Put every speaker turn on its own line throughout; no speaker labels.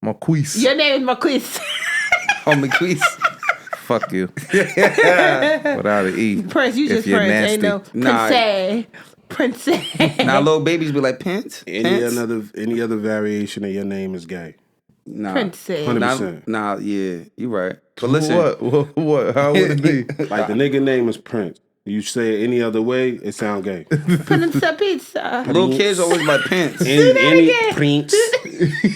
Marquise.
Your name is Marquise.
Oh, Marquise.
Fuck you. Without an E.
Prince, you
If
just
you're
Prince. Ain't no
nasty.
Princess.
Now little babies be like, Pence?
Any other variation of your name is gay.
Nah.
Princess.
100%.
Nah, yeah, you right. But listen.
What? How would it be?
Like the nigga name is Prince. You say it any other way, it sound gay.
Pizza, pizza.
Little kids always like Pence.
Any Prince,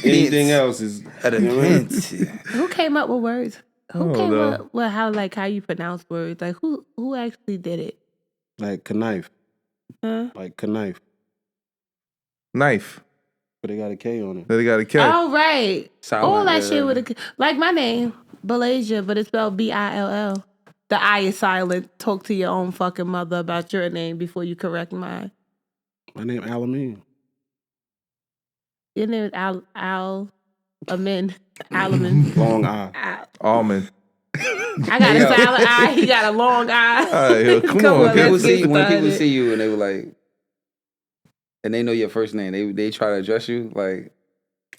anything else is
At a Pence.
Who came up with words? Who
I
came
don't
up with how you pronounce words? Like who actually did it?
like knife.
Huh?
Like knife.
Knife.
But they got a K on it.
They got a K.
Oh right.
Silent,
All that
yeah.
shit with a like my name, Balasia, but it's spelled Bill. The I is silent. Talk to your own fucking mother about your name before you correct mine.
My name Alameen.
Your name is Amin. Alamin.
Long I.
Almond.
I got a silent I. He got a long I.
All right, yo, come on.
on,
When people
let's get
see
started.
you and they were like, and they know your first name, they try to address you like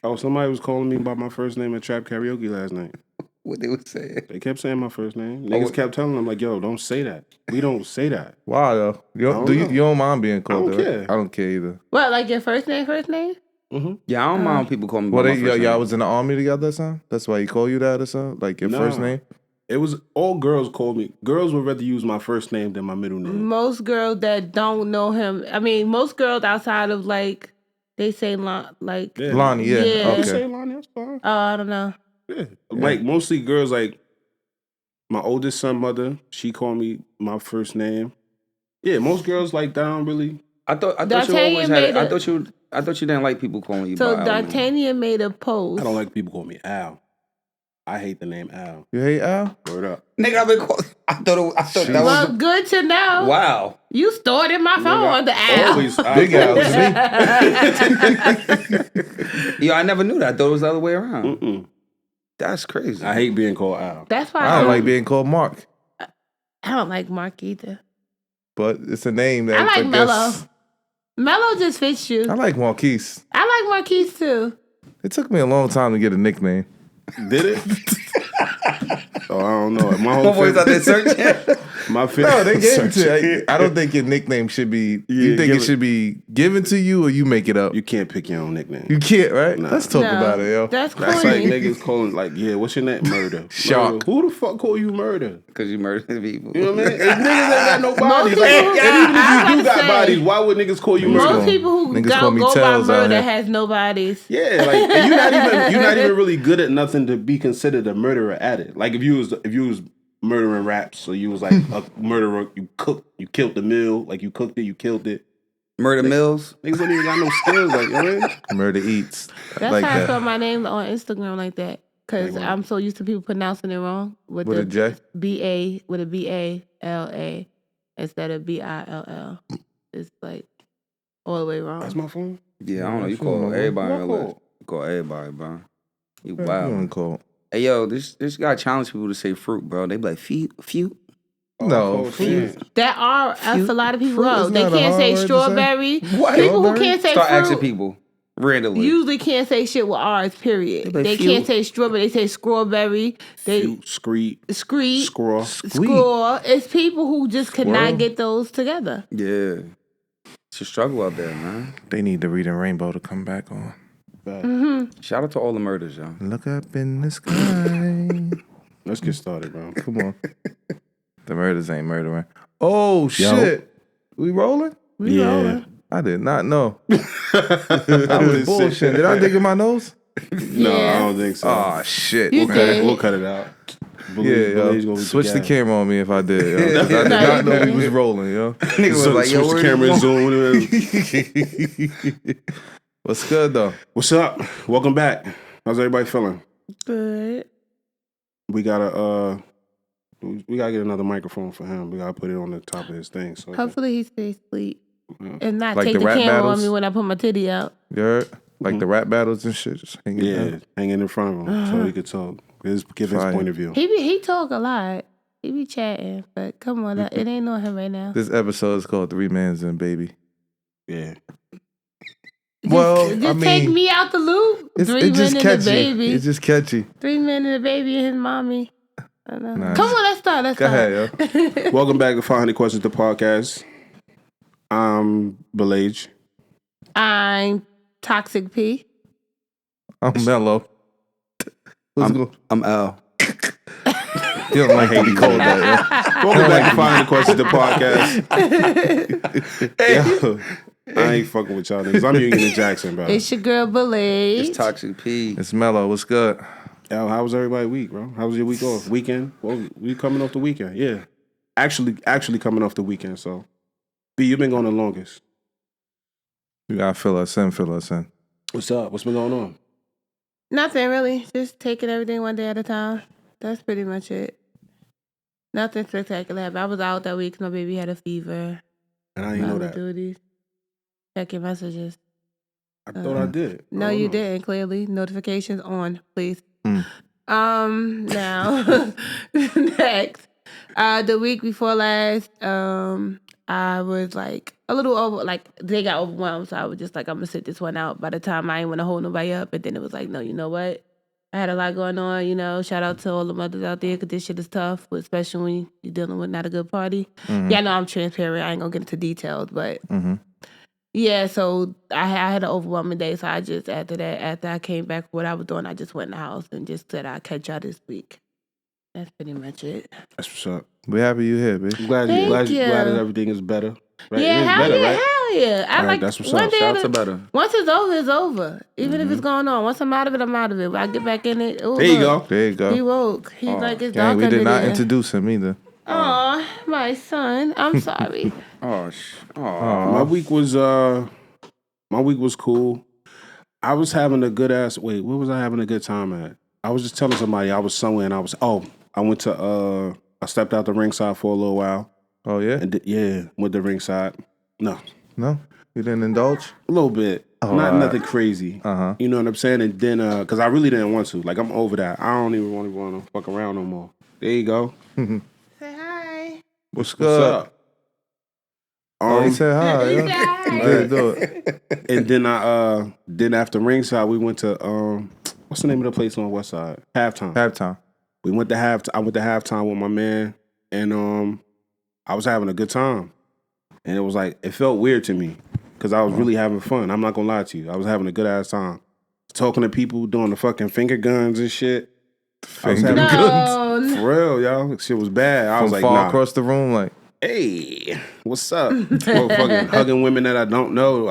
Oh, somebody was calling me by my first name at Trap Karaoke last night.
what they would say.
They kept saying my first name. Niggas kept telling them, like, yo, don't say that. We don't say that.
Why though? You don't mind being called?
I don't
though,
care.
right? I don't care either.
What, like your first name?
Mm-hmm.
Yeah, I don't mind people calling me.
Well,
by my first
y'all
name.
was in the army together or something? That's why he called you that or something? Like your first
Nah.
name?
It was all girls called me. Girls would rather use my first name than my middle name.
Most girls that don't know him, I mean, most girls outside of like, they say like,
Yeah.
Lonnie, yeah.
Yeah.
You
Okay.
say Lonnie, that's fine.
oh, I don't know.
Yeah. Like mostly girls, like my oldest son mother, she called me my first name. Yeah, most girls like that don't really.
I thought you
D'Artagnan
always had.
made
I
a-
thought you didn't like people calling you.
So
by Al, man.
D'Artagnan made a post.
I don't like people call me Al. I hate the name Al.
You hate Al?
Word up.
Nigga, I've been called. I thought that
Well,
was.
good to know.
Wow.
You stored in my phone under Al.
Always
Big Al to me.
Yo, I never knew that. I thought it was the other way around.
Mm-mm.
That's crazy.
I hate being called Al.
That's why
I don't like being called Mark.
I don't like Mark either.
But it's a name that
I like
guess-
Mello. Mello just fits you.
I like Marquise.
I like Marquise too.
It took me a long time to get a nickname.
Did it? Oh, I don't know. My
My
whole
boys out there searching.
My
No, they gave it to you. I don't think your nickname should be. You think
give
it
it-
should be given to you, or you make it up?
You can't pick your own nickname.
You can't, right?
Nah.
Let's talk
No,
about it, yo.
That's
That's like
corny.
niggas calling, like, yeah, what's your name? Murder.
Shock.
Murder. Who the fuck call you murder?
Because you murdered people.
You know what I mean? If niggas ain't got no
Most
bodies.
people
Like,
who-
and even
I
if you
was
do got
about to say,
bodies, why would niggas call you murder?
Most people who
Niggas call me
go by
Tails out
murder
here.
has no bodies.
Yeah, like and you're not even really good at nothing to be considered a murderer at it. Like if you was murdering raps, so you was like a murderer, you killed the meal, like you cooked it, you killed it.
Murder Mills.
Niggas don't even got no skills, like, you know what I mean?
Murder eats.
That's
like
how I
that.
spell my name on Instagram like that. Because I'm so used to people pronouncing it wrong with
With a J?
B-A, with a B-A-L-A instead of B-I-L-L. It's like all the way wrong.
That's my phone.
Yeah, I don't know. You
Sure,
call
man.
everybody on
What
the list. You call everybody, bro. You
You
wild.
don't call.
Hey, yo, this guy challenge people to say fruit, bro. They be like, few.
No,
fruit.
That are us a lot of people
Fruit
know.
is
They
not a
can't
hard
say
word to say.
strawberry.
What?
People who
Strawberry?
can't say
Start asking
fruit
people randomly.
usually can't say shit with R's, period.
They
They
few.
can't say strawberry. They say strawberry. They
Shoot, screet,
screet.
scraw.
Squirrel. It's people who just cannot
Squirrel.
get those together.
Yeah. It's a struggle out there, man.
They need the Reading Rainbow to come back on.
Shout out to all the murders, yo.
Look up in the sky.
Let's get started, bro.
Come on. The murders ain't murdering. Oh, shit. We rolling?
We rolling.
I did not know. I
I
was bullshit. Did I dig in my nose?
No, I don't think so.
Oh, shit.
You did.
We'll cut it out.
Yeah, yo. Switch the camera on me if I did. Yo. 'Cause I did not know we was rolling, yo.
Nigga was like, yo,
Switch the
where
camera and
the
zoom.
What's good, though?
What's up? Welcome back. How's everybody feeling?
Good.
We gotta get another microphone for him. We gotta put it on the top of his thing. So
Hopefully he stays asleep. And not
Like
take
the
the
rap
camera
battles?
on me when I put my titty out.
You heard? Like the rap battles and shit? Just hanging
yeah,
down.
hanging in front of him so he could talk. Give his
Fire.
point of view.
He talk a lot. He be chatting, but come on, it ain't on him right now.
This episode is called Three Mans and Baby.
Yeah.
Just take me out the loop. 3 men and a baby.
It's just catchy.
3 men and a baby and his mommy. I know.
Nice.
Come on, let's start.
Go ahead, yo.
Welcome back to 500 Questions, the podcast. I'm Belage.
I'm Toxic P.
I'm Mellow.
I'm Al.
You don't like how you called that, yo.
Welcome back to 500 Questions, the podcast. Yo, I ain't fucking with y'all niggas. I'm Union Jackson, bro.
It's your girl, Belage.
It's Toxic P.
It's Mellow. What's good?
Al, how was everybody's week, bro? How was your week off? Weekend? Well, we coming off the weekend, yeah. Actually coming off the weekend, so. B, you've been going the longest.
You gotta fill us in.
What's up? What's been going on?
Nothing really. Just taking everything one day at a time. That's pretty much it. Nothing spectacular. I was out that week. My baby had a fever.
And I didn't know that.
Duties. Check your messages.
I thought I did.
No, you didn't, clearly. Notifications on, please.
Mm.
Now, next. The week before last, I was like a little over, like they got overwhelmed. So I was just like, I'm going to sit this one out. By the time I didn't want to hold nobody up. And then it was like, no, you know what? I had a lot going on, you know. Shout out to all the mothers out there because this shit is tough, especially when you're dealing with not a good party.
Mm-hmm.
Yeah, I know I'm transparent. I ain't going to get into details, but yeah, so I had an overwhelming day. So I just, after I came back from what I was doing, I just went in the house and just said I'd catch y'all this week. That's pretty much it.
That's what's up.
We happy you here, bitch.
I'm glad that everything is better. Right?
Yeah, hell
better,
yeah,
right?
hell yeah. I
All right,
like
that's what's
one
up.
day
Shout out to better.
Once it's over, it's over. Even if it's going on. Once I'm out of it, I'm out of it. When I get back in it, ooh,
There you
look,
go.
There you go.
He woke. He's like it's
Gang,
dark
we
under
did not
there.
introduce him either.
Aw, my son. I'm sorry.
My week was cool. I was having a good ass. Wait, where was I having a good time at? I was just telling somebody I was somewhere and I went to I stepped out the ringside for a little while.
Oh yeah?
And went to ringside. No,
You didn't indulge?
a little bit. Nothing crazy.
Uh-huh.
You know what I'm saying? And then because I really didn't want to. Like I'm over that. I don't even want to fuck around no more. There you go.
Say hi.
What's
What's up?
He said hi.
He
Yeah.
said hi.
Yeah, do it.
And then then after ringside we went to what's the name of the place on West Side? Halftime. We went to I went to halftime with my man, and I was having a good time. And it was like, it felt weird to me because I was really having fun. I'm not gonna lie to you. I was having a good ass time. Talking to people, doing the fucking finger guns and shit.
Finger
guns?
For real, y'all. Shit was bad. I was
From
like,
far
nah.
across the room, like,
Hey, what's up? Motherfucking hugging women that I don't know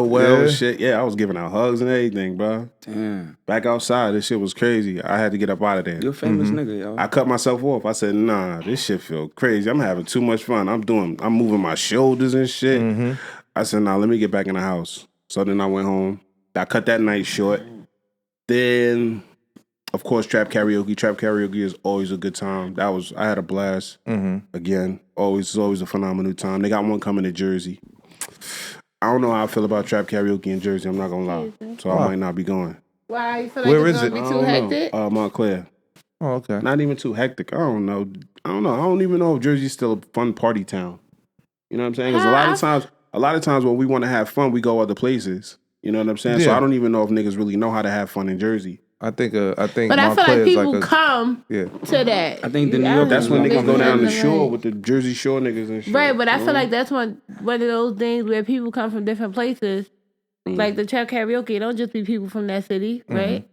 well.
Yeah.
Shit, yeah, I was giving out hugs and everything, bro.
Damn.
Back outside, this shit was crazy. I had to get up out of there.
You're a famous nigga, yo.
I cut myself off. I said, nah, this shit feel crazy. I'm having too much fun. I'm moving my shoulders and shit. I said, nah, let me get back in the house. So then I went home. I cut that night short. Then, of course, trap karaoke. Trap karaoke is always a good time. I had a blast. Again, it's always a phenomenal time. They got one coming to Jersey. I don't know how I feel about trap karaoke in Jersey. I'm not gonna lie. So I might not be going.
Why? You feel like
Where
it's
is
gonna
it?
be too hectic?
Montclair.
oh, okay.
Not even too hectic. I don't know. I don't even know if Jersey's still a fun party town. You know what I'm saying? Because a lot of times when we want to have fun, we go other places. You know what I'm saying? So
Yeah.
I don't even know if niggas really know how to have fun in Jersey.
I think
But I feel
Montclair
like
is
people
like
come
yeah.
to that.
I think the New York-
That's when niggas go down the shore
with
with the Jersey Shore niggas and shit.
Right, but I feel like that's one of those things where people come from different places. Like the trap karaoke, it don't just be people from that city, right?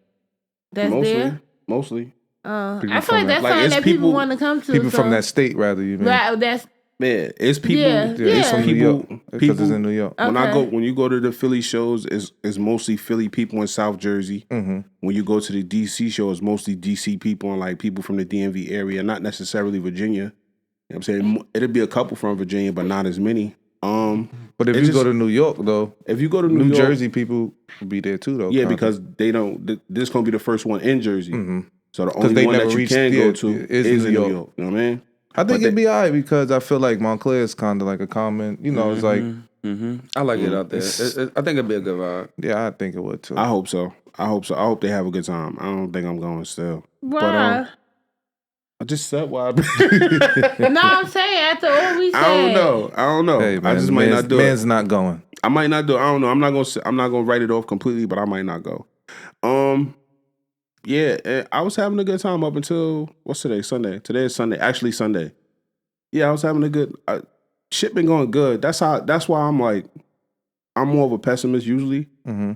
That's there.
Mostly.
I feel
from
like that's
like,
something
it's
that people
people-
want to come to.
People
so.
from that state, rather, you mean?
Right, that's
Man, it's people.
Yeah,
It's from New York. Because
people-
it's in New York.
When you go to the Philly shows, it's mostly Philly people in South Jersey. When you go to the DC show, it's mostly DC people and like people from the DMV area, not necessarily Virginia. You know what I'm saying? It'll be a couple from Virginia, but not as many.
But if you go to New York, though,
if you go to
New
York,
Jersey people will be there too, though.
yeah,
kinda.
because they don't. This gonna be the first one in Jersey, so the
'Cause
only
they
one
never
that you
reached-
can
yeah,
go to
is
is
New
in New
York.
York. You know what I mean?
I think
But
it'd be alright because I feel like Montclair is kind of like a common, you know, it's like,
I like it out there. I think it'd be a good vibe.
yeah, I think it would too.
I hope so. I hope they have a good time. I don't think I'm going still.
why.
I just said why.
No, I'm saying after all we said.
I don't know.
Hey, man,
I just might not do
man's
it.
not going.
I might not do. I don't know. I'm not gonna write it off completely, but I might not go. Yeah, I was having a good time up until what's today? Sunday. Today is Sunday. Actually, Sunday. Yeah, I was having a good. Shit been going good. That's why I'm like, I'm more of a pessimist usually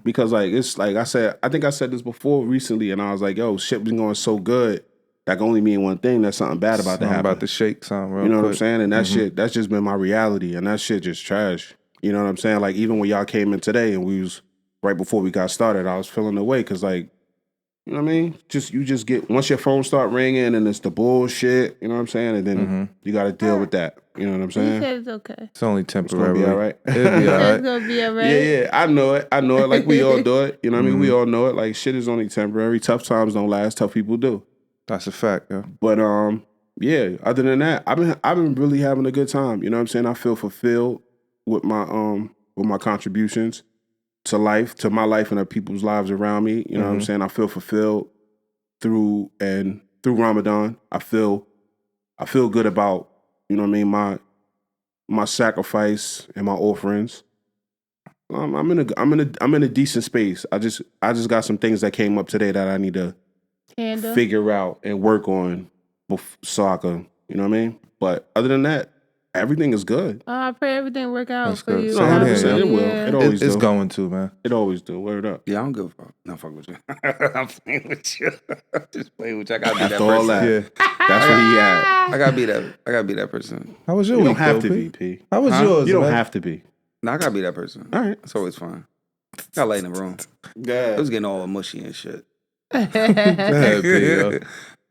because like it's like I said. I think I said this before recently, and I was like, yo, shit been going so good. That can only mean one thing. That's something bad about to happen.
About to shake something real
You know
quick.
what I'm saying? And that shit, that's just been my reality. And that shit just trash. You know what I'm saying? Like, even when y'all came in today and we was, right before we got started, I was feeling the way because, like, you know what I mean? You just get, once your phone start ringing and it's the bullshit, you know what I'm saying? And then you got to deal with that. You know what I'm
You
saying?
said it's okay.
It's only temporary.
It's gonna be all right.
It'll be all
It's
right.
gonna be all right.
Yeah, I know it. Like, we all do it. You know what I mean? We all know it. Like, shit is only temporary. Tough times don't last. Tough people do.
That's a fact, yo.
But yeah. Other than that, I've been really having a good time. You know what I'm saying? I feel fulfilled with my contributions to life, to my life and the people's lives around me. You know what I'm saying? I feel fulfilled through Ramadan. I feel good about, you know what I mean, my sacrifice and my offerings. I'm in a decent space. I just got some things that came up today that I need to figure out and work on so I can, you know what I mean? But other than that, everything is good.
I pray everything work out
That's
for
good.
you.
So, 100%,
it will. It always
It's
do.
going to, man.
It always do. Word up.
Yeah, I don't give a fuck. No, fuck with you. I'm playing with you. Just playing with you. I gotta be that
After
person.
all that,
Yeah.
that's what he had.
I gotta be that person.
How was your
You
week,
don't have
though,
to
P?
be, P.
How was
Huh?
yours,
You don't
man?
have to be.
No, I gotta be that person.
All right.
It's always fun. Got light in the room. It was getting all mushy and shit.
Go ahead, P, yo.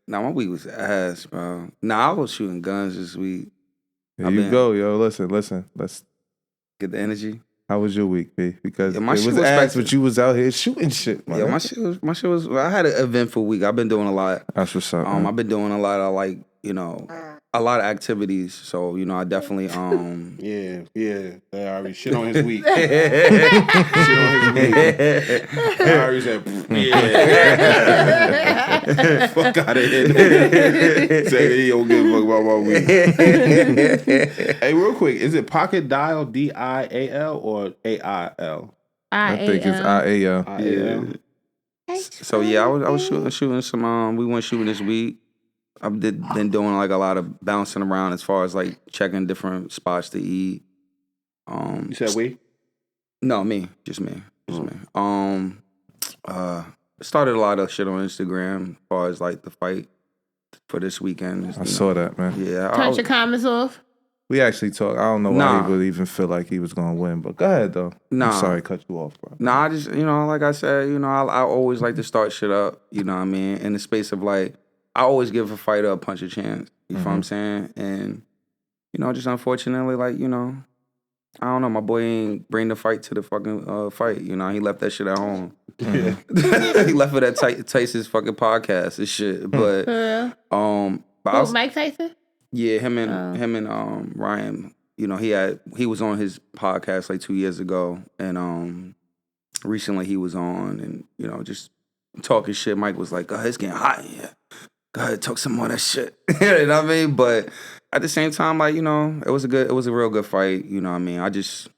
Nah, my week was ass, bro. Nah, I was shooting guns this week.
Here you go, yo. Listen. Let's.
Get the energy.
How was your week, P? Because
Yeah, my
it
shit
was
was
ass,
back to-
but you was out here shooting shit, man.
Yeah, my shit was. I had an eventful week. I've been doing a lot.
That's what's up, man.
I've been doing a lot of like, you know, a lot of activities. So, you know, I definitely
Yeah. I already shit on his week. Shit on his week. I already said, yeah. Fuck out of here. Say he don't give a fuck about my week. Hey, real quick, is it Pocket Dial DIAL or AIL?
I think it's IAL.
IAL.
So yeah, I was shooting some. We went shooting this week. I've been doing like a lot of bouncing around as far as like checking different spots to eat.
You said we?
No, just me. Started a lot of shit on Instagram as far as like the fight for this weekend.
I saw that, man.
Yeah,
Turn your comments off.
We actually talked. I don't know why
Nah.
he would even feel like he was going to win, but go ahead, though.
Nah.
I'm sorry to cut you off, bro.
Nah, I just, you know, like I said, you know, I always like to start shit up, you know what I mean? In the space of like, I always give a fighter a punch a chance, you know what I'm saying? And, you know, just unfortunately, like, you know, I don't know, my boy ain't bring the fight to the fucking fight, you know, he left that shit at home.
Yeah.
He left it at Tyson's fucking podcast and shit, but,
For real?
but I was,
Mike Tyson?
yeah, him and Ryan, you know, he was on his podcast like 2 years ago, and recently he was on, and you know, just talking shit. Mike was like, "Oh, it's getting hot in here. Go ahead, talk some more of that shit." You know what I mean? But at the same time, like, you know, it was a real good fight. You know what I mean? I just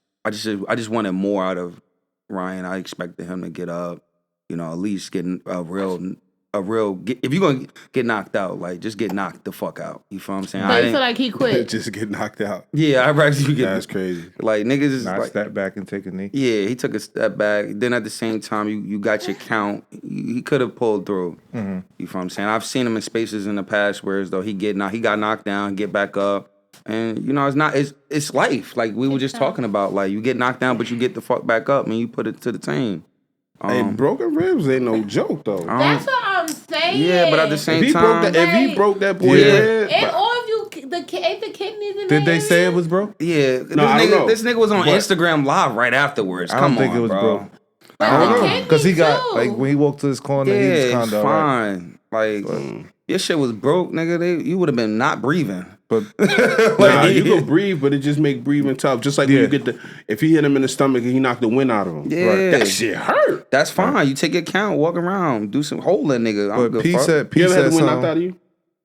wanted more out of Ryan. I expected him to get up, you know, at least getting a real. If you're gonna get knocked out, like just get knocked the fuck out. You feel what I'm saying?
But you feel like he quit.
Just get knocked out.
Yeah, I'd rather you get.
That's crazy.
Like niggas is
Not
like,
step back and take a knee.
yeah, he took a step back. Then at the same time, you got your count. He could have pulled through.
Mm-hmm.
You feel what I'm saying? I've seen him in spaces in the past where as though he got knocked down, get back up, and you know it's life. Like we were just talking about. Like you get knocked down, but you get the fuck back up and you put it to the team.
Hey, broken ribs ain't no joke though.
That's what I'm saying.
Yeah, but at the same time,
if he broke that boy's
Yeah.
rib,
And or if you ain't the kidneys in
Did they
there?
say it was broke?
yeah,
I don't know.
this nigga was on
But-
Instagram live right afterwards.
I
Come
don't think
on,
it was
bro.
broke.
But
I
the
don't know.
kidneys
Because he got,
too.
like, when he walked to his corner, he was
Yeah,
kind
it's
of
fine. Like your shit was broke, nigga. You would have been not breathing.
But
nah, you can breathe, but it just make breathing tough. Just like when you get if he hit him in the stomach and he knocked the wind out of him.
Yeah,
That shit hurt.
that's fine. You take your count, walk around, do some hold that nigga. I don't
but
give a
P
fuck.
said
You ever had
said
the wind knocked
something.
out of you?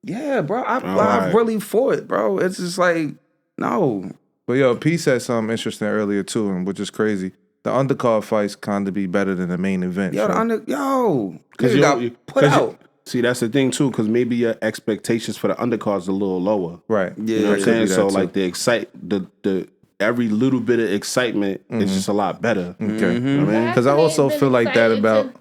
Yeah, bro. I
right.
really fought, bro. It's just like, no.
But yo, P said something interesting earlier too, and which is crazy. The undercard fights kind of be better than the main event.
Yo,
because
you got put out.
See, that's the thing too, because maybe your expectations for the undercards a little lower.
Right.
Yeah,
you know what I'm saying. So
too.
like the every little bit of excitement is just a lot better.
Okay.
You know what I mean?
Because I also feel like that about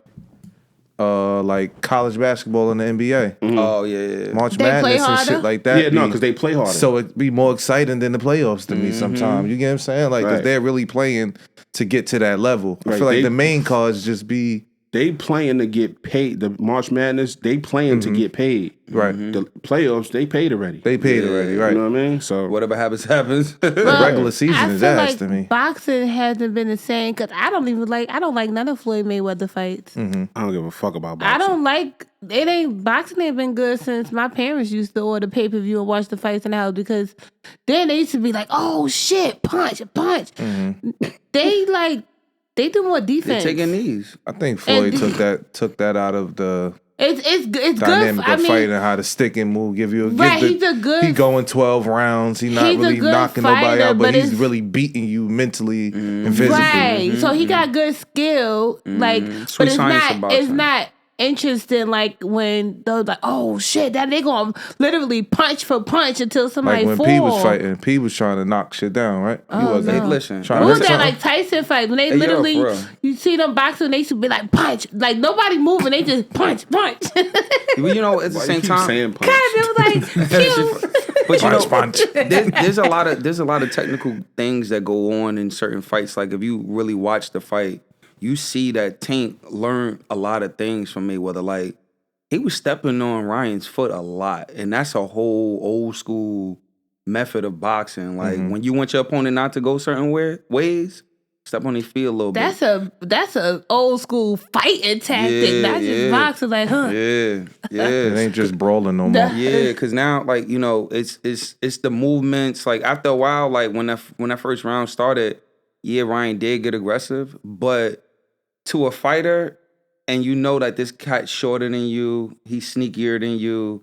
like college basketball in the NBA.
Oh yeah.
March
They play
Madness and
harder?
shit like that.
Yeah, no, because they play harder.
So it'd be more exciting than the playoffs to me sometimes. You get what I'm saying? Like, 'cause
Right.
they're really playing to get to that level. I
Right,
feel like
they-
the main cards just be
they playing to get paid. The March Madness, they playing to get paid.
right.
The playoffs, they paid already.
They paid already, right?
You know what I mean? So
Whatever happens, happens.
The regular season
I
is
feel
ass
like
to me.
boxing hasn't been the same because I don't like none of Floyd Mayweather fights.
I don't give a fuck about boxing.
I don't like boxing ain't been good since my parents used to order pay-per-view and watch the fights in the house because then they used to be like, oh shit, punch. They do more
They're
defense.
taking knees.
I think Floyd
And-
took that out of the
It's good.
dynamic
I
of
mean,
fighting, how the stick and move give you
Right, he's a good-
he going 12 rounds. He not
He's a
really
good
knocking nobody
fighter,
out, but
but
he's
it's-
really beating you mentally and physically.
right. So he got good skill, like, but
Sweet
it's
science of
not. It's
boxing.
not interesting. Like when those like, oh shit, that they gonna literally punch for punch until somebody
Like when
fall.
P was fighting, P was trying to knock shit down, right? He wasn't.
Hey, listen.
Trying
What
to
was
hurt
that
something.
like Tyson fight when they
Hey, yo,
literally
for real.
you see them boxing they used to be like punch like nobody moving they just punch.
Well, you know, at the
Why you
same
keep
time,
saying punch?
It was like pew.
but you know,
Punch.
there's a lot of technical things that go on in certain fights. Like if you really watch the fight, you see that Tank learned a lot of things from Mayweather. Like he was stepping on Ryan's foot a lot, and that's a whole old school method of boxing. Like when you want your opponent not to go certain ways, step on their feet a little bit.
That's a old school fighting tactic,
Yeah,
not just
yeah.
boxing. Like, huh?
It
Yeah.
ain't just brawling no more.
Yeah, because now, like, you know, it's the movements. Like after a while, like when that first round started, yeah, Ryan did get aggressive, but to a fighter, and you know that this cat's shorter than you, he's sneakier than you,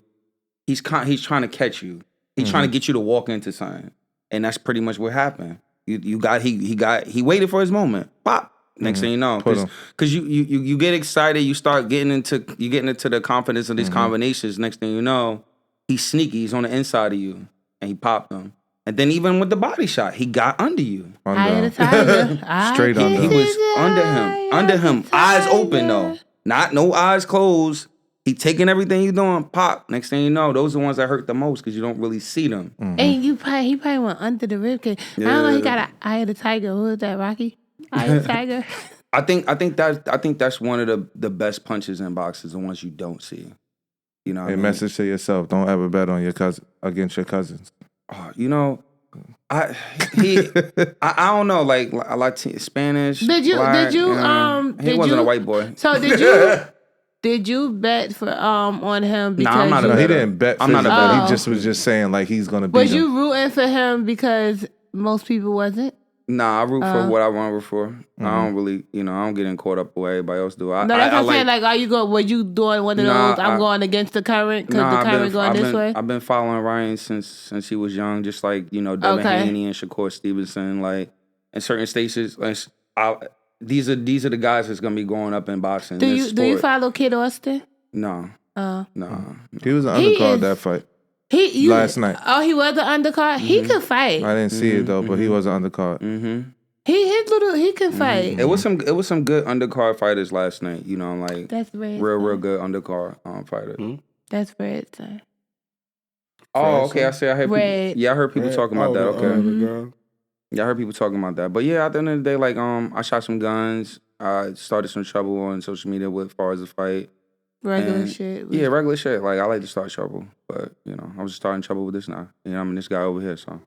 he's trying to catch you. He's trying to get you to walk into something, and that's pretty much what happened. He waited for his moment. Pop. Next thing you know,
Put him.
because you get excited, you start getting into the confidence of these combinations. Next thing you know, he's sneaky. He's on the inside of you, and he popped him. And then even with the body shot, he got under you.
Eye of the
Under.
tiger.
Straight
I
under.
kiss
He was
his eye
under
of
him,
the
eyes
tiger.
open though, no eyes closed. He taking everything he's doing, pop. Next thing you know, those are the ones that hurt the most because you don't really see them.
And he probably went under the ribcage. I don't know. He got an eye of the tiger. Who is that? Rocky? Eye of the tiger.
I think that's one of the best punches in boxing, the ones you don't see. You know, what I
Hey,
mean?
message to yourself: don't ever bet on your cousin against your cousins.
You know, I don't know, like Spanish.
Did you
he wasn't a white boy.
So did you bet for on him because
I'm not a
No, he
better.
didn't bet.
I'm not a
physically.
better.
He just was just saying like he's gonna beat
was
him.
you rooting for him because most people wasn't?
Nah, I root for what I want to root for. I don't really, I don't get in caught up the way everybody else do.
No, that's what I'm saying. Like, are you going? Were you doing one of
Nah,
those? I'm going against the current because the current going this way.
I've been following Ryan since he was young, just like Devin Haney and Shakur Stevenson. Like in certain stages, these are the guys that's gonna be growing up in boxing.
Do
this
you
sport.
follow Kid Austin?
No,
Oh.
no.
He was an
He
undercard
is-
that fight.
He
Last night.
Oh, he was an undercard. He could fight.
I didn't see it though, but he was an undercard.
Mm-hmm.
He can fight.
It was some good undercard fighters last night. Like
That's red.
real good undercard fighters.
That's red. Son.
Oh, okay. I heard people.
Red.
Yeah, I heard people talking about that. Okay.
The girl.
Yeah, I heard people talking about that. But yeah, at the end of the day, like I shot some guns. I started some trouble on social media with as far as the fight.
Regular
And-
shit.
Yeah, regular shit. Like I like to start trouble, but I was starting trouble with this now. I mean, this guy over here. So,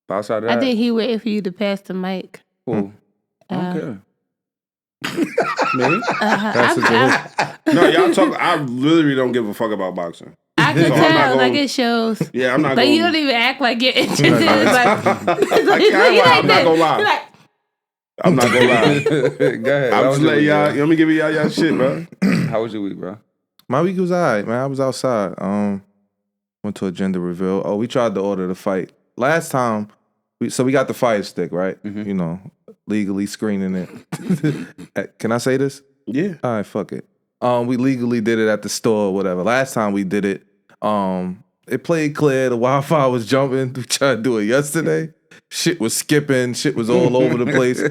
but outside of that,
I think he waited for you to pass the mic.
cool. I don't care.
Me?
That's a good.
No, y'all talk. I literally don't give a fuck about boxing.
I can
So I'm not
tell, like
gonna-
it shows.
Yeah, I'm not
But
going.
you don't even act like you're interested. It's like,
I'm not gonna lie.
You're like,
I'm not gonna lie.
Go ahead.
I'm
How
just
was your
letting
week,
y'all. Let me give y'all shit, bro.
bro? How was your week, bro?
My week was alright, man. I was outside. Went to a gender reveal. Oh, we tried to order the fight. Last time we got the Fire Stick, right? Mm-hmm. You know, legally screening it. Can I say this?
Yeah.
All right, fuck it. We legally did it at the store or whatever. Last time we did it, it played clear. The Wi-Fi was jumping. We tried to do it yesterday. Shit was skipping. Shit was all over the place.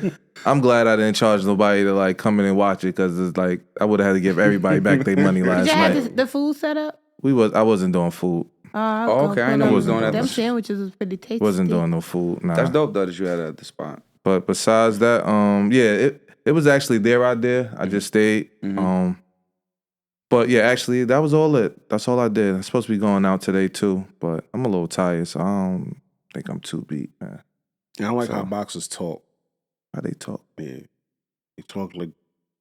I'm glad I didn't charge nobody to like come in and watch it because it's like I would have had to give everybody back their money last
Did you
night.
have the food set up?
I wasn't doing food.
Okay, I know I was doing that.
Them sandwiches was pretty tasty.
Wasn't doing no food. Nah.
That's dope though that you had it at the spot.
But besides that, yeah, it was actually their idea. I just stayed.
Mm-hmm.
But yeah, actually, that was all it. That's all I did. I'm supposed to be going out today too, but I'm a little tired, so I don't think I'm too beat, man.
I don't like how boxers talk.
How they talk?
Yeah, they talk like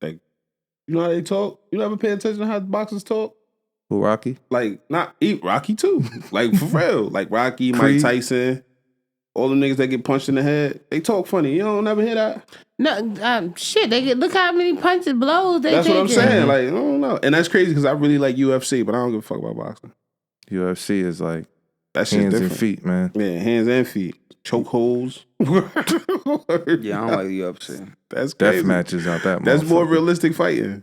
you know how they talk. You ever pay attention to how boxers talk?
Who, Rocky?
Like not eat Rocky too. Like for real. Like Rocky, Mike Tyson, all the niggas that get punched in the head. They talk funny. You don't never hear that?
No, shit. Look how many punches, blows they.
That's what I'm saying. Like I don't know, and that's crazy because I really like UFC, but I don't give a fuck about boxing.
UFC is like
that
hands and feet, man.
Yeah, hands and feet, chokeholds.
Yeah, I don't like UFC.
That's crazy.
Death matches out that.
That's more realistic fighting.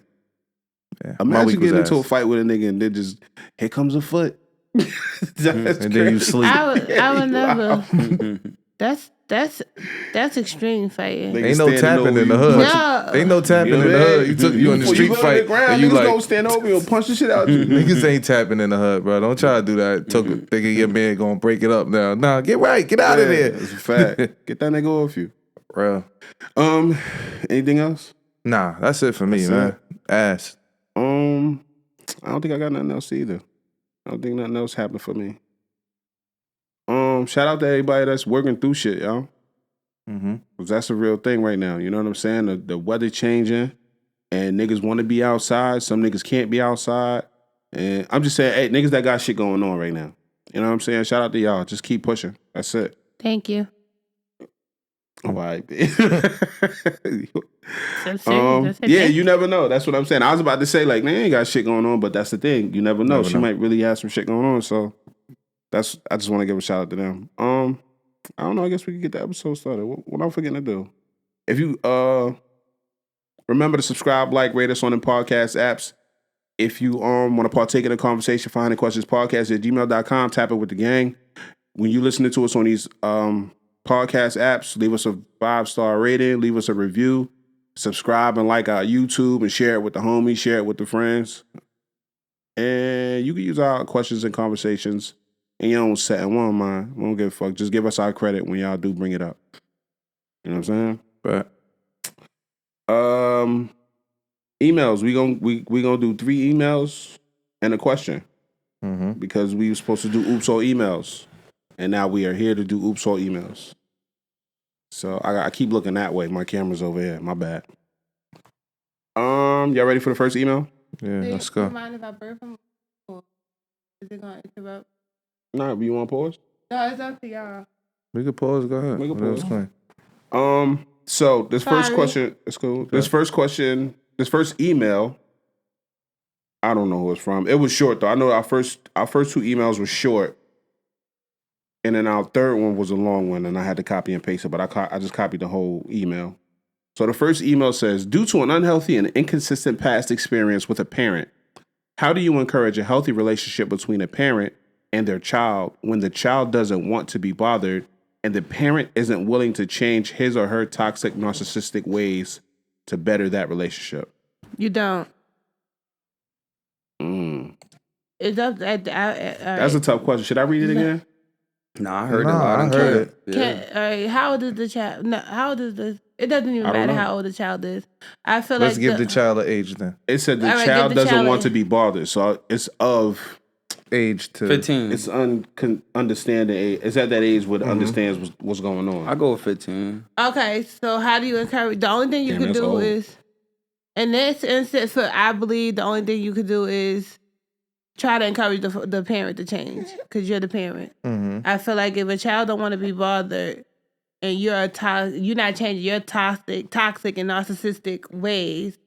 Yeah.
Imagine getting into a fight with a nigga and then just here comes a foot.
And then you sleep.
I would never. That's extreme fighting.
Ain't no tapping in the hood.
No.
Ain't no tapping in the hood. You took you in the street fight.
The ground, and you like gonna stand over you and punch the shit out you.
Niggas ain't tapping in the hood, bro. Don't try to do that. Thinking your man gonna break it up now. Nah, get right. Get out of there.
That's a fact. Get that nigga off you.
Bro.
Anything else?
Nah, that's it for me, man. Ass.
I don't think I got nothing else either. I don't think nothing else happened for me. Shout out to everybody that's working through shit, y'all.
Mm-hmm.
Cause that's a real thing right now. You know what I'm saying? The weather changing, and niggas want to be outside. Some niggas can't be outside, and I'm just saying, hey, niggas that got shit going on right now. You know what I'm saying? Shout out to y'all. Just keep pushing. That's it.
Thank you.
All right.
Yeah,
you never know. That's what I'm saying. I was about to say, like, they ain't got shit going on, but that's the thing. You never know. She might really have some shit going on. So I just want to give a shout out to them. I don't know. I guess we can get the episode started. What I'm forgetting to do? If you remember to subscribe, like, rate us on the podcast apps. If you want to partake in the conversation, find the questions podcast at gmail.com. Tap it with the gang. When you listening to us on these podcast apps, leave us a 5-star rating, leave us a review, subscribe and like our YouTube, and share it with the homies, share it with the friends. And you can use our questions and conversations in your own set. And one mind, we don't give a fuck. Just give us our credit when y'all do bring it up. You know what I'm saying? But emails. We gonna do 3 emails and a question.
Mm-hmm.
Because we were supposed to do Oops All Emails. And now we are here to do Oops All Emails. So I keep looking that way. My camera's over here. My bad. Y'all ready for the first email?
Yeah, let's go.
Mind if I burp him? Or is it gonna interrupt?
Nah, you want to pause?
No, it's up to y'all.
We could pause. Go ahead.
We can pause. So this first question, it's cool. Okay. This first email, I don't know who it's from. It was short though. I know our first 2 emails were short. And then our third one was a long one, and I had to copy and paste it, but I just copied the whole email. So the first email says, due to an unhealthy and inconsistent past experience with a parent, how do you encourage a healthy relationship between a parent and their child when the child doesn't want to be bothered and the parent isn't willing to change his or her toxic, narcissistic ways to better that relationship?
You don't. It's up.
That's a tough question. Should I read it again?
No, I heard it. I heard it.
Yeah. All right, how old is the child? No, how old is this? It doesn't even matter how old the child is. I feel
Let's
like
give the child an age then.
It said the child doesn't want to be bothered, so it's of
age to
15.
It's understanding age. It's at that age where it understands what's going on.
I go with 15.
Okay, so how do you encourage? The only thing you can do is, in this instance, I believe the only thing you could do is try to encourage the parent to change, because you're the parent.
Mm-hmm.
I feel like if a child don't want to be bothered and you're not changing your toxic and narcissistic ways,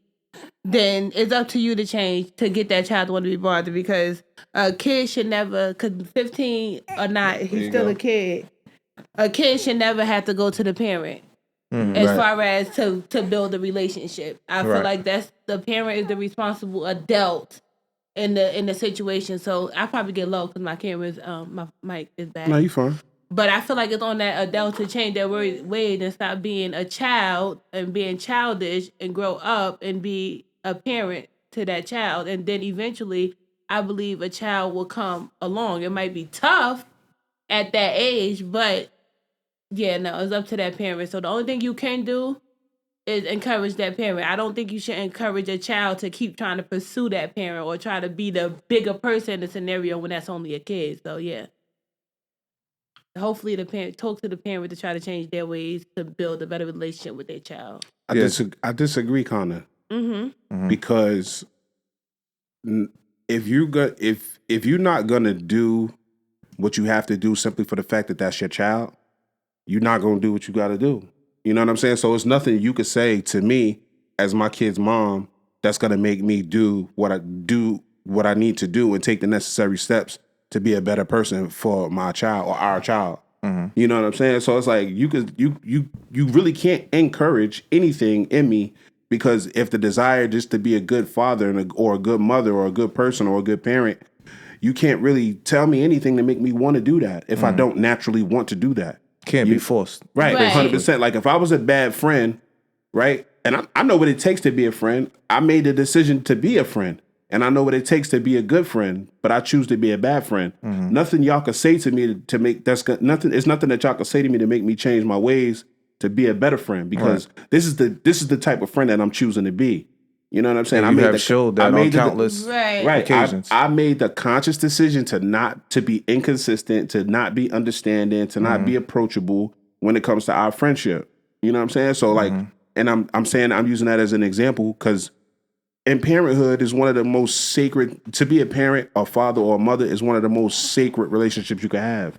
then it's up to you to change to get that child to want to be bothered, because a kid should never, because 15 or not, he's still a kid. a kid should never have to go to the parent. As far as to build a relationship. I feel like that's the parent is the responsible adult in the situation. So I probably get low because my camera's my mic is bad.
No, you fine.
But I feel like it's on that adult to change their way and stop being a child and being childish and grow up and be a parent to that child. And then eventually I believe a child will come along. It might be tough at that age, but yeah, no, it's up to that parent. So the only thing you can do is encourage that parent. I don't think you should encourage a child to keep trying to pursue that parent or try to be the bigger person in the scenario when that's only a kid. So yeah. Hopefully the parent talk to the parent to try to change their ways to build a better relationship with their child.
I disagree, Connor. Because if you're not gonna do what you have to do simply for the fact that that's your child, you're not gonna do what you gotta do. You know what I'm saying? So it's nothing you could say to me as my kid's mom that's gonna make me do what I need to do and take the necessary steps to be a better person for my child or our child. You know what I'm saying? So it's like you really can't encourage anything in me, because if the desire just to be a good father or a good mother or a good person or a good parent, you can't really tell me anything to make me want to do that if I don't naturally want to do that.
Can't be forced.
Right, 100%. Like if I was a bad friend, right, and I know what it takes to be a friend, I made the decision to be a friend. And I know what it takes to be a good friend, but I choose to be a bad friend. Nothing y'all can say to me to make nothing. It's nothing that y'all can say to me to make me change my ways to be a better friend, because this is the type of friend that I'm choosing to be. You know what I'm saying?
I have showed that on countless occasions.
I made the conscious decision to be inconsistent, to not be understanding, to not be approachable when it comes to our friendship. You know what I'm saying? So like, and I'm saying I'm using that as an example because in parenthood is one of the most sacred. To be a parent, a father, or a mother is one of the most sacred relationships you can have.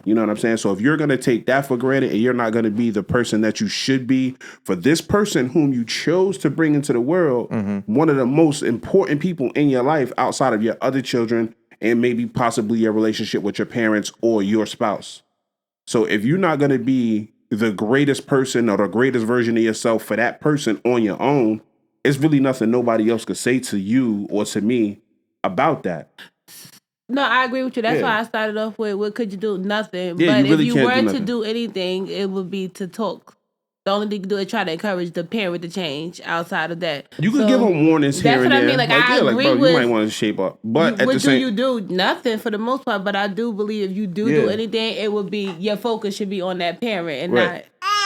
You know what I'm saying? So if you're going to take that for granted and you're not going to be the person that you should be for this person whom you chose to bring into the world, one of the most important people in your life outside of your other children and maybe possibly your relationship with your parents or your spouse. So if you're not going to be the greatest person or the greatest version of yourself for that person on your own, it's really nothing nobody else could say to you or to me about that.
No, I agree with you. That's why I started off with, what could you do? Nothing.
Yeah,
but
you really
if you
can't
were
do
to do anything, it would be to talk. The only thing you can do is try to encourage the parent to change outside of that.
You can give them warnings here and there.
That's what I mean. Like I agree
bro,
with,
you might want to shape up. But
what do you do? Nothing for the most part. But I do believe if you do anything, it would be, your focus should be on that parent and not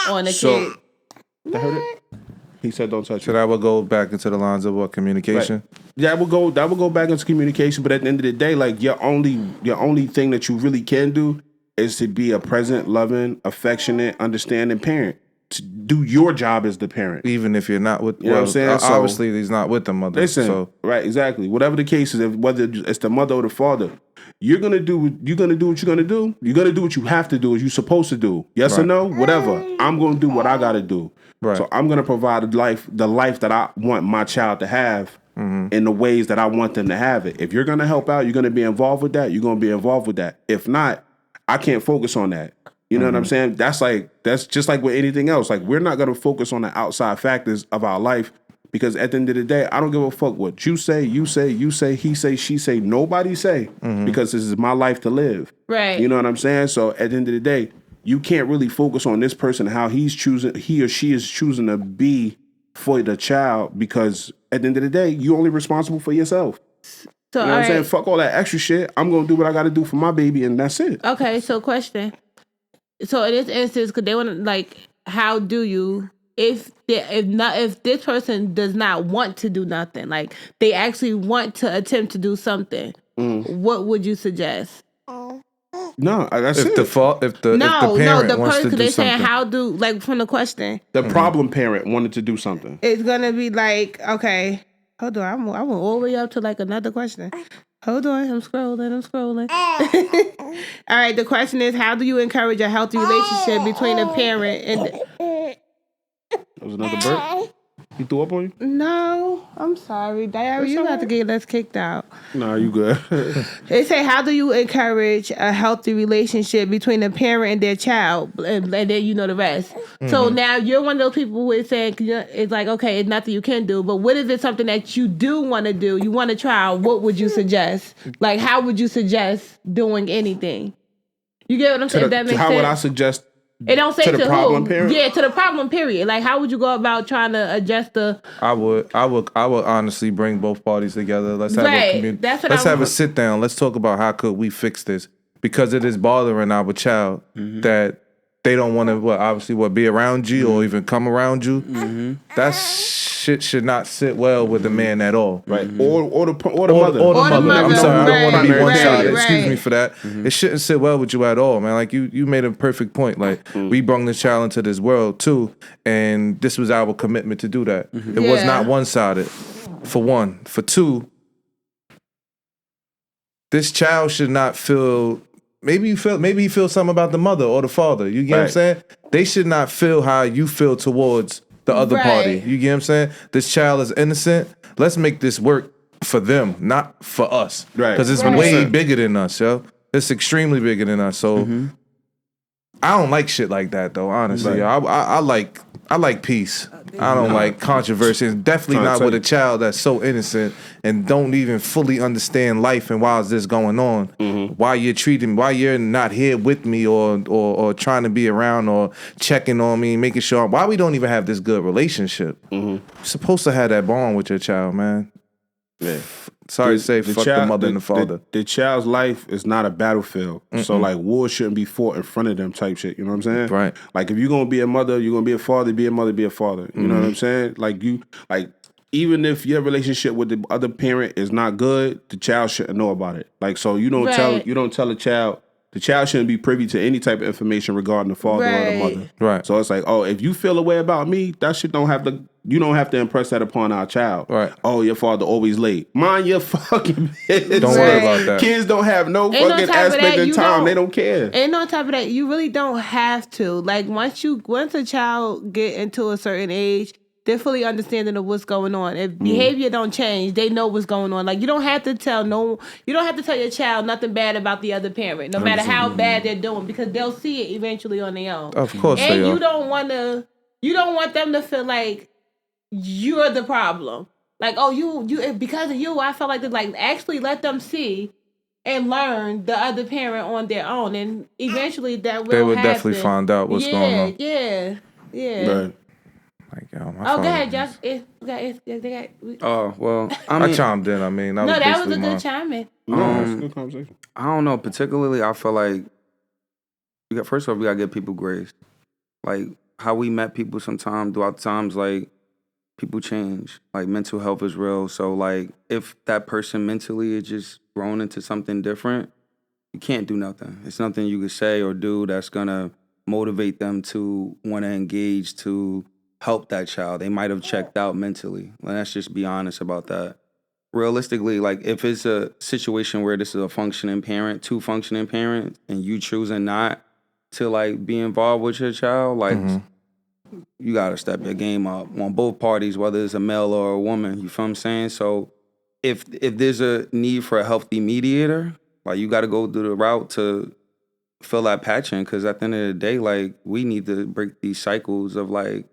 on the kid.
I heard it. He said, "Don't touch it."
So that would go back into the lines of what, communication?
That would go back into communication. But at the end of the day, like your only thing that you really can do is to be a present, loving, affectionate, understanding parent. To do your job as the parent,
Even if you're not with,
you know what I'm saying? So,
obviously he's not with the mother.
listen, right? Exactly. Whatever the case is, whether it's the mother or the father, you're gonna do what you're gonna do. You're gonna do what you have to do, as you're supposed to do. Yes or no? Whatever. I'm gonna do what I gotta do.
Right.
So I'm gonna provide the life that I want my child to have in the ways that I want them to have it. If you're gonna help out, you're gonna be involved with that. You're gonna be involved with that. If not, I can't focus on that. You know what I'm saying? That's just like with anything else. Like, we're not gonna focus on the outside factors of our life, because at the end of the day, I don't give a fuck what you say, he say, she say, nobody say, because this is my life to live.
Right.
You know what I'm saying? So at the end of the day, you can't really focus on this person, how he or she is choosing to be for the child, because at the end of the day, you're only responsible for yourself.
So,
you know what I'm saying? Fuck all that extra shit. I'm gonna do what I gotta do for my baby, and that's it.
Okay, so question. So in this instance, because they want to, like, how do you, if this person does not want to do nothing, like they actually want to attempt to do something, what would you suggest?
No, that's
if
it.
The parent wants to do
they're
something.
saying how do, like, from the question.
The problem parent wanted to do something.
It's gonna be like, okay, hold on, I went all the way up to like another question. Hold on, I'm scrolling. All right, the question is, how do you encourage a healthy relationship between a parent and...
That was another burp? He threw up on you?
No, I'm sorry. Diary, you got to get us kicked out.
Nah, you good.
They say, how do you encourage a healthy relationship between a parent and their child? And then you know the rest. So now you're one of those people who is saying, it's like, okay, it's nothing you can do. But what if it's something that you do want to do? You want to try. What would you suggest? Like, how would you suggest doing anything? You get what I'm saying? That makes
How
sense?
would I suggest?
It don't say
to the problem
who.
parent?
Yeah, to the problem period. Like, how would you go about trying to adjust the?
I would honestly bring both parties together. Let's have
Right.
a community.
That's what
Let's
I
have a
want.
sit down. Let's talk about how could we fix this, because it is bothering our child that they don't want to be around you or even come around you. That shit should not sit well with the man at all.
Right. Or the mother.
Or the mother. I'm
mother.
sorry, I don't want to be
Right,
one-sided.
right,
Excuse
right.
me for that. It shouldn't sit well with you at all, man. Like you made a perfect point. Like we brought this child into this world too, and this was our commitment to do that. It was
Yeah.
not one-sided. For one, for two, this child should not feel. Maybe he feels something about the mother or the father. You get what I'm
Right.
saying? They should not feel how you feel towards the other party.
Right.
You get what I'm saying? This child is innocent. Let's make this work for them, not for us.
Right.
Because it's
Right.
way bigger than us, yo. It's extremely bigger than us. So I don't like shit like that, though. Honestly,
Right.
I like peace. I don't like controversy. And definitely
Trying to
not
tell
with
you.
a child that's so innocent and don't even fully understand life and why is this going on. Why you're not here with me or trying to be around or checking on me, making sure why we don't even have this good relationship. You're supposed to have that bond with your child, man.
Yeah.
Sorry to say, fuck the mother and the father.
The child's life is not a battlefield. So like war shouldn't be fought in front of them type shit. You know what I'm saying?
Right.
Like if you're gonna be a mother, you're gonna be a father, be a mother, be a father. You know what I'm saying? Like even if your relationship with the other parent is not good, the child shouldn't know about it. Like so you don't tell a child. The child shouldn't be privy to any type of information regarding the father or the
Right.
mother.
Right.
So it's like, oh, if you feel a way about me, that shit you don't have to impress that upon our child.
Right.
Oh, your father always late. Mind your fucking business.
Don't worry about that.
Kids don't have no
Ain't no
fucking
type of
aspect
that,
of
you
time.
don't-
They don't care.
And on top of that, you really don't have to. Like once a child get into a certain age, they're fully understanding of what's going on. If behavior don't change, they know what's going on. Like you don't have to tell your child nothing bad about the other parent, no matter how bad they're doing, because they'll see it eventually on their own.
Of course
And
they are.
you don't want them to feel like you're the problem. Like, oh, you because of you, I felt like this. Like, actually let them see and learn the other parent on their own, and eventually that will
They would
happen.
definitely find out what's going on.
Yeah.
Right.
Like, yo, my
Oh,
father-
go ahead, Josh.
Oh well, I
I
mean,
chimed in. I mean, that
No,
was
that was
basically
a
mine.
good chime in.
No, it's a good conversation.
I don't know. Particularly, I feel like first off, we gotta give people grace. Like how we met people sometimes throughout times, like people change. Like mental health is real. So like if that person mentally is just grown into something different, you can't do nothing. It's nothing you could say or do that's gonna motivate them to want to engage to help that child. They might have checked out mentally. Let's just be honest about that. Realistically, like if it's a situation where this is a functioning parent, two functioning parents, and you choosing not to like be involved with your child, like you gotta step your game up on both parties, whether it's a male or a woman. You feel what I'm saying? So if there's a need for a healthy mediator, like you gotta go through the route to fill that patch in, because at the end of the day, like we need to break these cycles of like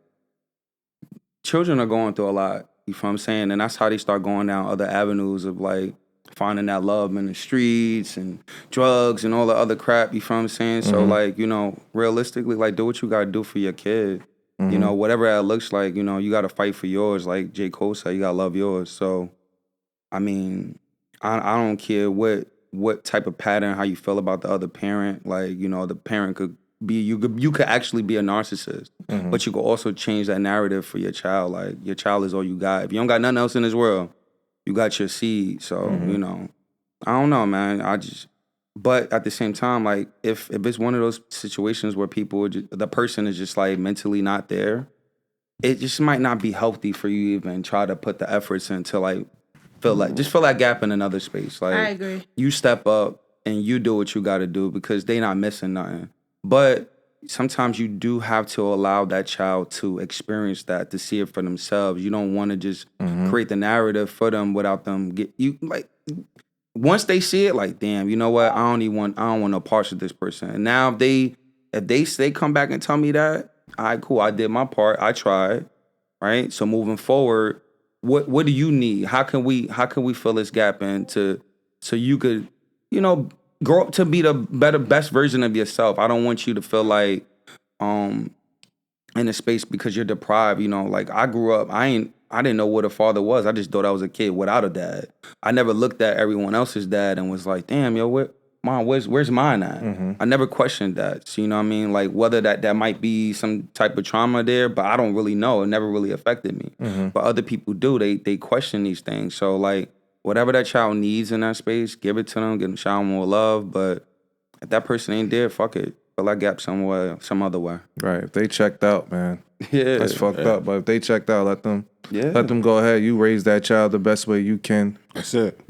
children are going through a lot. You feel what I'm saying? And that's how they start going down other avenues of like finding that love in the streets and drugs and all the other crap. You feel what I'm saying? So like, you know, realistically, like do what you gotta do for your kid. You know, whatever that looks like, you know, you gotta fight for yours. Like J. Cole said, you gotta love yours. So, I mean, I don't care what type of pattern, how you feel about the other parent. Like, you know, the parent could be, you could actually be a narcissist, but you could also change that narrative for your child. Like your child is all you got. If you don't got nothing else in this world, you got your seed. So, you know, I don't know, man. But at the same time, like if it's one of those situations where the person is just like mentally not there, it just might not be healthy for you even try to put the efforts in to like fill that gap in another space. Like
I agree.
you step up and you do what you got to do because they not missing nothing. But sometimes you do have to allow that child to experience that, to see it for themselves. You don't want to just create the narrative for them without them once they see it, like, damn, you know what? I don't want no parts of this person. And now if they come back and tell me that, all right, cool, I did my part, I tried, right? So moving forward, what do you need? How can we fill this gap in so you could, grow up to be the best version of yourself? I don't want you to feel like in a space because you're deprived. Like I grew up, I didn't know what a father was. I just thought I was a kid without a dad. I never looked at everyone else's dad and was like, damn, yo, where's mine at? I never questioned that. So, you know what I mean? Like whether that might be some type of trauma there, but I don't really know. It never really affected me. But other people do. They question these things. So like whatever that child needs in that space, give it to them, give them shower more love. But if that person ain't there, fuck it. Fill that gap somewhere, some other way.
Right. If they checked out, man.
Yeah.
That's fucked up. But if they checked out, let them go ahead. You raise that child the best way you can.
That's it.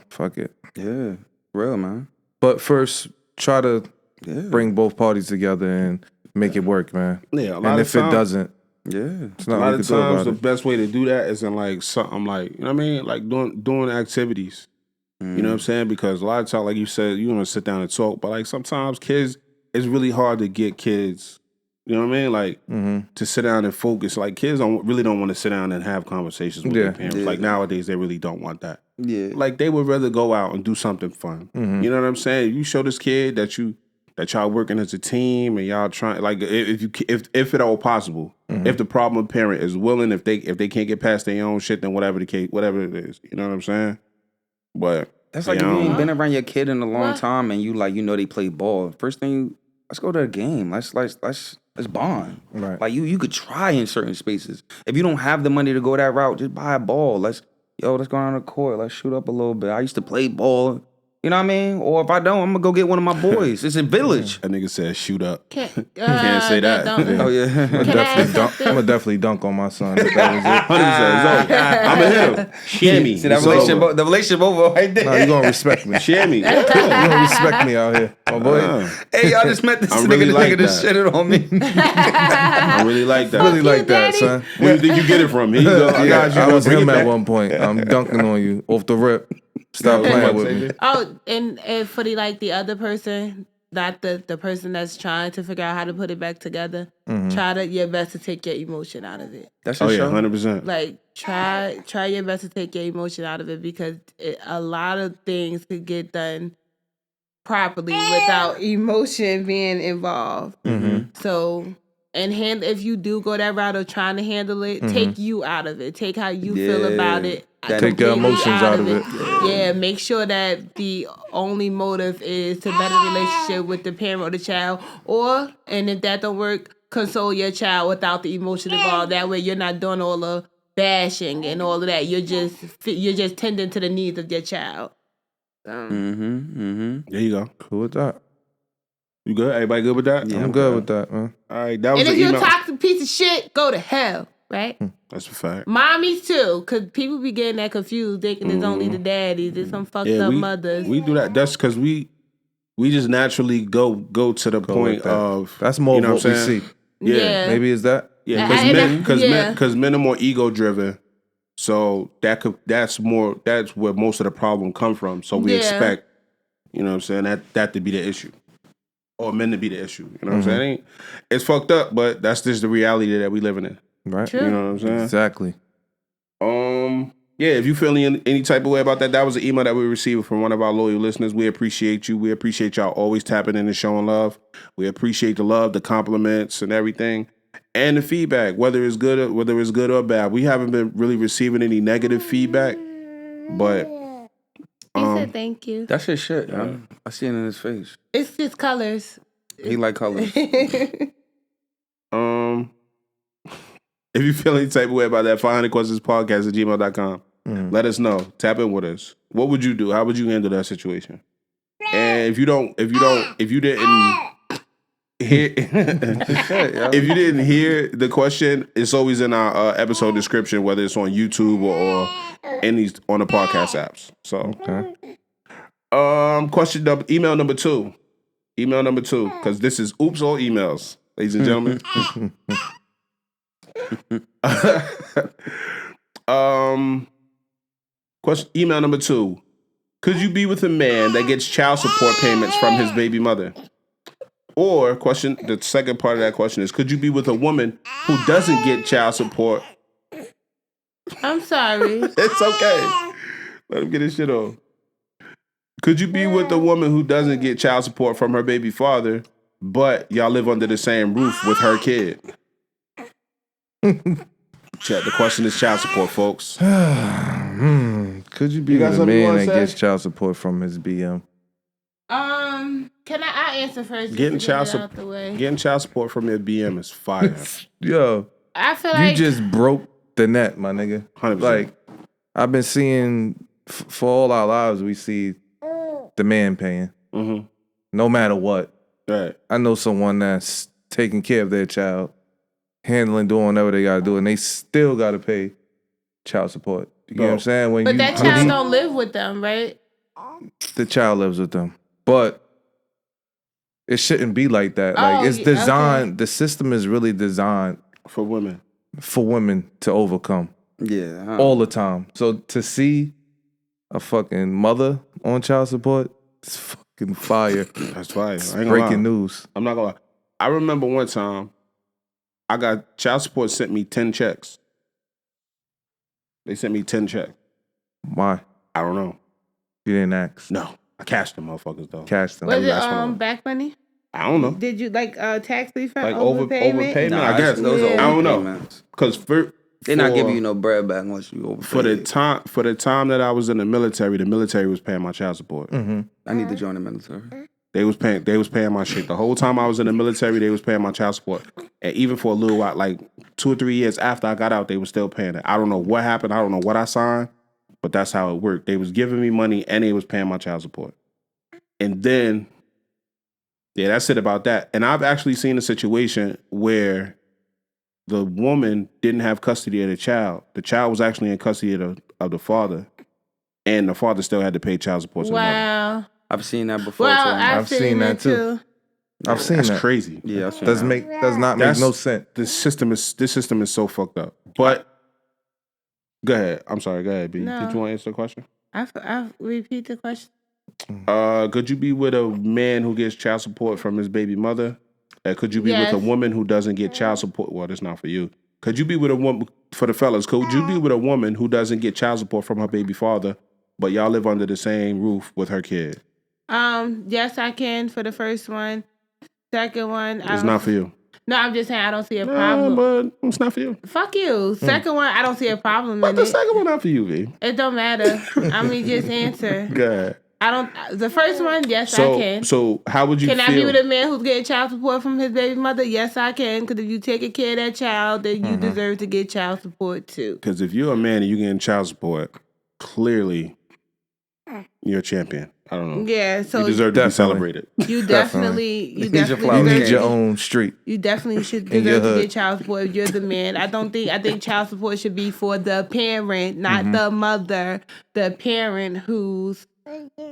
Fuck it.
Yeah. Real, man.
But first, try to bring both parties together and make it work, man.
Yeah,
and if it doesn't, it's not
a lot
what
of
you can do
times
about
the
it.
best way to do that is in like something like, you know what I mean? Like doing activities. You know what I'm saying? Because a lot of times, like you said, you want to sit down and talk, but like sometimes kids, it's really hard to get kids, you know what I mean? Like to sit down and focus. Like kids don't want to sit down and have conversations with their parents.
Yeah.
Like nowadays, they really don't want that.
Yeah.
Like they would rather go out and do something fun. You know what I'm saying? You show this kid that y'all working as a team and y'all trying, like if at all possible, if the problem parent is willing, if they can't get past their own shit, then whatever it is, you know what I'm saying? But
that's like if you ain't been around your kid in a long time and you they play ball. First thing, let's go to a game. Let's bond.
Right.
Like you could try in certain spaces. If you don't have the money to go that route, just buy a ball. Let's go on the court. Let's shoot up a little bit. I used to play ball. You know what I mean? Or if I don't, I'm gonna go get one of my boys. It's a village.
That nigga said shoot up.
Can't
say that.
Oh yeah.
I'm gonna definitely dunk on my son. If that was it.
100%. I'm a him. Shammy.
See that relationship? The relationship over right there.
No, you gonna respect me.
Shammy.
You gonna respect me out here, my boy.
Hey, y'all just met this
I
nigga.
really
This
like
nigga just
that.
shitted on me.
I really like that.
Really like that, son.
Where did you get it from? Here you go.
I was
Bring it
him at
back.
one point. I'm dunking on you off the rip. Stop playing with me.
Oh, and for the other person, not the person that's trying to figure out how to put it back together, try your best to take your emotion out of it.
That's
Oh
your
yeah,
show.
100%.
Like try your best to take your emotion out of it because a lot of things could get done properly without emotion being involved. So. And if you do go that route of trying to handle it, take you out of it. Take how you feel about it.
Take your emotions out of it.
Yeah, make sure that the only motive is to better relationship with the parent or the child. And if that don't work, console your child without the emotion involved. That way you're not doing all the bashing and all of that. You're just tending to the needs of your child.
There you go.
Cool with that.
You good? Everybody good with that?
Yeah,
I'm good with that, man.
All right, that was
And if
an
you're a
email.
toxic piece of shit, go to hell, right?
That's a fact.
Mommies too, because people be getting that confused, thinking it's only the daddies. It's some fucked up mothers.
We do that. That's because we just naturally go to the point
with that.
of
That's more
you know
of what we
I'm saying?
see.
Yeah,
Maybe is that?
yeah.
And
Because men are more ego driven, so that's where most of the problem come from. So we expect, you know what I'm saying, that to be the issue. Or men to be the issue. You know what I'm saying? It's fucked up, but that's just the reality that we living in.
Right.
True.
You know what I'm saying?
Exactly.
Yeah, if you feeling any type of way about that was an email that we received from one of our loyal listeners. We appreciate you. We appreciate y'all always tapping in and showing love. We appreciate the love, the compliments, and everything, and the feedback, whether it's good or bad. We haven't been really receiving any negative feedback, but
He said thank you.
That's his shit, yo. I see it in his face.
It's just colors.
He like colors.
if you feel any type of way about that, 500questionspodcast@gmail.com. Let us know. Tap in with us. What would you do? How would you handle that situation? And if you didn't hear, if you didn't hear the question, it's always in our episode description, whether it's on YouTube or on the podcast apps. So, email number two, because this is Oops All Emails. ladies and gentlemen. Question. Email number 2. Could you be with a man that gets child support payments from his baby mother? Or question. The second part of that question is: could you be with a woman who doesn't get child support?
I'm sorry.
It's okay. Let him get his shit on. Could you be with a woman who doesn't get child support from her baby father, but y'all live under the same roof with her kid? Check. The question is child support, folks.
Could you be
got
with a
something you
man
wanna
that
say?
gets child support from his BM?
Can I answer first?
Getting
just to
child
get it out the
support.
way?
Getting child support from your BM is fire.
Yo,
I feel
you
like
just broke the net, my nigga.
100%.
Like, I've been seeing, for all our lives, we see the man paying,
Mm-hmm.
no matter what.
Right.
I know someone that's taking care of their child, doing whatever they gotta do, and they still gotta pay child support. You get what I'm saying? When
but
you
that child don't live with them, right?
the child lives with them, but it shouldn't be like that. Like,
Oh,
it's
yeah,
designed. The system is really designed
For women.
for women to overcome
Yeah. huh.
all the time. So to see a fucking mother on child support, it's fucking fire.
That's fire. I ain't gonna lie.
Breaking news.
I'm not gonna lie. I remember one time I got child support sent me 10 checks. They sent me 10 checks.
Why?
I don't know.
You didn't ask.
No. I cashed them motherfuckers though.
Cash them.
Was it
that's what I want.
back money?
I don't know.
Did you like tax refund?
Like
overpayment?
overpayment,
Nah,
I guess.
those
Yeah.
are
I don't know.
overpayments.
Because
They're not giving you no bread back once you overpay.
for the time that I was in the military was paying my child support.
Mm-hmm.
I need to join the military.
They was paying my shit. The whole time I was in the military, they was paying my child support. And even for a little while, like 2 or 3 years after I got out, they was still paying it. I don't know what happened. I don't know what I signed, but that's how it worked. They was giving me money and they was paying my child support. And then, yeah, that's it about that. And I've actually seen a situation where the woman didn't have custody of the child. The child was actually in custody of the father, and the father still had to pay child support to the mother.
Wow.
I've seen that before.
Well,
too.
I've seen that too.
I've seen
That's
that.
crazy.
Yeah, I've seen
Does
that.
not make no sense.
This system is so fucked up. But go ahead. I'm sorry. Go ahead, B.
No.
Did you want to answer the question?
I repeat the question.
Could you be with a man who gets child support from his baby mother? Could you be with a
Yes.
woman who doesn't get child support? Well, that's not for you. Could you be with a woman, for the fellas, could you be with a woman who doesn't get child support from her baby father, but y'all live under the same roof with her kid?
Yes, I can for the first one. Second one,
It's not for you.
No, I'm just saying I don't see a
Nah,
problem.
but it's not for you.
Fuck you. Second one, I don't see a problem
But
in
the
it.
second one not for you, B.
It don't matter. I mean, just answer.
Go ahead.
I don't. The first one, yes, I
So,
can.
so how would you
Can
feel?
I be with a man who's getting child support from his baby mother? Yes, I can. Because if you taking care of that child, then you deserve to get child support too.
Because if you're a man and you're getting child support, clearly you're a champion. I don't know.
Yeah, so
You deserve to be
Definitely.
celebrated.
you definitely, you
Need your
definitely,
flowers.
You
deserve
need your
to-
own street.
You definitely should
In your
deserve to
hood.
get child support if you're the man. I think child support should be for the parent, not the mother. The parent who's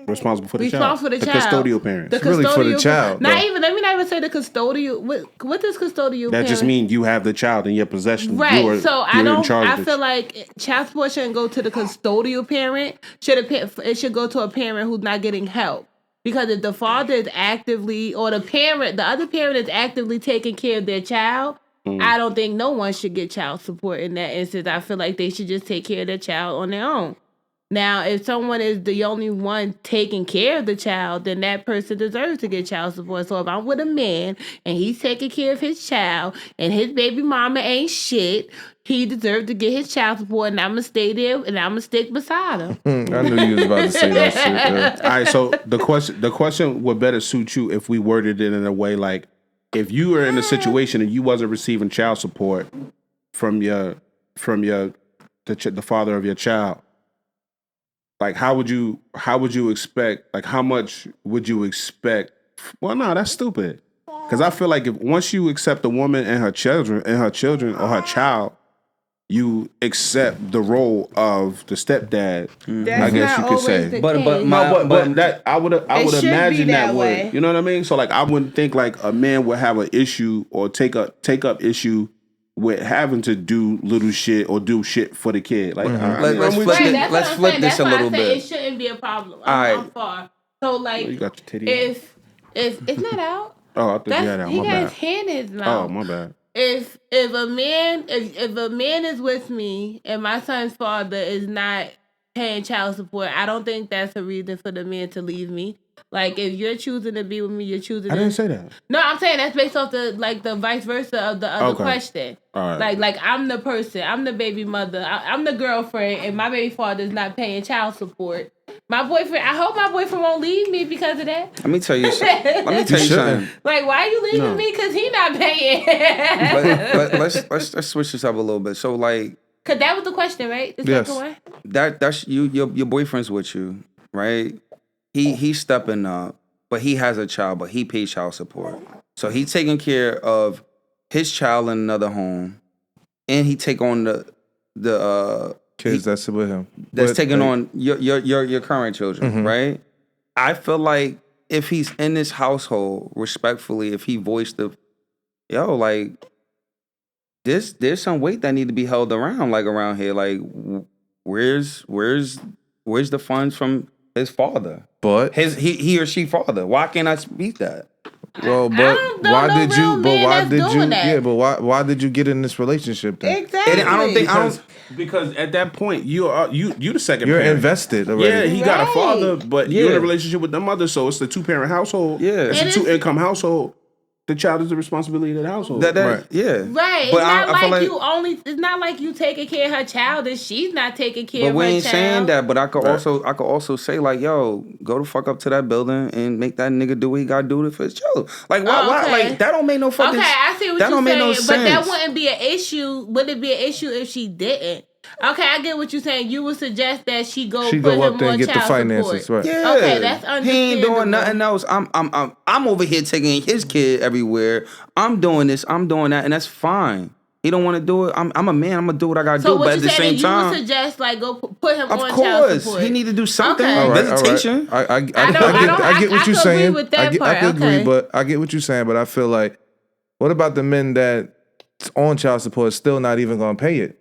Responsible for the
responsible
child.
for the child.
custodial parents.
The
really for the
custodial-
child,
Not
though.
even. Let me not even say the custodial. What does custodial?
That just
parent-
means you have the child in your possession.
Right.
You're,
So I
you're
don't.
in charge
I
of
feel
it.
like child support shouldn't go to the custodial parent. It should go to a parent who's not getting help. Because if the father is actively, or the other parent is actively taking care of their child, I don't think no one should get child support in that instance. I feel like they should just take care of their child on their own. Now, if someone is the only one taking care of the child, then that person deserves to get child support. So if I'm with a man and he's taking care of his child and his baby mama ain't shit, he deserves to get his child support, and I'm gonna stay there and I'm gonna stick beside him.
I knew you was about to say that shit.
All right, so the question would better suit you if we worded it in a way like, if you were in a situation and you wasn't receiving child support from the father of your child, like how would you expect, like how much would you expect? Well, no, that's stupid. Because I feel like if once you accept a woman and her children or her child you accept the role of the stepdad.
That's
I guess
not
you could say.
always the
But- but
case.
my-
But that I would
should be
imagine
that
that
way.
would, you know what I mean? So like I wouldn't think like a man would have an issue or take up issue with having to do little shit or do shit for the kid. Like
Let's flip
Right,
it-
that's
let's
what I'm
flip
saying.
this
That's
a
why
little
I say
bit.
It shouldn't be a problem.
All right.
I'm far. So like,
you got your titty out.
if it's not out,
Oh, I thought you had
that's
out.
he
My
got
bad.
his hand in his mouth.
Oh, my bad.
If a man is with me and my son's father is not paying child support, I don't think that's a reason for the man to leave me. Like if you're choosing to be with me, you're choosing.
I didn't say that.
No, I'm saying that's based off the vice versa of the other
Okay.
question.
All right.
Like I'm the person, I'm the baby mother, I'm the girlfriend, and my baby father is not paying child support. My boyfriend, I hope my boyfriend won't leave me because of that.
Let me tell you something.
shouldn't.
Like, why are you leaving
No.
me? Because he not paying.
Let's switch this up a little bit. So like
Because that was the question, right? The
Yes.
second one?
that's your boyfriend's with you, right? He's stepping up, but he has a child, but he pays child support. So he's taking care of his child in another home, and he take on the
Kids that's with him.
that's
But,
taking
like,
on your current children, right? I feel like if he's in this household, respectfully, if he voiced the, like, there's some weight that need to be held around, like around here, like, where's the funds from his father,
But
he or she father? Why can't I speak that?
well, but
don't know
why
no
did
real
you? But
man
why
that's
did you?
doing that.
Yeah, but why did you get in this relationship then?
Exactly.
And I don't think
Because at that point you the second
You're
parent.
invested
Yeah,
already.
he got a
Right.
father, but you're in
Yeah.
a relationship with the mother, so it's the 2-parent household.
Yeah.
It's
And
a 2-income household. The child is the responsibility of the household.
Right.
Yeah,
Right.
But
It's not
I feel
like you only. It's not like you taking care of her child and she's not taking care
But
of
we
her
ain't
child.
saying that. But I could
Right.
also say like, yo, go the fuck up to that building and make that nigga do what he got to do for his child. Like why?
Oh, okay.
Like that don't make no fucking.
Okay, I see what
that
you're
don't make
saying,
no
but
sense.
that wouldn't be an issue. Would it be an issue if she didn't? Okay, I get what you're saying. You would suggest that she go
She
put
go
him
up there
on
and get the
child
finances,
support.
right?
Yeah.
Okay, that's
He ain't doing
understandable.
nothing else. I'm over here taking his kid everywhere. I'm doing this. I'm doing that, and that's fine. He don't want to do it. I'm a man. I'm gonna do what I gotta
So
do.
what
But
you
at the
saying
same
is you would
time,
suggest like go put him
of
on child
course,
support?
he need to do something.
Okay.
All right,
Visitation.
all right. I get
I
what you're
could agree
saying.
with that
I
part,
could agree,
okay.
but I get what you're saying. But I feel like, what about the men that on child support still not even gonna pay it?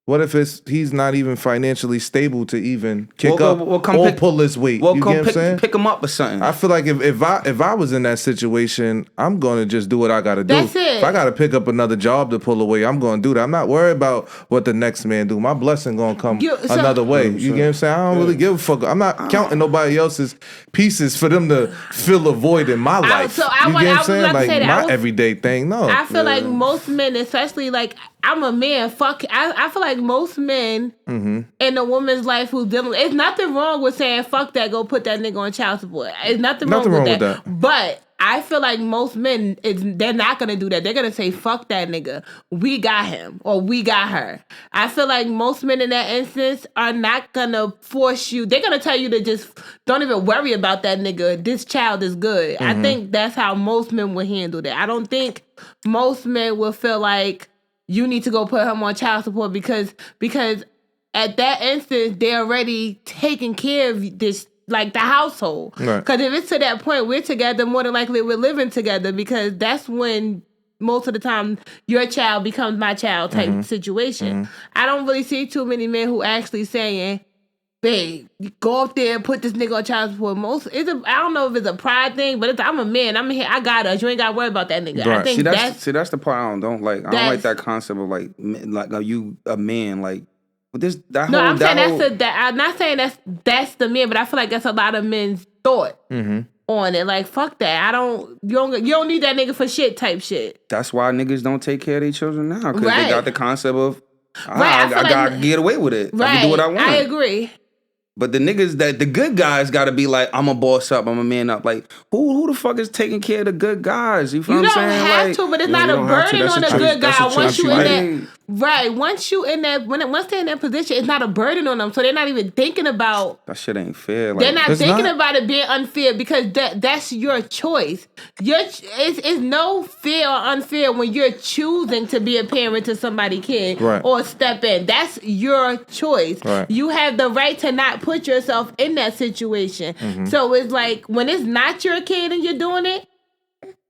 What if he's not even financially stable to even kick
Well,
up
well, come
or
pick-
pull his weight?
Well,
You
come
get what I'm saying?
pick him up or something.
I feel like if I was in that situation, I'm gonna just do what I gotta do.
That's it.
If I gotta pick up another job to pull away, I'm gonna do that. I'm not worried about what the next man do. My blessing gonna come
So-
another way. You get what I'm saying? I don't really give a fuck. I'm not counting nobody else's pieces for them to fill a void in my life.
so I
you
want-
get
I
what I'm
was
saying?
about to
Like
say that.
my everyday thing. No.
I feel like most men, especially like I'm a man. Fuck, I feel like most men in a woman's life who's dealing. It's nothing wrong with saying fuck that. Go put that nigga on child support. It's nothing wrong with that. But I feel like most men, they're not gonna do that. They're gonna say fuck that nigga. We got him or we got her. I feel like most men in that instance are not gonna force you. They're gonna tell you to just don't even worry about that nigga. This child is good. I think that's how most men will handle that. I don't think most men will feel like you need to go put him on child support because at that instance they're already taking care of this, like the household.
Right.
Because if it's to that point, we're together, more than likely we're living together, because that's when most of the time your child becomes my child type situation. I don't really see too many men who actually saying, babe, go up there and put this nigga on child support. I don't know if it's a pride thing, but I'm a man. I'm here. I got us. You ain't got to worry about that nigga. I
Right.
think
that's the part I don't like. I don't
that's-
like that concept of like you a man like. But this that
No,
whole
I'm
that
saying
whole,
I'm not saying that's the man, but I feel like that's a lot of men's thought on it. Like, fuck that. You don't need that nigga for shit type shit.
That's why niggas don't take care of their children now because
Right.
they got the concept of
I
I
feel like-
gotta get away with it. I
Right.
can do what I want.
I agree.
But the niggas the good guys gotta be like, I'm a boss up, I'm a man up. Like, who the fuck is taking care of the good guys? You feel
You
what
don't
I'm saying?
have
like,
to, but it's
No,
not
you
a
don't have to.
burden
That's
on
a
a
choice.
good
That's a
guy once
choice
you
you
in
make.
that. Right. Once they're in that position, it's not a burden on them. So they're not even thinking about.
That shit ain't fair. Like,
They're not
It's
thinking
not.
about it being unfair because that's your choice. It's no fair or unfair when you're choosing to be a parent to somebody's kid
Right.
or step in. That's your choice.
Right.
You have the right to not put yourself in that situation.
Mm-hmm.
So it's like when it's not your kid and you're doing it,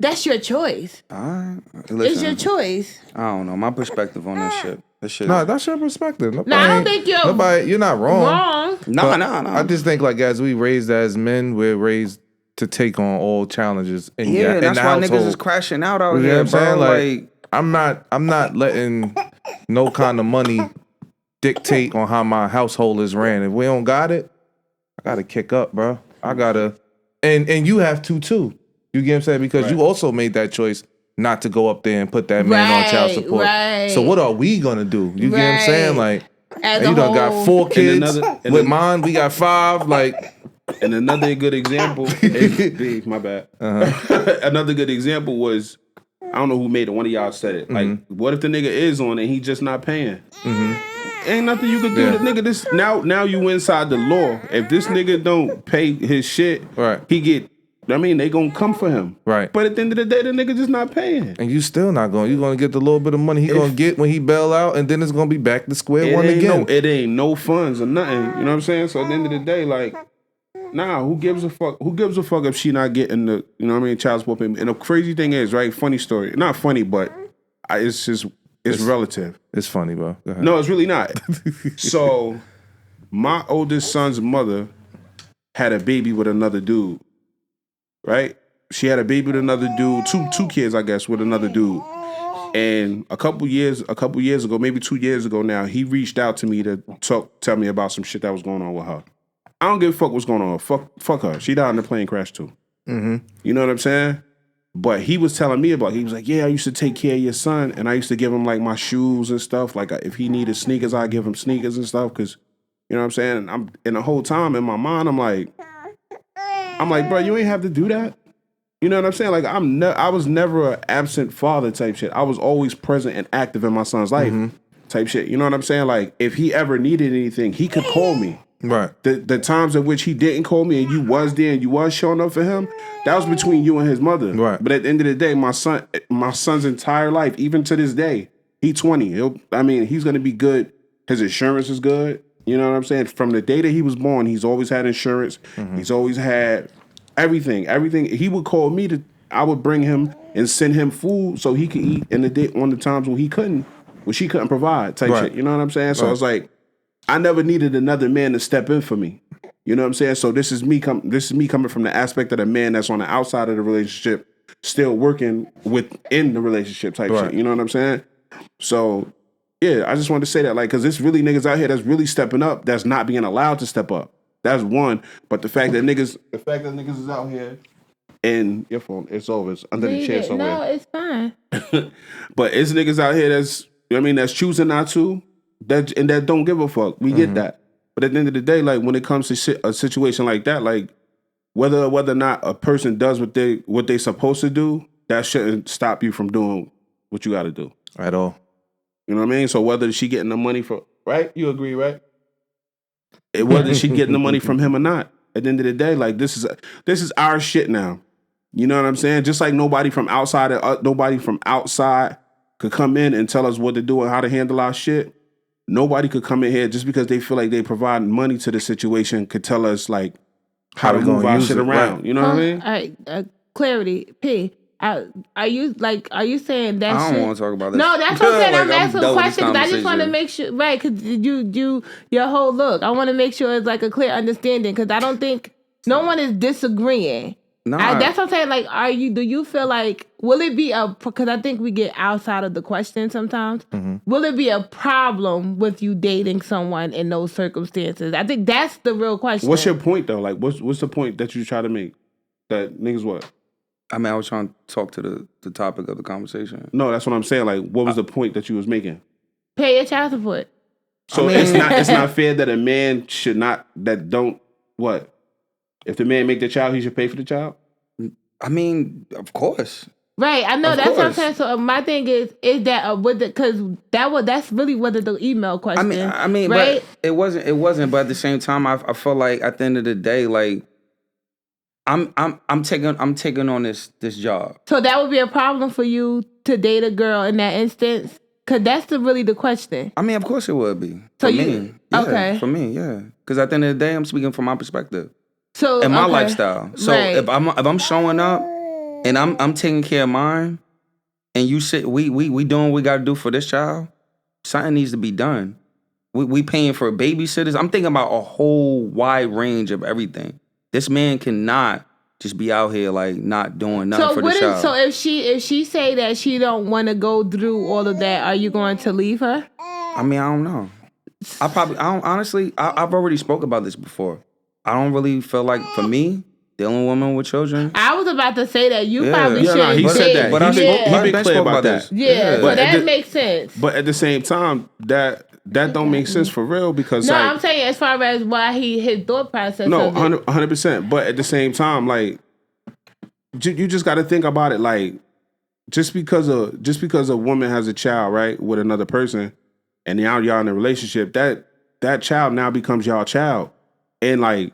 that's your choice. It's
listen,
your choice.
I don't know. My perspective on that shit. That shit.
No, that's your perspective. Nobody,
I don't think
you're not wrong.
Wrong.
Nah.
I just think like as we raised as men, we're raised to take on all challenges in
yeah,
in
that's
the
why
household.
niggas is crashing out out
You know
here,
what I'm saying?
bro.
Like I'm not letting no kind of money dictate on how my household is ran. If we don't got it, I gotta kick up, bro. I gotta, and you have to too. You get what I'm saying? Because you also made that choice not to go up there and put that man on child support.
Right.
So what are we gonna do? You get what I'm saying? Like,
As
you
a
done got
whole-
4 kids.
and
With mine, we got 5. Like,
And another good example is B, my bad. Another good example was, I don't know who made it. One of y'all said it. Like, what if the nigga is on and he just not paying? Ain't nothing you can do.
Yeah.
The nigga, this now you inside the law. If this nigga don't pay his shit,
Right.
he get. I mean, they gonna come for him.
Right.
But at the end of the day, the nigga just not paying.
and you still not going. You're gonna get the little bit of money he gonna get when he bail out, and then it's gonna be back to square one again.
It ain't no funds or nothing. You know what I'm saying? So at the end of the day, like, nah, who gives a fuck? Who gives a fuck if she not getting the, you know what I mean, child support payment? And the crazy thing is, right? Funny story. Not funny, but it's just, it's relative.
It's funny, bro. Go ahead.
No, it's really not. So, my oldest son's mother had a baby with another dude, right? She had a baby with another dude, two kids, I guess, with another dude. And a couple years ago, maybe 2 years ago now, he reached out to me to tell me about some shit that was going on with her. I don't give a fuck what's going on. Fuck her. She died in a plane crash too. You know what I'm saying? But he was telling me about. He was like, "Yeah, I used to take care of your son, and I used to give him like my shoes and stuff. Like if he needed sneakers, I give him sneakers and stuff. Cause you know what I'm saying. And the whole time in my mind, I'm like, bro, you ain't have to do that. You know what I'm saying? Like I was never an absent father type shit. I was always present and active in my son's life type shit. You know what I'm saying? Like if he ever needed anything, he could call me.
Right.
The times in which he didn't call me and you was there and you was showing up for him, that was between you and his mother.
Right.
But at the end of the day, my son's entire life, even to this day, he 20. He's gonna be good. His insurance is good. You know what I'm saying? From the day that he was born, he's always had insurance. He's always had everything. He would call me I would bring him and send him food so he could eat in the day on the times when she couldn't provide type
Right.
shit. You know what I'm saying? So
Right.
it's like I never needed another man to step in for me. You know what I'm saying? So this is me coming from the aspect of a man that's on the outside of the relationship, still working within the relationship type
Right.
shit. You know what I'm saying? So yeah, I just wanted to say that, like, because there's really niggas out here that's really stepping up, that's not being allowed to step up. That's one. But the fact that niggas is out here, and your phone, it's over. It's under the chair somewhere.
No, it's fine.
But it's niggas out here that's, you know what I mean, that's choosing not to, that don't give a fuck. We get that. But at the end of the day, like when it comes to a situation like that, like whether or not a person does what they supposed to do, that shouldn't stop you from doing what you got to do.
At all.
You know what I mean? So whether she getting the money for, right? You agree, right? Whether she getting the money from him or not, at the end of the day, like this is our shit now. You know what I'm saying? Just like nobody from outside could come in and tell us what to do and how to handle our shit. Nobody could come in here just because they feel like they provide money to the situation could tell us like how to
we
move
gonna
our
use
shit
it,
around.
right.
You know what I mean?
All right, clarity. P. Are you saying that?
I don't
shit?
want to talk about this.
No, that's what I'm saying.
Like,
I'm asking
done
a
with this
question because I just want to
conversation.
make sure, right? Because your whole look. I want to make sure it's like a clear understanding because I don't think no one is disagreeing.
Nah.
That's what I'm saying. Like, do you feel like, will it be because I think we get outside of the question sometimes. Will it be a problem with you dating someone in those circumstances? I think that's the real question.
What's your point though? Like what's the point that you try to make? That niggas what?
I mean, I was trying to talk to the topic of the conversation.
No, that's what I'm saying. Like, what was the point that you was making?
Pay your child support.
So it's not fair that a man should not what? If the man make the child, he should pay for the child?
I mean, of course.
Right, I know
Of
that's what I'm
course.
saying. So my thing is that because that's really what the email question.
I mean,
right?
but it wasn't. But at the same time, I feel like at the end of the day, like I'm taking on this job.
So that would be a problem for you to date a girl in that instance, because that's really the question.
I mean, of course it would be.
So
For
you-
me, yeah,
okay.
For me, yeah. Because at the end of the day, I'm speaking from my perspective
So
and my
okay.
lifestyle. So
Right.
if I'm showing up and I'm taking care of mine, and you sit, we doing what we got to do for this child. Something needs to be done. We paying for babysitters. I'm thinking about a whole wide range of everything. This man cannot just be out here like not doing nothing for the child.
So if she say that she don't want to go through all of that, are you going to leave her?
I mean, I don't know. I've already spoke about this before. I don't really feel like, for me, dealing with women with children.
I was about to say that you
Yeah.
probably
Yeah,
shouldn't.
he
date.
said that.
But I
He been-
spoke,
he been clear about that.
Yeah, so
But
that
at the-
makes sense.
But at the same time, that don't make sense for real because
No,
like,
I'm saying as far as why his thought process.
no,
of it.
100%. But at the same time, like you just got to think about it. Like just because a woman has a child, right, with another person, and now y'all in a relationship, that child now becomes y'all child, and like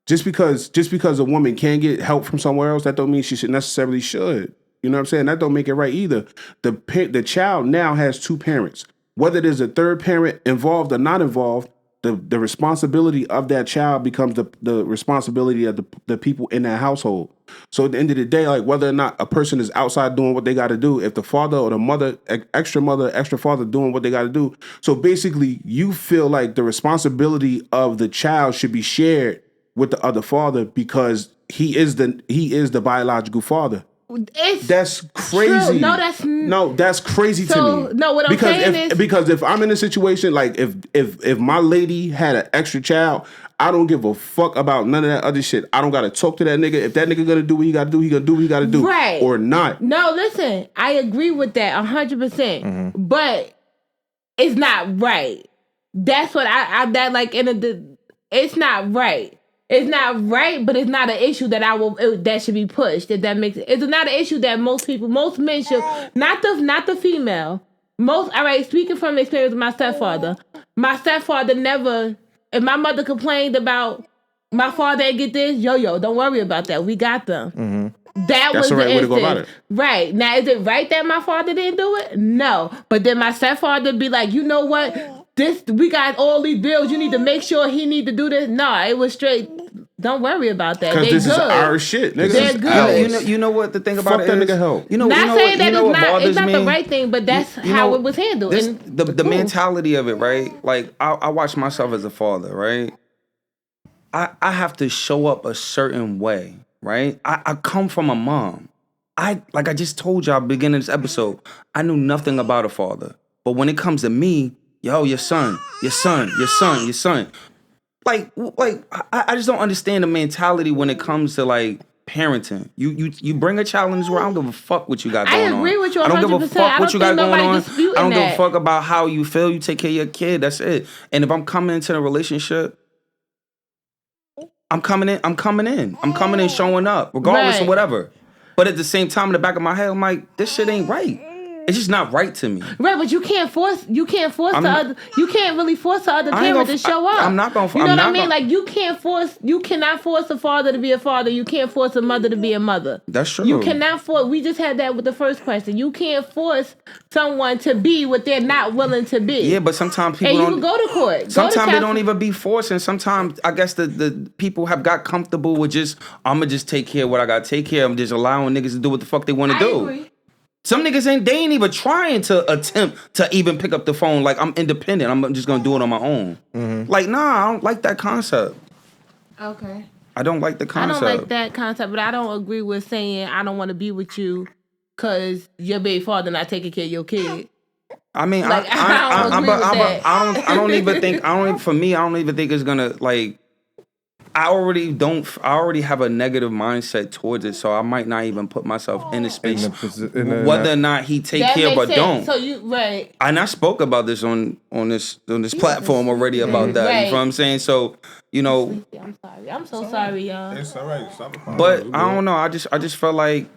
just because a woman can get help from somewhere else, that don't mean she should necessarily should. You know what I'm saying? That don't make it right either. The child now has two parents. Whether there's a third parent involved or not involved, the responsibility of that child becomes the responsibility of the people in that household. So at the end of the day, like whether or not a person is outside doing what they got to do, if the father or the mother, extra father doing what they got to do. So basically, you feel like the responsibility of the child should be shared with the other father because he is the biological father. That's crazy.
True.
That's crazy
So,
to me.
no, what I'm saying is-
because if I'm in a situation like if my lady had an extra child, I don't give a fuck about none of that other shit. I don't gotta talk to that nigga. If that nigga gonna do what he gotta do, he gonna do what he gotta do,
Right.
or not.
No, listen, I agree with that 100%,
Mm-hmm.
but it's not right. That's what I that like it's not right. It's not right, but it's not an issue that that should be pushed. If that makes it, it's not an issue that most men should, not the female. All right. Speaking from experience with my stepfather never. If my mother complained about my father ain't get this, don't worry about that. We got them.
Mm-hmm.
That
That's
was
the right
the
way to go
instance.
about it.
Right. Now, is it right that my father didn't do it? No. But then my stepfather be like, you know what? We got all these bills. You need to make sure he need to do this. No, it was straight. Don't worry about that.
Because
They
this
good.
is our shit, nigga.
They're good.
You know what the thing about
Fuck
it
that
is?
nigga help.
You know,
Not
you know
saying
what,
that
you know
it's
what
not.
bothers
It's not
me?
the right thing, but that's
You
how
know,
it was handled.
this-
And
the
cool.
mentality of it, right? Like I watch myself as a father, right? I have to show up a certain way, right? I come from a mom. Like I just told y'all beginning of this episode, I knew nothing about a father. But when it comes to me, your son. Like I just don't understand the mentality when it comes to like parenting. You bring a child in this world, I don't give a fuck what you got going on.
I agree with you
I don't give a
100%.
fuck what you got going on.
Disputing
I don't give a
that.
fuck about how you feel. You take care of your kid. That's it. And if I'm coming into a relationship, I'm coming in showing up, regardless of
Right.
whatever. But at the same time, in the back of my head, I'm like, this shit ain't right. It's just not right to me.
Right, but you can't force
I'm not-
you can't really force the other
I ain't
parent
gonna-
to show up.
I'm not gonna-
You know
I'm
what I
not
mean?
gonna-
Like you cannot force a father to be a father. You can't force a mother to be a mother.
That's true.
You cannot force. We just had that with the first question. You can't force someone to be what they're not willing to be.
Yeah, but sometimes people
and you
don't.
can go to court.
Sometimes they don't even be forcing. Sometimes I guess the people have got comfortable with just, I'ma just take care of what I gotta take care of. I'm just allowing niggas to do what the fuck they wanna
I
do.
agree.
Some niggas ain't even trying to attempt to even pick up the phone. Like, I'm independent. I'm just gonna do it on my own. Like, nah, I don't like that concept.
Okay.
I don't like the
I
concept.
don't like that concept, but I don't agree with saying I don't want to be with you because your baby father not taking care of your kid.
I mean,
Like, I don't agree with that.
I don't even think. For me, I don't even think it's gonna like. I already have a negative mindset towards it, so I might not even put myself in the space, whether or not he take
That
care,
makes
but
sense.
don't.
So you right.
And I spoke about this on this platform already about that. You
Right.
know what I'm saying? So you know.
I'm sorry. I'm so sorry, y'all.
It's all right. Stop the
But I don't know. I just felt like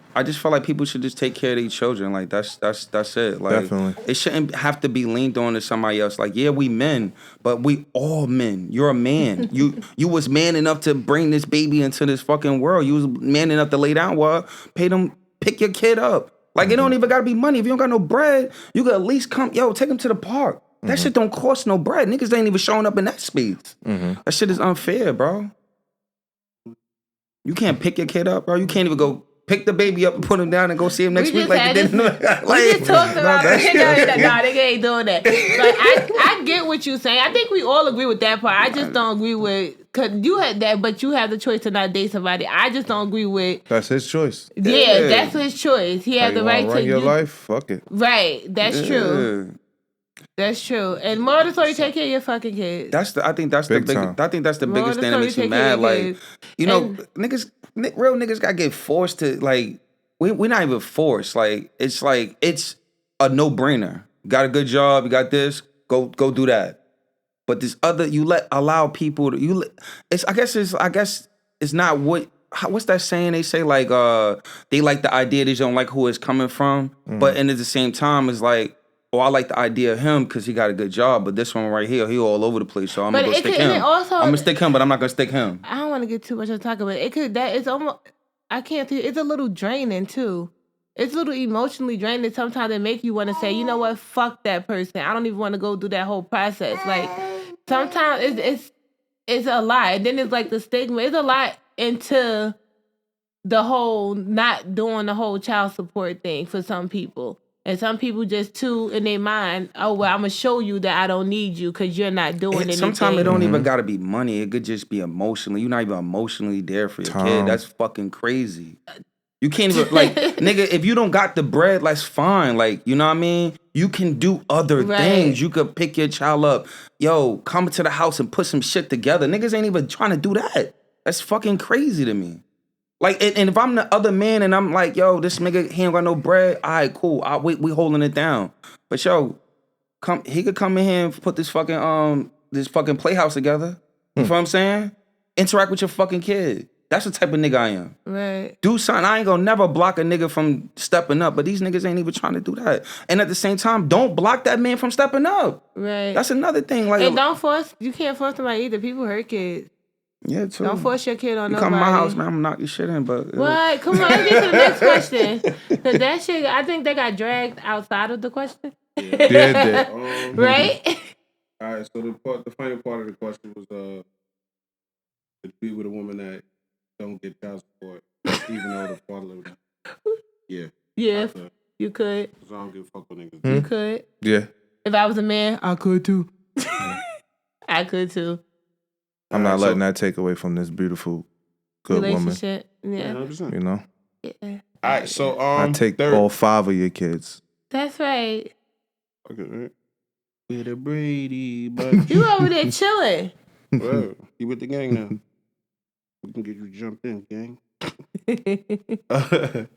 people should just take care of their children. Like that's it. Like
Definitely.
it shouldn't have to be leaned on to somebody else. Like yeah, we men, but we all men. You're a man. you was man enough to bring this baby into this fucking world. You was man enough to lay down. Well, pay them. Pick your kid up. Like it don't even gotta be money. If you don't got no bread, you could at least take him to the park. That shit don't cost no bread. Niggas ain't even showing up in that space. That shit is unfair, bro. You can't pick your kid up, bro. You can't even go pick the baby up and put him down and go see him next week. Like you didn't.
We just talked about it. Nah, nigga ain't doing that. But I get what you're saying. I think we all agree with that part. I just don't agree with, because you had that, but you have the choice to not date somebody. I just don't agree with.
That's his choice.
Yeah, that's his choice. He has the right to
run your life. Fuck it.
Right, that's true. That's true. And more of the story, take care of your fucking kids.
I think that's the biggest thing that makes me mad. Like, you know, real niggas gotta get forced to, like, we're not even forced. Like it's a no brainer. Got a good job, you got this, go do that. But this other, allow people to, I guess it's not what's that saying? They say like they like the idea, they just don't like who it's coming from. But and at the same time, it's like, oh, I like the idea of him because he got a good job, but this one right here, he all over the place, so I'm gonna go stick him. I'm gonna stick him, but I'm not gonna stick him.
I don't want to get too much on talk about it. It's almost, I can't think, it's a little draining too. It's a little emotionally draining. Sometimes it make you want to say, you know what, fuck that person. I don't even want to go through that whole process. Like, sometimes it's a lot. And then it's like the stigma. It's a lot into the whole not doing the whole child support thing for some people. And some people just too in their mind, oh, well, I'm going to show you that I don't need you because you're not doing anything.
Sometimes it don't even got to be money. It could just be emotionally. You're not even emotionally there for your kid. That's fucking crazy. You can't even, like, nigga, if you don't got the bread, that's fine. Like, you know what I mean? You can do other things. You could pick your child up. Yo, come to the house and put some shit together. Niggas ain't even trying to do that. That's fucking crazy to me. Like, and if I'm the other man and I'm like, yo, this nigga, he ain't got no bread, all right, cool. We holding it down. But yo, he could come in here and put this fucking playhouse together. You feel what I'm saying? Interact with your fucking kid. That's the type of nigga I am.
Right.
Do something. I ain't gonna never block a nigga from stepping up, but these niggas ain't even trying to do that. And at the same time, don't block that man from stepping up.
Right.
That's another thing. Like,
and you can't force somebody either. People hurt kids.
Yeah, too.
Don't force your kid on nobody.
Come to my house, man. I'm gonna knock your shit in, but...
What? Come on, let's get to the next question. Because that shit, I think they got dragged outside of the question.
Yeah.
Right?
All right, so the final part of the question was to be with a woman that don't get child support, even though the father lives with them. Yeah.
Yeah, you could.
Because I don't give a fuck with niggas.
You could.
Yeah.
If I was a man, I could too. I could too.
I'm not letting that take away from this beautiful, good woman.
Yeah.
100%.
You know?
Yeah.
All right, so
I take all 5 of your kids.
That's right.
Okay, right. With a Brady bunch.
You over there chilling.
Well, you with the gang now. We can get you jumped in, gang. If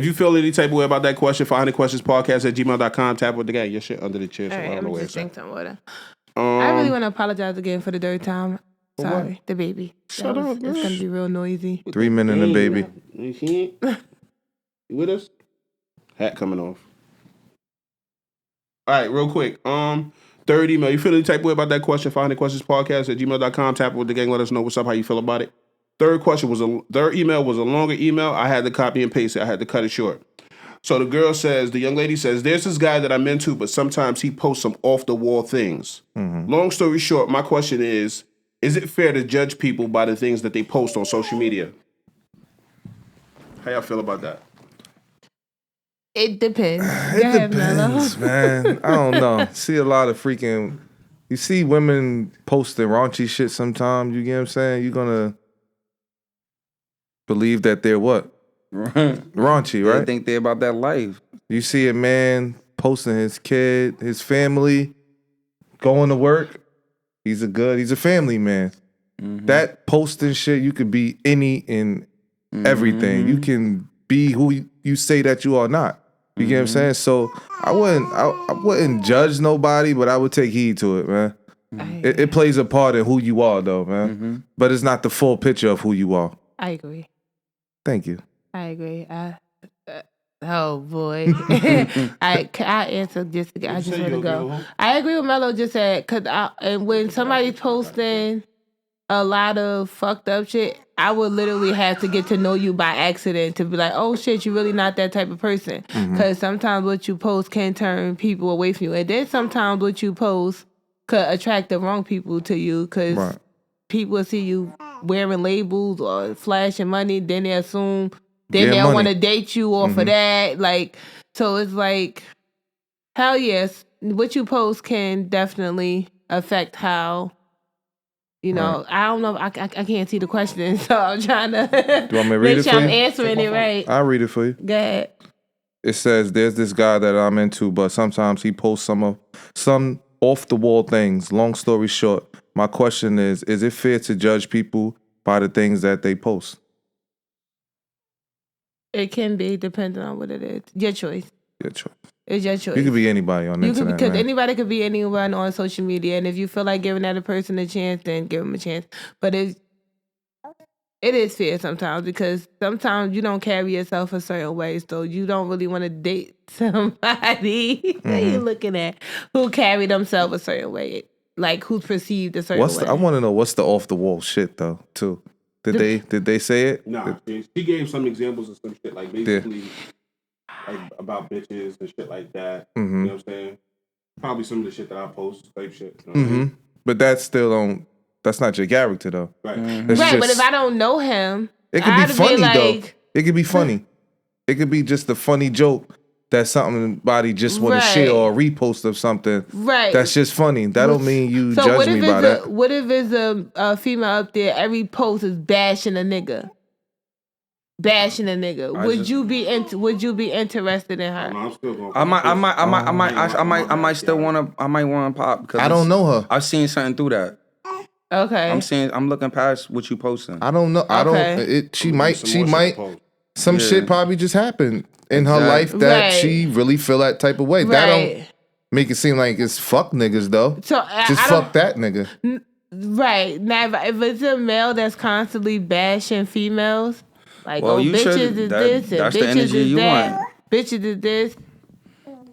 you feel any type of way about that question, 500questionspodcast@gmail.com. Tap with the gang. Your shit under the chair.
All
So
right,
I don't know
I'm
where
just
it's at.
drinking some water. I really want to apologize again for the third time. Sorry,
what?
the baby.
Shut up,
It's going to be real noisy.
3 men and a baby.
You with us? Hat coming off. All right, real quick. Third email. You feel any type of way about that question? 500questionspodcast@gmail.com. Tap with the gang. Let us know what's up, how you feel about it. Third email was a longer email. I had to copy and paste it. I had to cut it short. So the young lady says, there's this guy that I'm into, but sometimes he posts some off-the-wall things. Long story short, my question is it fair to judge people by the things that they post on social media? How y'all feel about that?
It depends.
It depends, man. I don't know. See a lot of freaking... You see women posting raunchy shit sometimes, you get what I'm saying? You're going to believe that they're what? Raunchy, right?
They think they're about that life.
You see a man posting his kid, his family, going to work. He's a family man. That posting shit, you could be any and everything. You can be who you say that you are not. You get what I'm saying? So I wouldn't judge nobody, but I would take heed to it, man. It plays a part in who you are, though, man. But it's not the full picture of who you are.
I agree.
Thank you.
I agree. Oh boy, I answer just. I just want to go. I agree with Mello just said and when somebody's posting a lot of fucked up shit, I would literally have to get to know you by accident to be like, oh shit, you're really not that type of person. Because sometimes what you post can turn people away from you, and then sometimes what you post could attract the wrong people to you because people see you wearing labels or flashing money, then they assume. Then they'll want to date you off of that. Like, so it's like, hell yes, what you post can definitely affect how, you know, I don't know, I can't see the question, so I'm trying to
Do you want me to read
make
it
sure
for
I'm
you?
answering it right.
I'll read it for you.
Go ahead.
It says, there's this guy that I'm into, but sometimes he posts some off-the-wall things. Long story short, my question is it fair to judge people by the things that they post?
It can be, depending on what it is. Your choice.
Your choice.
It's your choice.
You could be anybody on the internet,
because
man.
anybody could be anyone on social media, and if you feel like giving that person a chance, then give them a chance. But it is fair sometimes because sometimes you don't carry yourself a certain way, so you don't really want to date somebody that you're looking at who carry themselves a certain way, like who's perceived a certain way.
I want to know what's the off the wall shit though too. Did they say it?
Nah, she gave some examples of some shit like basically like about bitches and shit like that. You know what I'm saying? Probably some of the shit that I post, type shit. You know what I mean?
But that's still that's not your character though.
Right.
Right, but if I don't know him,
it could be funny though. It could be funny. It could be just a funny joke that somebody just want to share or repost of something.
Right.
That's just funny. That don't mean you
so
judge me by that.
What if it's a female up there, every post is bashing a nigga? Bashing a nigga. Would you be interested in her?
I'm still going.
I might still want to pop because
I don't know her.
I've seen something through that.
Okay.
I'm looking past what you posting.
I don't know. I don't. She might. Some shit probably just happened in her life that she really feel that type of way. That don't make it seem like it's fuck niggas though. So just fuck that nigga.
Right. Now if it's a male that's constantly bashing females, like bitches is this and bitches is that, bitches is this.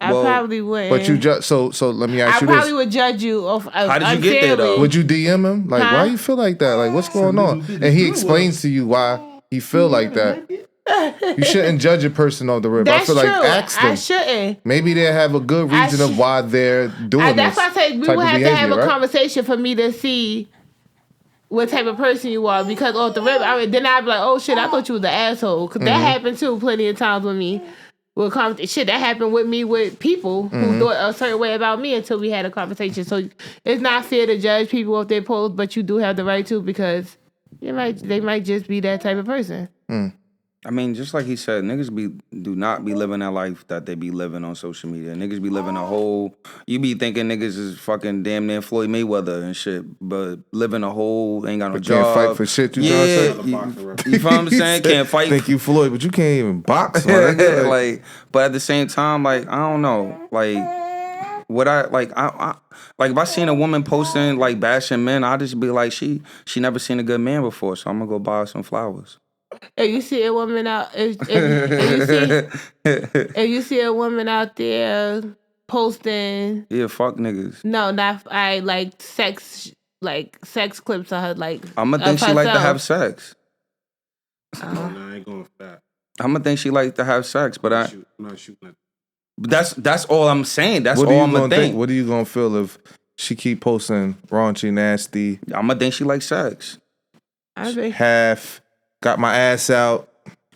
I probably wouldn't.
But you just so let me ask you this.
I probably would judge you off.
How did you get there though?
Would you DM him? Like, why you feel like that? Like, what's going on? And he explains to you why he feel like that. You shouldn't judge a person on the rip.
That's
I feel like
true.
ask them.
I shouldn't.
Maybe they have a good reason of why they're doing
that's
this.
That's why I say we would have to have a conversation for me to see what type of person you are. Because off the rip, then I'd be like, oh shit, I thought you was an asshole. Because that happened too plenty of times with me. Shit, that happened with me with people who thought a certain way about me until we had a conversation. So it's not fair to judge people off their posts, but you do have the right to because they might just be that type of person.
I mean, just like he said, niggas do not be living that life that they be living on social media. Niggas be living a whole. You be thinking niggas is fucking damn near Floyd Mayweather and shit, but living a whole ain't got no job.
Can't fight for shit. You
know what I'm saying? Can't fight.
Think you Floyd, but you can't even box.
Like, but at the same time, like I don't know, like. What I if I seen a woman posting like bashing men, I just be like she never seen a good man before, so I'm gonna go buy her some flowers.
If you see a woman out, if you see a woman out there posting,
fuck niggas.
No, not I like sex clips of her. Like
I'm gonna think she like to have sex.
No, I ain't going for that.
I'm gonna think she like to have sex, but I'm
not shooting it.
That's all I'm saying. That's all I'm gonna think.
What are you gonna feel if she keep posting raunchy, nasty?
I'm gonna think she likes sex.
Half got my ass out.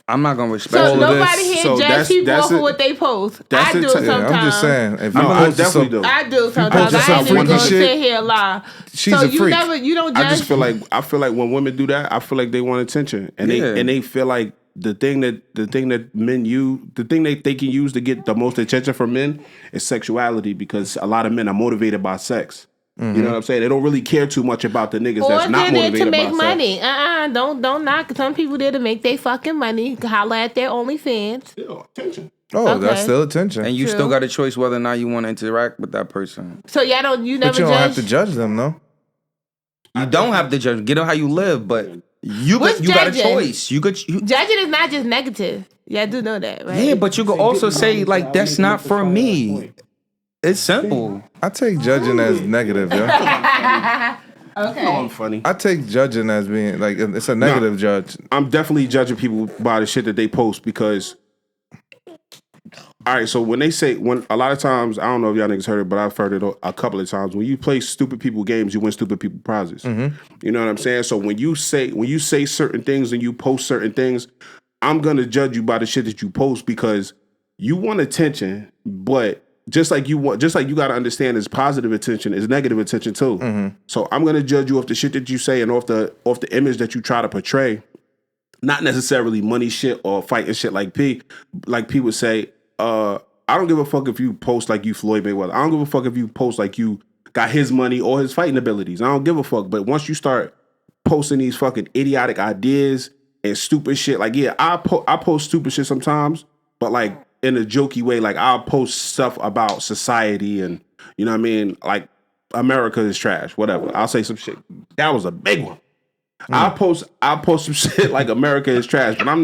I'm not gonna respect
all of this. So
nobody
here judge people off of what they post. I do sometimes.
I'm just saying. If you
I definitely do.
I do sometimes. I ain't even gonna sit here and lie.
She's a freak.
You don't judge.
I feel like when women do that, I feel like they want attention, and they feel like the thing that men use, the thing they can use to get the most attention from men is sexuality, because a lot of men are motivated by sex. You know what I'm saying? They don't really care too much about the niggas that's not motivated
to make
by
money.
sex.
Don't knock. Some people there to make their fucking money. Holla at their OnlyFans.
Yeah, attention.
Oh, that's
Okay.
still attention.
And you
True.
still got a choice whether or not you want to interact with that person.
So you never
but you don't
judge?
have to judge them, no?
You don't have to judge. Get on how you live, but you got a
judging?
choice. You
Judging is not just negative. Yeah, I do know that, right?
yeah, but you could also say like that's not for me. It's simple.
I take judging as negative, yo.
Okay.
Oh, I'm funny.
I take judging as being like it's a negative judge.
I'm definitely judging people by the shit that they post because. All right, so when a lot of times, I don't know if y'all niggas heard it, but I've heard it a couple of times. When you play stupid people games, you win stupid people prizes. You know what I'm saying? So when you say certain things and you post certain things, I'm gonna judge you by the shit that you post because you want attention, but just like you gotta understand is positive attention is negative attention too. So I'm gonna judge you off the shit that you say and off the image that you try to portray. Not necessarily money shit or fighting shit like P would say, I don't give a fuck if you post like you Floyd Mayweather. I don't give a fuck if you post like you got his money or his fighting abilities. I don't give a fuck. But once you start posting these fucking idiotic ideas and stupid shit, like, yeah, I post stupid shit sometimes, but like in a jokey way, like I'll post stuff about society and, you know what I mean? Like, America is trash, whatever. I'll say some shit. That was a big one. I'll post some shit like America is trash, but I'm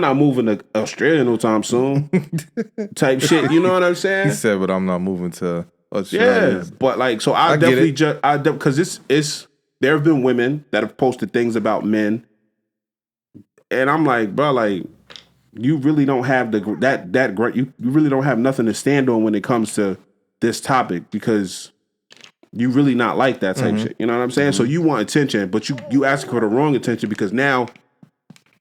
not moving to Australia no time soon. Type shit, you know what I'm saying?
He said, but I'm not moving to Australia.
Yeah, but like, so I definitely judge. Because it's there have been women that have posted things about men, and I'm like, bro, like you really don't have that great. You really don't have nothing to stand on when it comes to this topic because. You really not like that type shit. You know what I'm saying? So you want attention, but you ask for the wrong attention because now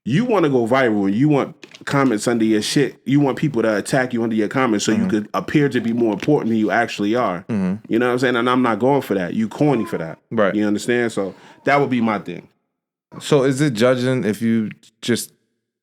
you want to go viral. You want comments under your shit. You want people to attack you under your comments so you could appear to be more important than you actually are. You know what I'm saying? And I'm not going for that. You corny for that.
Right.
You understand? So that would be my thing.
So is it judging if you just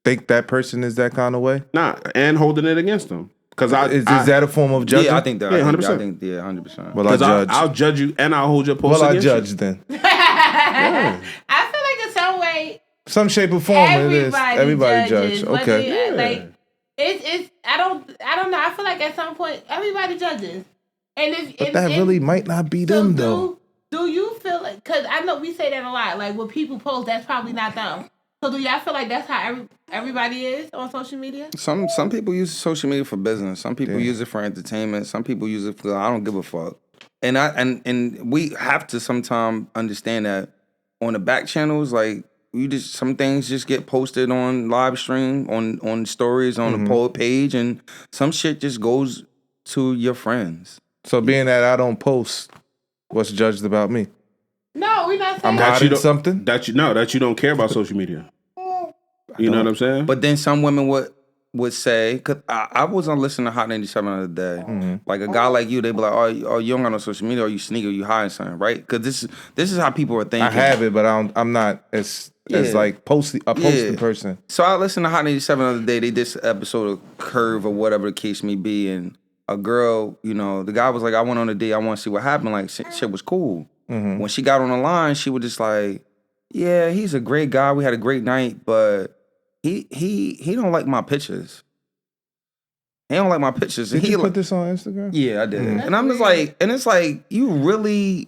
think that person is that kind of way?
Nah, and holding it against them. Because
Is that a form of judging?
Yeah, I think that.
Yeah, 100%.
I think 100%.
Well, I judge.
I'll judge you and I'll hold your post
Well, I
against
judge
you.
then.
I feel like in some way,
Some shape or form it is. Everybody
judges.
judge. Okay.
Whether like it's I don't know. I feel like at some point everybody judges, and if
But that really might not be them though.
Do you feel like? Because I know we say that a lot. Like when people post, that's probably not them. So do y'all feel like that's how everybody is on social media?
Some people use social media for business. Some people use it for entertainment. Some people use it for I don't give a fuck. And we have to sometimes understand that on the back channels, like some things just get posted on live stream, on stories, on the poll page, and some shit just goes to your friends.
So being that I don't post, what's judged about me?
No, we're not saying
I'm
that.
hiding something?
That you don't care about social media. You know what I'm saying?
But then some women would say, because I was on listening to Hot 97 the other day. Like a guy like you, they be like, oh, you don't got no social media, or you sneaky, or you hiding something, right? Because this is how people are thinking.
I have it, but I'm not as like a posting person.
So I listened to Hot 97 the other day. They did this episode of Curve or whatever the case may be, and a girl, the guy was like, I went on a date, I want to see what happened. Like shit was cool. When she got on the line, she was just like, yeah, he's a great guy. We had a great night, but he don't like my pictures. He don't like my pictures.
Did you put this on Instagram?
Yeah, I did. And I'm just like, and it's like, you really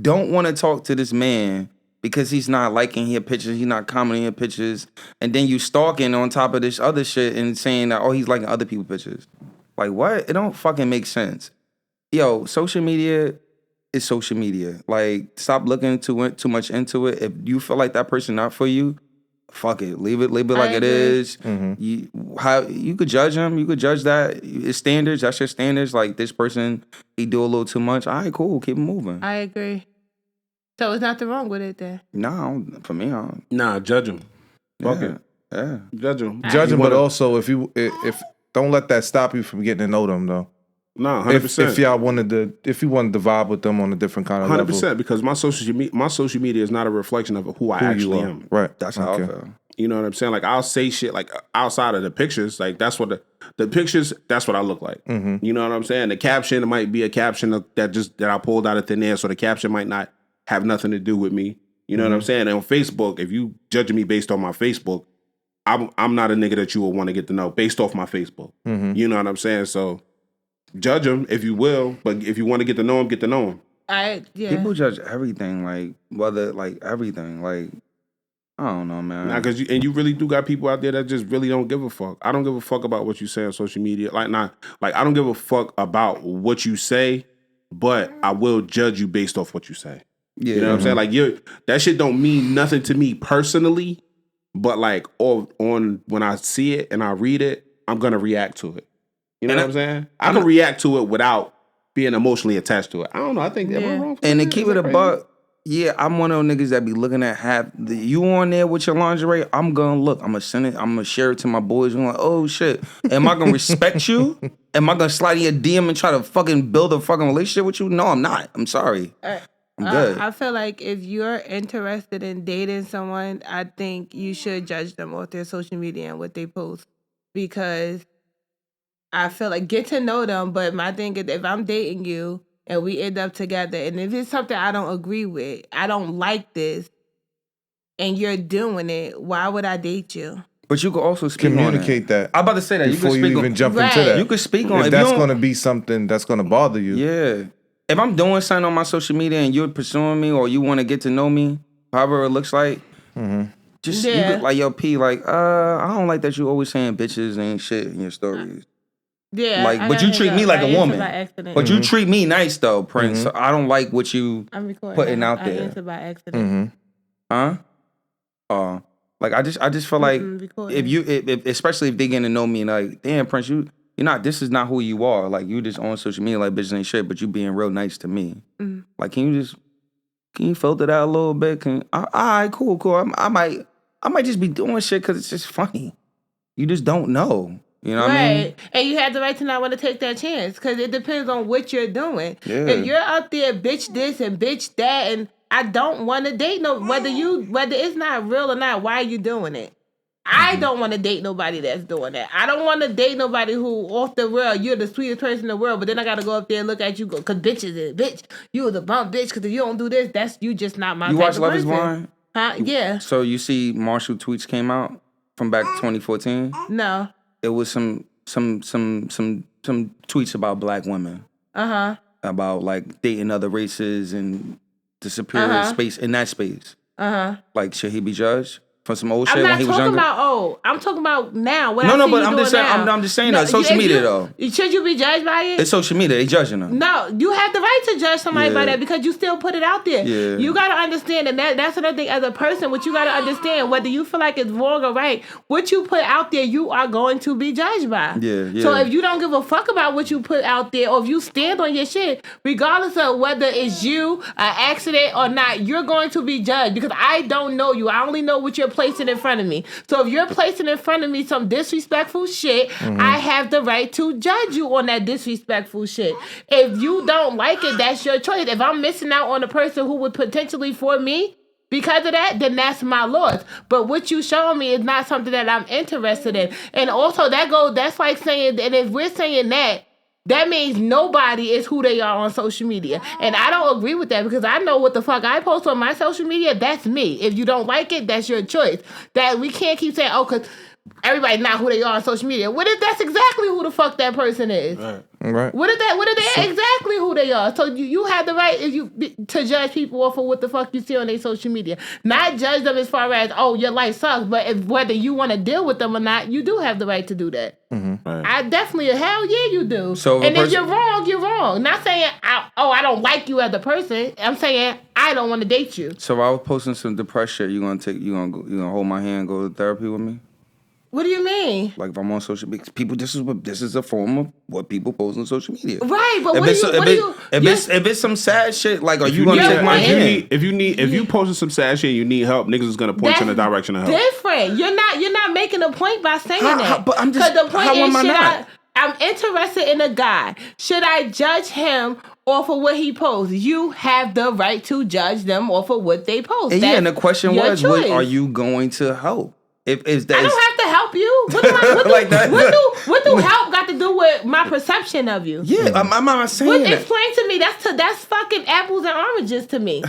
don't want to talk to this man because he's not liking your pictures, he's not commenting your pictures, and then you stalking on top of this other shit and saying that, oh, he's liking other people's pictures. Like, what? It don't fucking make sense. Yo, social media is social media. Like, stop looking too much into it. If you feel like that person not for you, fuck it. Leave it like it is. You could judge him. You could judge that. It's standards. That's your standards. Like, this person, he do a little too much. All right, cool. Keep it moving.
I agree. So it's nothing wrong with it then?
No, for me, I don't.
Nah, judge him. Fuck it.
Yeah.
Judge him.
Judge them, but also if don't let that stop you from getting to know them though.
No, 100%.
If you wanted to vibe with them on a different kind of
100%,
level.
because my social media is not a reflection of who I actually am.
Right.
That's how I feel.
You know what I'm saying? Like, I'll say shit like outside of the pictures. Like, that's what the pictures. That's what I look like. You know what I'm saying? The caption, it might be a caption that I pulled out of thin air, so the caption might not have nothing to do with me. You know what I'm saying? And on Facebook, if you judging me based on my Facebook, I'm not a nigga that you would want to get to know based off my Facebook.
Mm-hmm.
You know what I'm saying? So judge him if you will, but if you want to get to know him, get to know him.
People judge everything, like whether like everything, like I don't know, man.
Nah, cause you really do got people out there that just really don't give a fuck. I don't give a fuck about what you say on social media. Like I don't give a fuck about what you say, but I will judge you based off what you say.
Yeah,
you know what I'm saying? Like that shit don't mean nothing to me personally, but like on when I see it and I read it, I'm gonna react to it. You know what I'm saying? I can react to it without being emotionally attached to it. I don't know. I think am I wrong?
And to keep it a buck. Yeah, I'm one of those niggas that be looking at you on there with your lingerie. I'm gonna look. I'm gonna send it. I'm gonna share it to my boys. I'm like, oh shit. Am I gonna respect you? Am I gonna slide in your DM and try to fucking build a fucking relationship with you? No, I'm not. I'm sorry. I'm good.
I feel like if you're interested in dating someone, I think you should judge them off their social media and what they post, because I feel like get to know them. But my thing is, if I'm dating you and we end up together, and if it's something I don't agree with, I don't like this, and you're doing it, why would I date you?
But you could also speak
communicate that.
I'm about to say that
before you even jump into that.
You could speak on
if that's going to be something that's going to bother you.
Yeah. If I'm doing something on my social media and you're pursuing me or you want to get to know me, however it looks like, just you could, like, yo, P, like, I don't like that you always saying bitches and shit in your stories.
Yeah,
like, but you treat me like a woman. But you treat me nice though, Prince. So I don't like what you putting out there.
I answered by accident.
Huh? Like I just feel like if especially if they getting to know me and like, damn, Prince, you're not. This is not who you are. Like you just on social media like bitches ain't shit, but you being real nice to me. Like can you filter that a little bit? All right, cool. I might just be doing shit because it's just funny. You just don't know. You know what I mean?
And you have the right to not want to take that chance, because it depends on what you're doing.
Yeah.
If you're out there bitch this and bitch that, and I don't want to date whether it's not real or not, why are you doing it? I don't want to date nobody that's doing that. I don't want to date nobody who off the real, you're the sweetest person in the world, but then I got to go up there and look at you, because bitches is bitch. You the bump bitch, because if you don't do this, that's you just not my type of person.
You watch Love Is Blind?
Huh? Yeah.
So you see Marshall tweets came out from back 2014?
No.
It was some tweets about black women. About like dating other races and the superior space in that space. Like, should he be judged for some old shit when he was younger?
I'm talking about now. But
I'm just saying. I'm just saying that social media though.
Should you be judged by it?
It's social media. They judging them.
No, you have the right to judge somebody by that, because you still put it out there.
Yeah.
You gotta understand, and that's another thing. As a person, what you gotta understand, whether you feel like it's wrong or right, what you put out there, you are going to be judged by.
Yeah.
So if you don't give a fuck about what you put out there, or if you stand on your shit, regardless of whether it's you, an accident or not, you're going to be judged, because I don't know you. I only know what you're placing in front of me. So if you're placing in front of me some disrespectful shit, I have the right to judge you on that disrespectful shit. If you don't like it, that's your choice. If I'm missing out on a person who would potentially for me because of that, then that's my loss. But what you showing me is not something that I'm interested in. And also that's like saying, and if we're saying that means nobody is who they are on social media. And I don't agree with that, because I know what the fuck I post on my social media, that's me. If you don't like it, that's your choice. That we can't keep saying, oh, because everybody not who they are on social media. What if that's exactly who the fuck that person is?
Right.
What if they exactly who they are? So you have the right to judge people off of what the fuck you see on their social media. Not judge them as far as, oh, your life sucks, but whether you want to deal with them or not, you do have the right to do that.
Right.
I definitely, hell yeah, you do.
So
if you're wrong, you're wrong. Not saying, I don't like you as a person. I'm saying I don't want to date you.
So if I was posting some depressed shit, you gonna hold my hand and go to therapy with me?
What do you mean?
Like if I'm on social media, people, this is a form of what people post on social media.
Right, but
if it's some sad shit, like, are you gonna take my hand?
If you posting some sad shit and you need help, niggas is gonna point you in the direction of help.
Different. You're not making a point by saying that.
But I'm just.
The point
how
is,
am I not?
I'm interested in a guy. Should I judge him off of what he posts? You have the right to judge them off of what they post.
And the question was, are you going to help? If
I don't have to help you. What do help got to do with my perception of you?
Yeah, I'm not saying that.
Explain to me. That's fucking apples and oranges to me.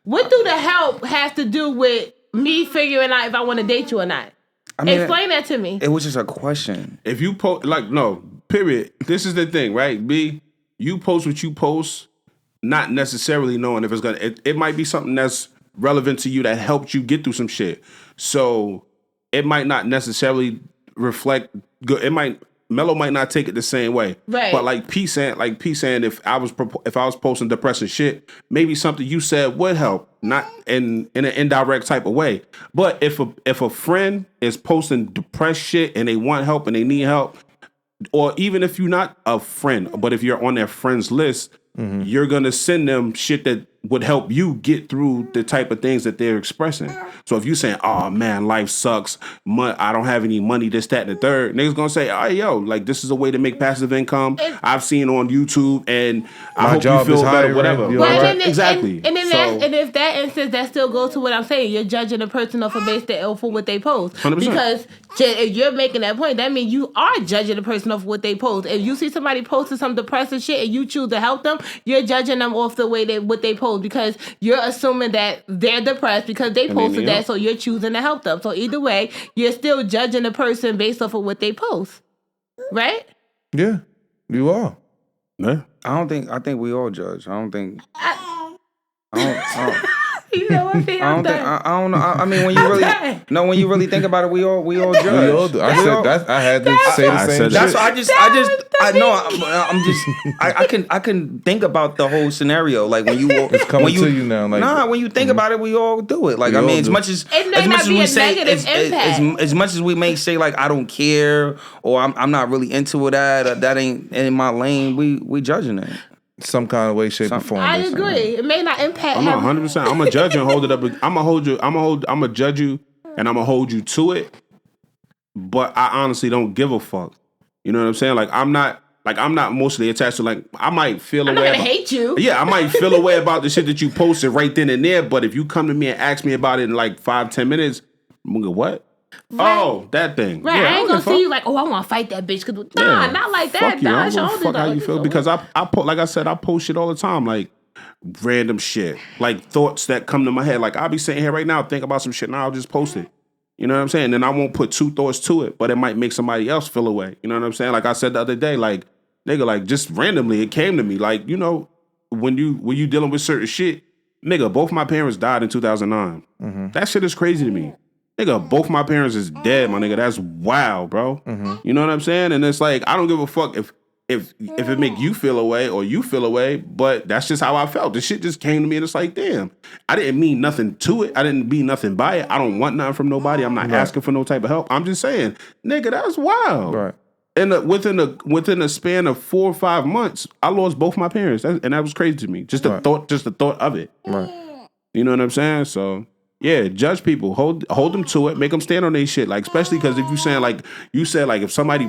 What do the help have to do with me figuring out if I want to date you or not?
I mean,
Explain that to me.
it was just a question.
If you post, like, no, period. This is the thing, right? B, you post what you post, not necessarily knowing if it's gonna. It might be something that's relevant to you that helped you get through some shit. So it might not necessarily reflect good. Mello might not take it the same way,
Right.
But like P saying, if I was posting depressing shit, maybe something you said would help, not in an indirect type of way. But if a friend is posting depressed shit and they want help and they need help, or even if you're not a friend, but if you're on their friends list, you're gonna send them shit that would help you get through the type of things that they're expressing. So if you're saying, "Oh man, life sucks. I don't have any money. This, that, and the third," niggas gonna say, "Oh yo, like this is a way to make passive income. I've seen on YouTube, and I hope you feel better. Whatever."
You're
Well,
right.
and then-
Exactly.
And then
So-
and if that instance, that still goes to what I'm saying. You're judging a person off for what they post.
100%.
Because if you're making that point, that means you are judging a person off what they post. If you see somebody posting some depressing shit and you choose to help them, you're judging them off the way what they post because you're assuming that they're depressed because they posted
yeah.
that, so you're choosing to help them. So either way, you're still judging a person based off of what they post, right?
Yeah, you are.
Yeah.
I think we all judge. I don't think.
You know what I'm saying?
I don't think. I don't know. I mean, when you
I'm
really
done.
when you really think about it, we all judge.
We all do. I
We
said
all-
that. I had to say the
I
same
said
shit.
That's why I know. I'm just. I can think about the whole scenario. Like when you walk,
It's coming
when
to you now, like-
when you think about it, we all do it. Like
We
I
all
mean, as
do.
much as
It may
as much
not
as
be
we
a
say,
negative impact.
as much as we may say like I don't care or I'm not really into that. That ain't in my lane. We judging it.
Some kind of way, shape, or form.
I
they say.
agree. It may not impact
I'm
him.
not 100%. I'm gonna judge you and hold it up. I'm gonna judge you and I'm gonna hold you to it. But I honestly don't give a fuck. You know what I'm saying? Like I'm not mostly attached to like I might feel
I'm not
away.
gonna hate you.
Yeah, I might feel away about the shit that you posted right then and there. But if you come to me and ask me about it in like 5-10 minutes, I'm gonna go, what?
Right.
Oh, that thing.
Right,
Yeah,
I ain't
don't
gonna
give a
see you
fuck.
like, oh, I want to fight that bitch. Cause nah,
Yeah.
not like that.
Fuck you. I
Nah,
don't give a fuck how you feel because I like I said, I post shit all the time, like random shit, like thoughts that come to my head. Like I'll be sitting here right now, think about some shit, and I'll just post it. You know what I'm saying? And I won't put two thoughts to it, but it might make somebody else feel away. You know what I'm saying? Like I said the other day, like nigga, like just randomly it came to me, like you know, when you dealing with certain shit, nigga, both my parents died in 2009. That shit is crazy to me. Nigga, both my parents is dead, my nigga. That's wild, bro. You know what I'm saying? And it's like I don't give a fuck if it make you feel away or you feel away, but that's just how I felt. The shit just came to me and it's like, damn, I didn't mean nothing to it. I didn't mean nothing by it. I don't want nothing from nobody. I'm not asking for no type of help. I'm just saying, nigga, that's wild.
Right.
And within a span of 4 or 5 months, I lost both my parents, and that was crazy to me. Just the thought of it.
Right.
You know what I'm saying? So yeah, judge people, hold them to it, make them stand on their shit. Like especially because if you saying like you said like if somebody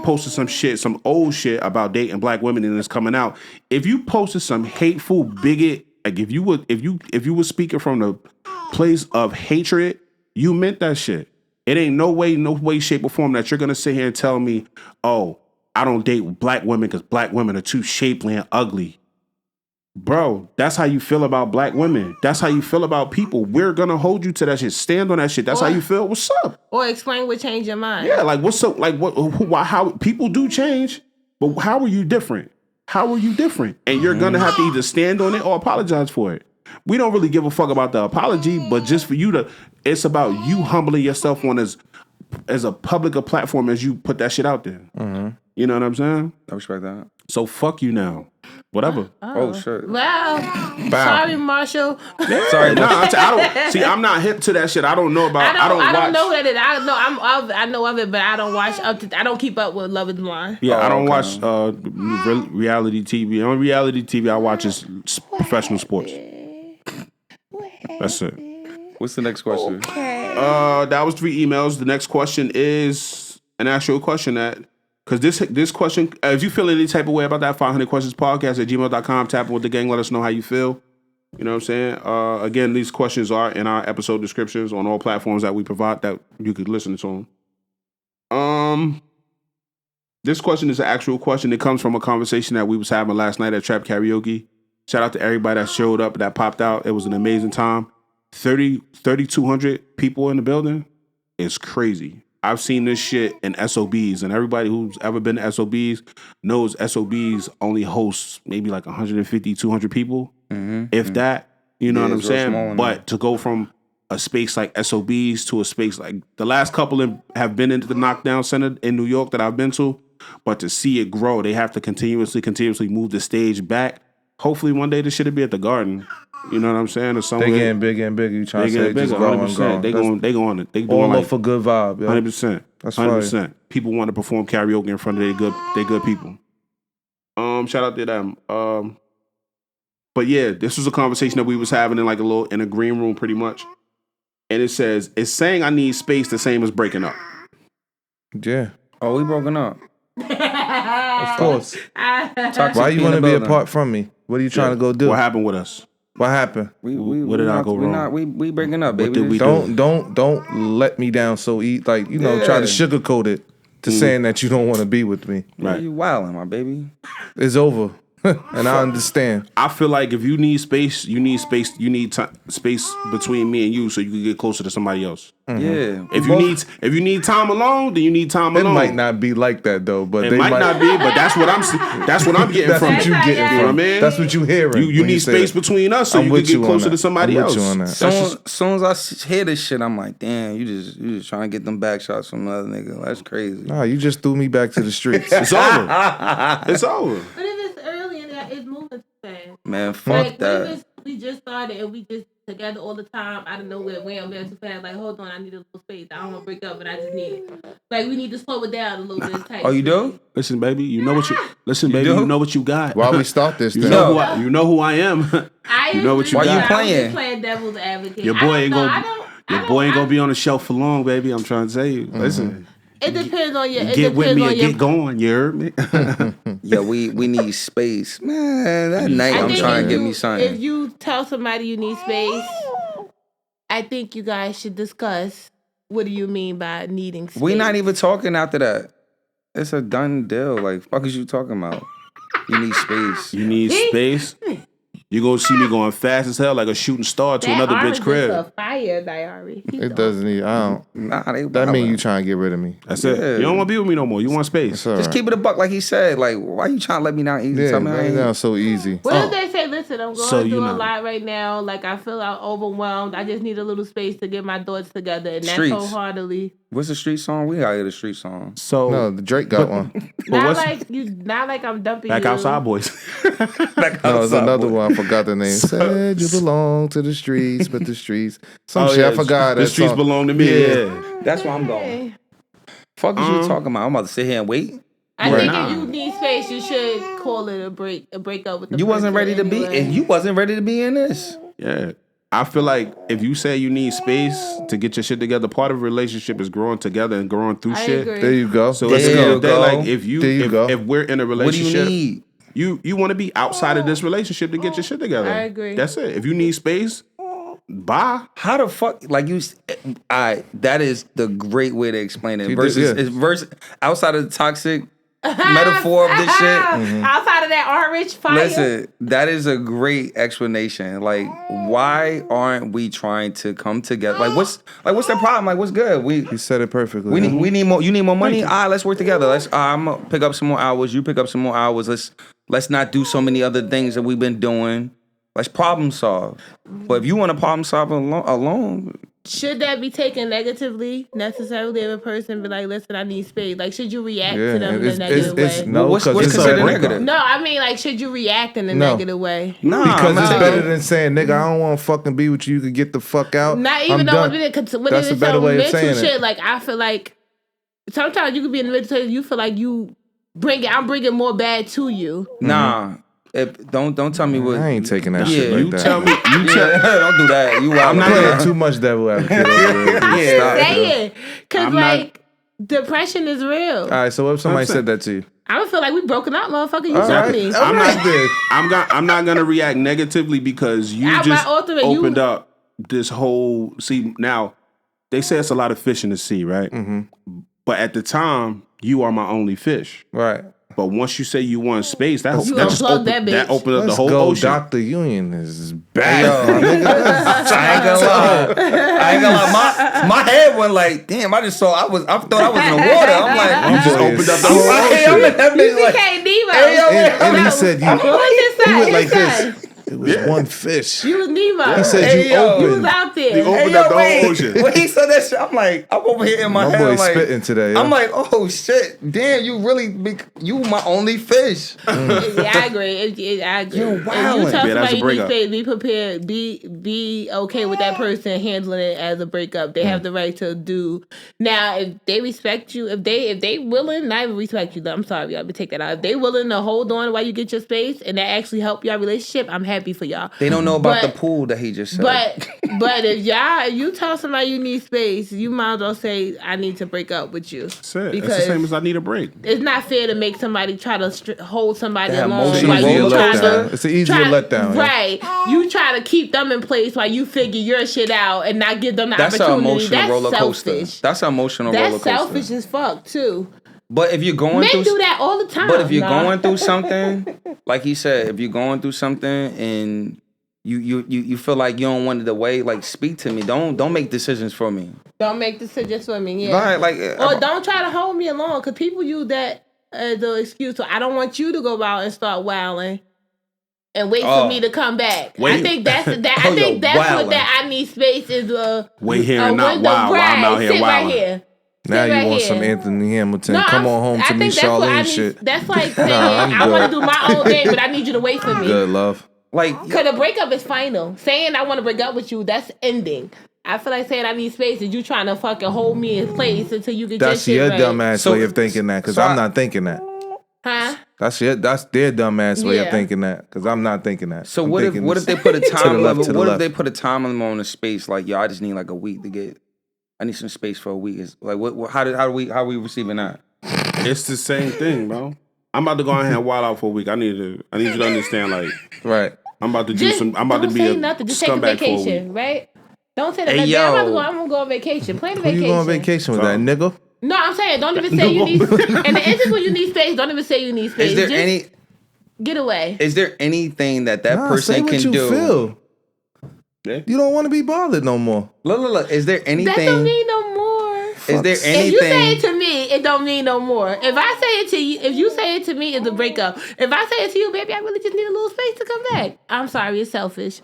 posted some shit, some old shit about dating black women and it's coming out, if you posted some hateful bigot, like if you were speaking from the place of hatred, you meant that shit. It ain't no way, shape, or form that you're gonna sit here and tell me, oh, I don't date black women because black women are too shapely and ugly. Bro, that's how you feel about black women. That's how you feel about people. We're gonna hold you to that shit. Stand on that shit. That's how you feel. What's up?
Or explain what changed your mind.
Yeah, like what's up? Like how people do change, but how are you different? How are you different? And you're gonna have to either stand on it or apologize for it. We don't really give a fuck about the apology, but just for you to, it's about you humbling yourself on as a public a platform as you put that shit out there. You know what I'm saying?
I respect that.
So fuck you now. Whatever.
Oh shit.
Wow. Sorry, Marshall.
Sorry,
I don't see. I'm not hip to that shit. I don't know about.
I don't
watch.
know that. I know of it, but I don't watch I don't keep up with Love Is Blind.
Yeah, I don't
okay.
watch reality TV. On reality TV, I watch is professional sports. That's it.
What's the next question?
That was 3 emails. The next question is an actual question that, because this question, if you feel any type of way about that, 500 questions podcast at gmail.com, tap in with the gang, let us know how you feel. You know what I'm saying? Again, these questions are in our episode descriptions on all platforms that we provide that you could listen to them. This question is an actual question. It comes from a conversation that we was having last night at Trap Karaoke. Shout out to everybody that showed up, that popped out. It was an amazing time. 3,200 people in the building. is crazy. I've seen this shit in SOBs, and everybody who's ever been to SOBs knows SOBs only hosts maybe like 150, 200 people, if that. You know what I'm
it's real
saying?
small in
But to go from a space like SOBs to a space like the last couple have been into the Knockdown Center in New York that I've been to, but to see it grow, they have to continuously move the stage back. Hopefully one day this shit'll be at the Garden. You know what I'm saying? Or somewhere.
They getting bigger and bigger. You trying
They
to say
getting
just
bigger,
growing,
100%.
growing.
They going it. They doing
all
like
up for good vibe. Yo.
100%.
That's
100%. People want to perform karaoke in front of they good people. Shout out to them. But yeah, this was a conversation that we was having in a green room pretty much. And it says, it's saying I need space the same as breaking up.
Yeah,
Oh, we broken up.
of course.
Toxic
Why
P
you
in
want
the
to be
building.
apart from me? What are you trying to go do?
What happened with us?
What happened?
What did I go wrong?
We breaking up, baby.
did we
Don't let me down so try to sugarcoat it to saying that you don't want to be with me.
Right.
You wilding, my baby.
It's over. And I understand.
I feel like if you need space, you need space between me and you so you can get closer to somebody else.
Yeah.
If you need time alone, then you need time
It
alone.
might not be like that though, but
It
they
might not be, but that's what I'm getting
That's
from
what you
it.
getting
You know
from.
what I mean?
That's what you hearing.
You
when
need
say
space
that.
between us so
I'm
you
with
can
you
get
on
closer
that.
to somebody
I'm with
else.
you on that.
Soon as I hear this shit, I'm like, damn, you just trying to get them back shots from another nigga. That's crazy.
Nah, you just threw me back to the streets.
It's over. It's over.
But if it's early and it's moving too fast.
Man, fuck
Like, what
that.
if we just started and we just together all the time out of nowhere, wham, there too fast. Like, hold on, I need a little space. I don't want to break up, but I just need it. Like, we need to slow it down a little bit. Tight.
Oh, you do?
Listen, baby, you know what you
do?
know what you got.
Why we start this
You
thing?
know who I am.
I
You know what you
agree.
got. Why you
I was
playing?
just playing devil's advocate.
Your
I
boy
don't
ain't
know.
gonna your boy ain't gonna be on the shelf for long, baby. I'm trying to tell you. Listen,
It depends on your. It
get with
depends
me
on
or
your.
get going. You heard me?
Yeah, we need space. Man, that night
I
I'm
think
trying to
if
get
you-
me something.
If you tell somebody you need space, I think you guys should discuss what do you mean by needing space.
We not even talking after that. It's a done deal. Like, fuck is you talking about? You need space.
You need space. You gonna see me going fast as hell like a shooting star to
That
another
orange
bitch
is
crib.
a fire diary.
It doesn't need. I don't.
Nah, they
That mean
wildin'.
you trying to get rid of me.
That's it.
Yeah.
You don't want to be with me no more. You want space.
It's all
Just
right.
keep it a buck, like he said. Like, why you trying to let me down easy?
Yeah,
Tell me I
lay
ain't-
down so easy.
What if they say, listen, I'm going
So
through
you
a
know.
lot right now. Like, I feel overwhelmed. I just need a little space to get my thoughts together. And that's
Streets.
wholeheartedly.
What's the street song? We gotta get a street song.
So
No, the Drake got one.
Not
what's-
like I'm dumping
back
you.
outside, boys.
No, it's another one. I forgot the name. Said you belong to the streets, but the streets. Some shit. I forgot.
The
that
streets
song.
belong to me. Yeah.
That's where I'm going. Fuck is you talking about? I'm about to sit here and wait.
I
Right.
think
Nah.
if you need space, you should call it a breakup with the
You wasn't
person
ready to be,
anyway.
and you wasn't ready to be in this.
Yeah. I feel like if you say you need space to get your shit together, part of a relationship is growing together and growing through
I
shit.
agree.
There you go.
So
There
it's
you
that,
go.
like
There you go.
if we're in a
What do
relationship,
you need?
you want to be outside of this relationship to get your shit together.
I agree.
That's it. If you need space, bye.
How the fuck, like you? That is the great way to explain it.
You
Versus,
did, yeah.
it's versus outside of the toxic metaphor of this shit.
Outside of that orange fire.
Listen, that is a great explanation. Like, why aren't we trying to come together? Like, what's the problem? Like, what's good?
You said it perfectly.
We need more. You need more money. All right, let's work together. I'm gonna pick up some more hours. You pick up some more hours. Let's not do so many other things that we've been doing. Let's problem solve. But if you want to problem solve alone,
Should that be taken negatively necessarily if a person be like, listen, I need space? Like, should you react
Yeah,
to them in a
it's
negative way?
no,
What's
'cause it's
considered
a
negative?
No, I mean, like, should you react in a
No.
negative way?
nah,
Because
I'm
it's
not
better
taking-
than saying, nigga, I don't want to fucking be with you. You can get the fuck out.
Not
I'm
even though
done.
when
That's
it's
a better
some
way of
mental
saying
shit.
it.
Like, I feel like sometimes you could be in the middle of you feel like I'm bringing more bad to you.
Nah. Don't tell me what.
I ain't taking that
Yeah,
shit like
You
that.
tell me. You tell.
Yeah, don't do that. You
I'm
wild.
playing too much devil advocate over there.
Yeah.
Stop it,
Saying, because
I'm not-
like depression is real.
All right, so what if somebody said that to you?
I would feel like we broken up, motherfucker. You
All
tell
right,
me.
all right then.
I'm not gonna react negatively because you
My
just
ultimate,
opened up this whole. See, now they say it's a lot of fish in the sea, right?
Mm-hmm.
But at the time, you are my only fish.
Right.
But once you say you want space, that
You
just
unplug that bitch.
opened up the
Let's
whole
go.
ocean.
Dr. Union is
Hey,
bad.
yo,
my nigga.
I ain't gonna lie. My head went like, damn. I thought I was in the water. I'm like,
You just
boy
opened
is
up the whole
I'm
ocean.
in that
You
bitch like,
became Nemo.
Hey, yo,
And he said you.
What was his
He
side?
went like
His side.
this. It was one fish.
You was Nemo.
He said
Hey,
you
yo.
You was
opened.
out there.
You opened
hey,
up
yo,
the whole
wait.
ocean.
When he said that shit, I'm like, I'm over here in my
My
head.
boy
I'm like,
spitting today.
I'm
yo.
like, oh shit, damn, you really you my only fish.
Yeah, I agree. I agree.
Yo,
If
wildin'.
you tell
Yeah, that's a
somebody you need
breakup.
space, be prepared. Be okay with that person handling it as a breakup. They have the right to do. Now, if they respect you, if they willing, not even respect you. I'm sorry, y'all, but take that out. If they willing to hold on while you get your space and that actually help your relationship, I'm happy for y'all.
They don't know about
But-
the pool that he just said.
But if you tell somebody you need space, you might as well say I need to break up with you.
That's it. It's the same as I need a break.
It's not fair to make somebody try to hold somebody
That
along
emotional
while you
roller
try
coaster.
to.
It's an easier letdown. Yeah.
Right. You try to keep them in place while you figure your shit out and not give them the
that's an
opportunity.
emotional
That's
roller coaster.
selfish.
That's an emotional roller
That's
coaster.
selfish as fuck too.
But if you're going
Men
through
do that all the time.
But if you're
Nah.
going through something, like he said, if you're going through something and you feel like you don't want it away, like speak to me. Don't make decisions for me.
Don't make decisions for me. Yeah.
Right? Like
Or don't try to hold me along because people use that as the excuse. So I don't want you to go out and start wilding and wait
Oh.
for me to come back. I
Wait.
think that's that.
Oh,
I think
yo,
that's what
wilding.
that I need space is.
Wait here and
a
not
window.
wild while I'm out here
Sit right
wilding.
here.
Now
Sit
you
right
want
here.
some Anthony Hamilton?
No,
Come on home to
I
me,
think that's what I
Charlene
need.
shit.
That's like saying
I'm
I want to
good.
do my own thing, but I need you to wait for me.
Good love.
like
Because a breakup is final. Saying I want to break up with you, that's ending. I feel like saying I need space is you trying to fucking hold me in place until you get
That's
your
your
shit right.
dumbass
So-
way of thinking that, because
so
I'm
I-
not thinking that.
Huh?
That's their dumbass way of
Yeah.
thinking that, because I'm not thinking that.
So
I'm
what if
thinking
they put a time
left,
limit?
to the
What if
left.
they put a time limit on the space? Like, yo, I just need like a week to get. I need some space for a week. It's like, how are we receiving that?
It's the same thing, bro. I'm about to go ahead and wild out for a week. I need you to understand, like,
right?
I'm about to do
Just
some. I'm about to
don't
be
say
a
nothing. Just take a
scumbag for a week.
vacation, right? Don't say that.
Hey,
Like,
yo.
I'm gonna go on vacation. Plan a
Who
vacation.
you going on vacation with, that nigga?
No, I'm saying don't even say you need. In the instance when you need space, don't even say you need space.
Is there
Just get away?
Is there anything that
Nah,
person
say what
can
you
do?
feel.
Yeah.
You don't want to be bothered no more.
Look. Is there
That don't
anything?
mean no more.
Is there
If you say
anything?
it to me, it don't mean no more. If I say it to you, if you say it to me, it's a breakup. If I say it to you, baby, I really just need a little space to come back. I'm sorry, it's selfish.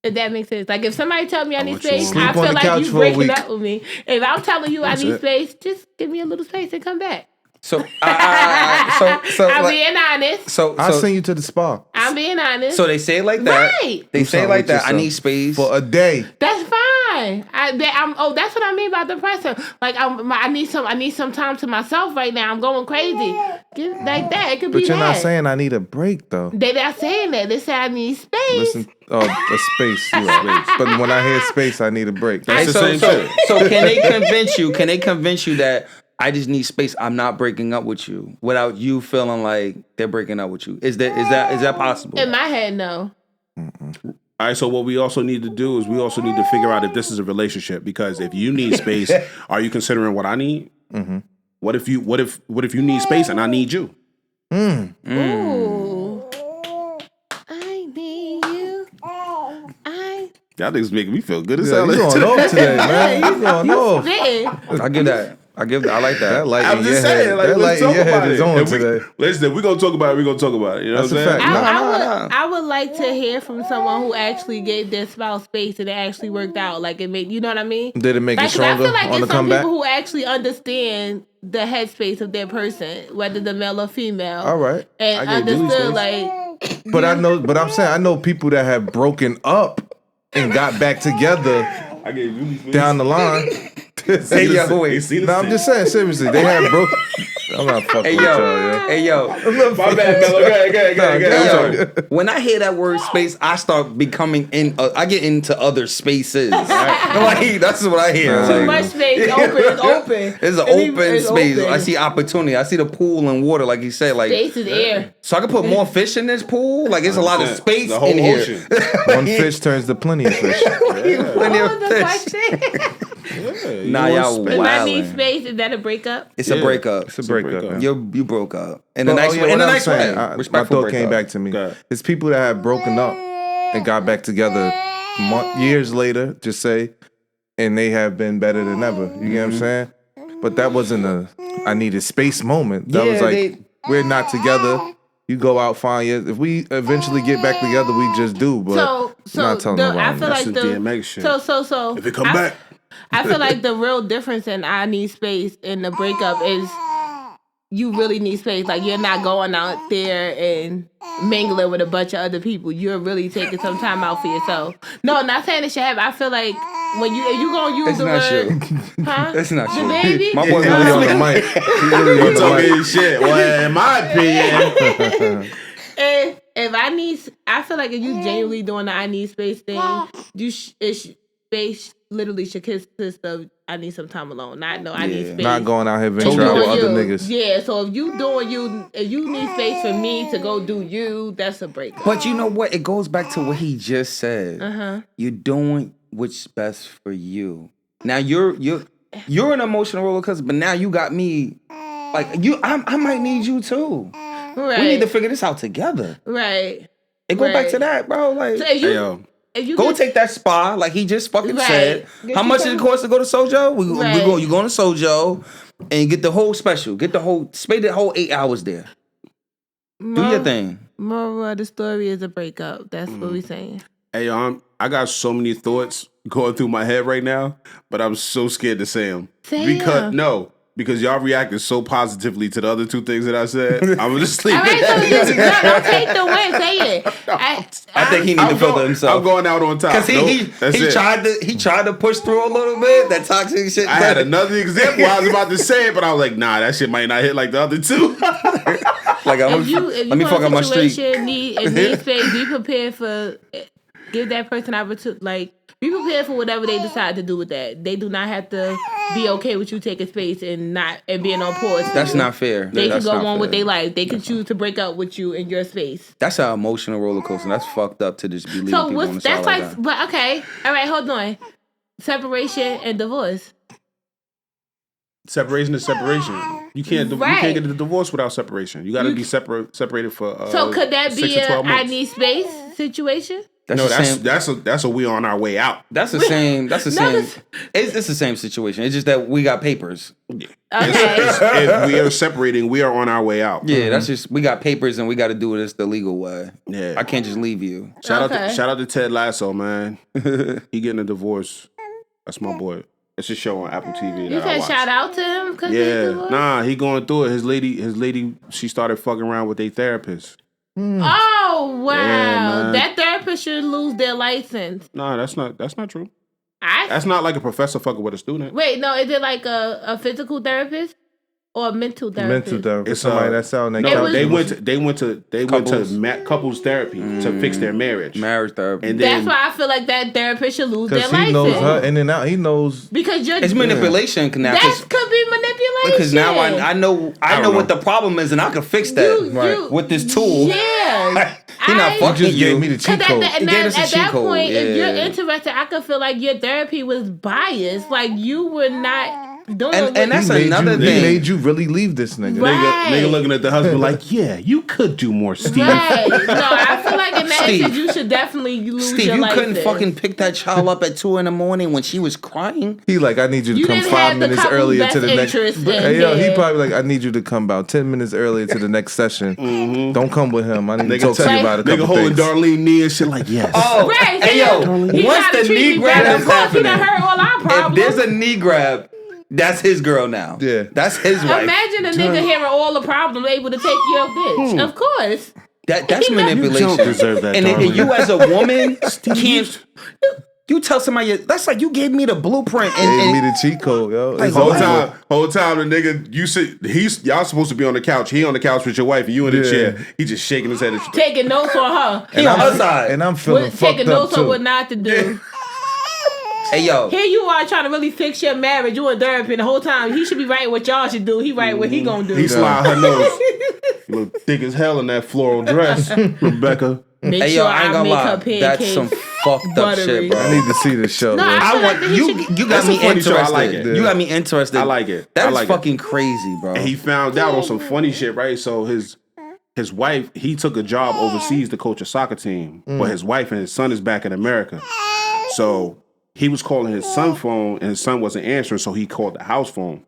If that makes sense. Like if somebody tell me I need
want you
space,
to
I
sleep on
feel
the
like
couch
you
for a
breaking
week.
up with me. If I'm telling you
That's
I need
it.
space, just give me a little space and come back.
So, so
I'm
like,
being honest.
so
I'll send you to the spa
I'm being honest.
So they say it like that.
Right.
They
Do
say it
something
like
with
that. I
yourself
need space.
for a day.
That's fine. That's what I mean by depression. Like I need some time to myself right now. I'm going crazy. Like that. It could
But
be
you're not
that.
saying I need a break though.
They're not saying that. They say I need space.
Listen, a space. You right. But when I hear space, I need a break.
Hey,
the
so,
same
so,
shit.
so can they convince you? Can they convince you that I just need space? I'm not breaking up with you without you feeling like they're breaking up with you. Is that possible?
In my head, no.
All right, so what we also need to do is we also need to figure out if this is a relationship, because if you need space, are you considering what I need?
Mm-hmm.
What if you need space and I need you?
Ooh. I need you.
Y'all niggas making me feel good as
Yeah,
hell.
you going off today, man. You going off.
Spitting.
I give that. I like that.
That light
I'm
in
just
your
saying,
head.
like,
That
let's
light in
talk
your head
about
is
it.
on
If we-
today.
Listen, we're gonna talk about it. We're gonna talk about it. You know
That's
what
a
I'm saying?
fact.
I would like to hear from someone who actually gave their spouse space and it actually worked out. Like it made, you know what I mean?
Did it make it
Like, 'cause
stronger
I feel like
on the
it's some
comeback?
people who actually understand the headspace of their person, whether the male or female.
All right.
And
I gave Julie
understood
space.
like
But I'm saying I know people that have broken up and got back together
I gave you these
down the line.
Hey, yo, wait.
No, I'm just saying seriously. They have broke. I'm not fucking
Hey
with y'all,
yo,
yo.
hey yo.
My bad, Mello. Go ahead.
Hey,
I'm
yo,
sorry.
when I hear that word space, I start becoming I get into other spaces. Like that's what I hear.
Nah.
too
Like,
much space. It's open.
it's an open space. I see opportunity. I see the pool and water, like you said. Like
Space is air.
so, I can put more fish in this pool. Like it's a lot of space
The whole
in here.
ocean.
One fish turns to plenty of fish.
Plenty
What
of
was the
fish.
question?
Yeah,
Nah, y'all
If I need
wildin'.
space, is that a breakup?
It's a breakup.
It's a breakup.
breakup.
man.
You broke up in the
Well,
nice
oh, yeah,
way. In
what
the
I'm
nice way.
saying, my
Respectful
thought came
breakup.
back to me.
Go ahead.
It's people that have broken up and got back together years later, just say, and they have been better than ever. You get what I'm saying? But that wasn't a I needed space moment. That was
Yeah,
like we're not together. You go out, find your. If we eventually get back together, we just do. But
So
not telling
I
nobody.
feel
That's
like
some
the
DMX shit.
so
If it come back.
I feel like the real difference in I need space in the breakup is you really need space. Like you're not going out there and mingling with a bunch of other people. You're really taking some time out for yourself. No, not saying it should happen. I feel like when if you gonna use
It's
the
not
word,
true.
huh?
That's not
The
true.
baby.
My
He's
boy
really on
was
the mic. He's really on
You
the
talking
mic.
his shit. Well, in my opinion,
If I need, I feel like if you genuinely doing the I need space thing, space literally should consist of I need some time alone. Not no I need
Yeah.
space.
Not going out here
And
venturing
you
out with
doing
other
you.
niggas.
Yeah, so if you doing you, if you need space for me to go do you, that's a breakup.
But you know what? It goes back to what he just said. You're doing what's best for you. Now you're an emotional roller coaster, but now you got me. Like I might need you too.
Right.
We need to figure this out together.
Right.
It go back
Right.
to that, bro. Like,
So if you,
hey, yo,
if you
go
get-
take that spa, like he just fucking
Right.
said.
Get
How
you
much
some-
it cost to go to Sojo? We
Right.
go. You going to Sojo and get the whole special. Get the whole spend the whole 8 hours there. Do your thing.
Moral of the story is a breakup. That's what we saying.
hey, yo, I got so many thoughts going through my head right now, but I'm so scared to say them.
Say 'em.
Because y'all reacted so positively to the other two things that I said. I'm just
All
leaving.
right, so just don't take the win. Say it.
I think he need to filter himself.
I'm going out on top.
Cause
That's
he
it.
tried to push through a little bit that toxic shit.
I had another example. I was about to say it, but I was like, nah, that shit might not hit like the other two.
Like
If you
let me fuck up my street.
need space, be prepared for. Give that person opportunity. Like be prepared for whatever they decide to do with that. They do not have to be okay with you taking space and being on pause.
That's not fair.
They
That's
can go
not
on with
fair.
their life. They can choose to break up with you in your space.
That's an emotional roller coaster. That's fucked up to just be leaving
So
people on the side
that's
like
like,
that.
but okay, all right, hold on. Separation and divorce.
Separation is separation. You can't
Right.
get a divorce without separation. You got to be separated for.
So could that
6
be
to 12
a I
months.
need space situation?
That's
No,
the same.
that's a we on our way out.
That's the same. That's the
No,
same. It's the same situation. It's just that we got papers.
Okay.
If we are separating, we are on our way out.
Yeah, that's just we got papers and we got to do this the legal way.
Yeah.
I can't just leave you.
Shout
Okay.
out to Ted Lasso, man. He getting a divorce. That's my boy. It's a show on Apple TV.
You
that I
said
watch.
shout out to him because
Yeah, nah, he going through it. His lady, she started fucking around with their therapist.
Oh wow,
man.
that therapist should lose their license.
Nah, that's not true. That's not like a professor fucking with a student.
Wait, no, is it like a physical therapist or a mental therapist?
Mental therapist.
It's,
Somebody that's out and
It
No,
was-
they went to
Couples.
couples therapy to fix their marriage.
Marriage therapy.
And
That's
then
why I feel like that therapist should lose their
Because he
license.
knows her in and out. He knows.
Because you're
It's manipulation now.
that could be manipulation.
Because now I know
don't
what
know.
the problem is and I can fix that
You-
with this tool.
Yeah.
He not
I-
fucking
Just
you.
gave me the cheat
Cause
code.
at
He gave us a
at
cheat
that
code,
point, if you're
yeah.
interested, I could feel like your therapy was biased. Like you were not doing
And
what
that's
He made
another
you,
thing.
He made you really leave this nigga.
Right.
nigga looking at the husband like, yeah, you could do more, Steve.
Right. No, I feel like in that
Steve.
instance, you should definitely lose
Steve,
your
you
license.
couldn't fucking pick that child up at 2 a.m. when she was crying.
He like, I need you to
You
come
didn't
5
have the
minutes
couple's
earlier
best
to the next.
interest in
Hey, yo, he
there.
probably like, I need you to come about 10 minutes earlier to the next session. Don't come with him. I need to
Nigga,
talk to you about a
nigga
couple
holding
things.
Darlene knee and shit like, yes.
Oh,
Right.
hey yo,
He
once
tried to
the
treat
knee
me
grab
better.
is
Of course, he done
happening,
heard all our
if
problems.
there's a knee grab, that's his girl now.
Yeah.
That's his wife.
Imagine a nigga hearing all the problems, able to take your bitch. Of course.
That's manipulation.
You don't deserve that,
and
darling.
you as a woman can't. You tell somebody that's like you gave me the blueprint
Gave me
and
the cheat code, yo.
Like,
It's
Whole
over.
time, the nigga, you sit, y'all supposed to be on the couch. He on the couch with your wife, and you in the
Yeah.
chair. He just shaking his head. And shit.
Taking notes on her.
he on her side.
And I'm feeling
Taking
fucked up
notes on
too.
what not to do.
Hey yo,
Here you are trying to really fix your marriage. You and therapy, and the whole time he should be writing what y'all should do. He write what he gonna do.
He slide her nose. Look thick as hell in that floral dress, Rebecca.
Make
hey
sure
yo, I ain't
I
gonna
make her
lie.
pancakes.
That's some fucked up
Buttery.
shit, bro.
I need to see this show.
No,
bro.
I feel like that he
You
should-
got
That's
me
a funny show.
interested.
I like it.
You got me interested.
I like it.
That
I
is
like it.
fucking crazy, bro.
And he found out on some funny shit, right? So his wife, he took a job overseas to coach a soccer team, but his wife and his son is back in America. So he was calling his son's phone, and his son wasn't answering, so he called the house phone.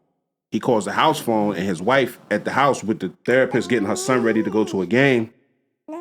He calls the house phone, and his wife at the house with the therapist getting her son ready to go to a game.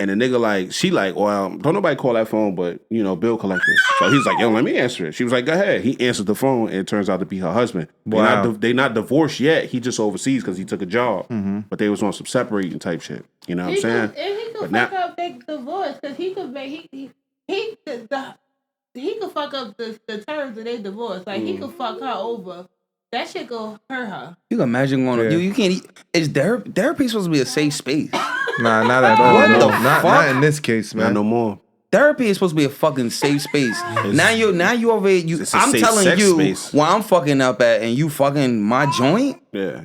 And the nigga like, she like, well, don't nobody call that phone, but you know, bill collector. So he's like, yo, let me answer it. She was like, go ahead. He answered the phone, and it turns out to be her husband.
Wow.
They not divorced yet. He just overseas because he took a job, but they was on some separating type shit. You know what I'm
He
saying?
could, and he could
But
fuck up their divorce because he could make he could fuck up the terms of their divorce. Like he could fuck her over. That shit go hurt her.
You can imagine going
Yeah.
to you can't. Is therapy supposed to be a safe space?
Nah, not at all.
What
no.
the
Not
fuck?
in this case,
Not
man.
no more.
Therapy is supposed to be a fucking safe space. Now you over here.
It's a
I'm
safe
telling
sex
you
space.
where I'm fucking up at, and you fucking my joint.
Yeah.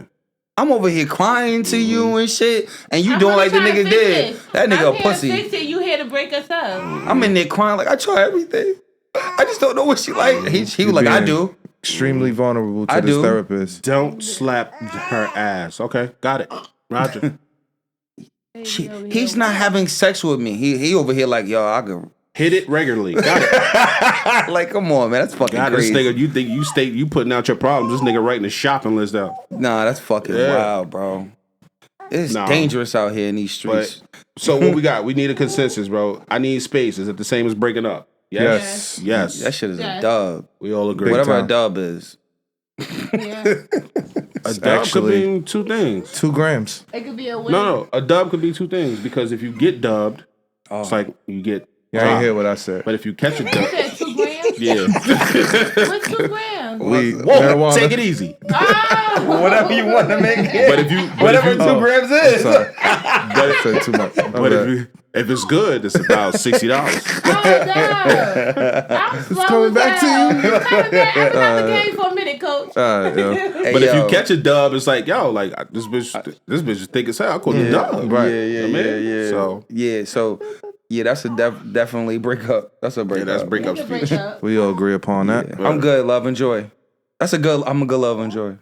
I'm over here crying to you and shit, and you
I'm
doing
really
like the
trying to
nigga
fix
did.
it.
That nigga
I'm
a
here to
pussy.
fix it. You here to break us up?
I'm in there crying like I try everything. I just don't know what she like. He was
You're
like, I
being
do.
Extremely vulnerable to
I
this
do.
therapist.
Don't slap her ass. Okay, got it. Roger.
He's not having sex with me. He over here like, yo, I could.
Hit it regularly. Got it.
Like, come on, man, that's fucking
God, this
crazy.
nigga, you think you putting out your problems. This nigga writing a shopping list out.
Nah, that's fucking
Yeah.
wild, bro. It's
Nah.
dangerous out here in these streets.
But so what we got? We need a consensus, bro. I need space. Is it the same as breaking up?
Yes.
Yes.
That shit is a
Yes.
dub.
We all agree.
Whatever
time.
a dub is.
Yeah.
A dub
Actually-
could mean two things.
2 grams.
It could be a win.
No, a dub could be two things because if you get dubbed, it's like you get.
Y'all ain't hear what I said.
But if you catch a
You
dub,
said 2 grams?
yeah.
What's 2 grams?
We
Whoa,
marijuana.
take it easy.
Oh!
Whatever you want to make it.
But if you,
Whatever 2
Oh.
grams is.
Sorry. I said too much.
but if it's good, it's about $60.
Oh, no. I'm slow
coming back to
down.
you.
It's coming back. I've been out the game for a minute, coach.
Yo.
Hey,
But if
yo.
you catch a dub, it's like, yo, like this bitch is thick as hell. I call it a dub.
Right.
Yeah,
I mean,
yeah.
So
So, yeah, that's a definitely break up. That's a break
yeah, that's
up.
breakup
It's a break
speech.
up.
We all agree upon that.
Yeah. I'm good, love and joy. I'm a good love and joy.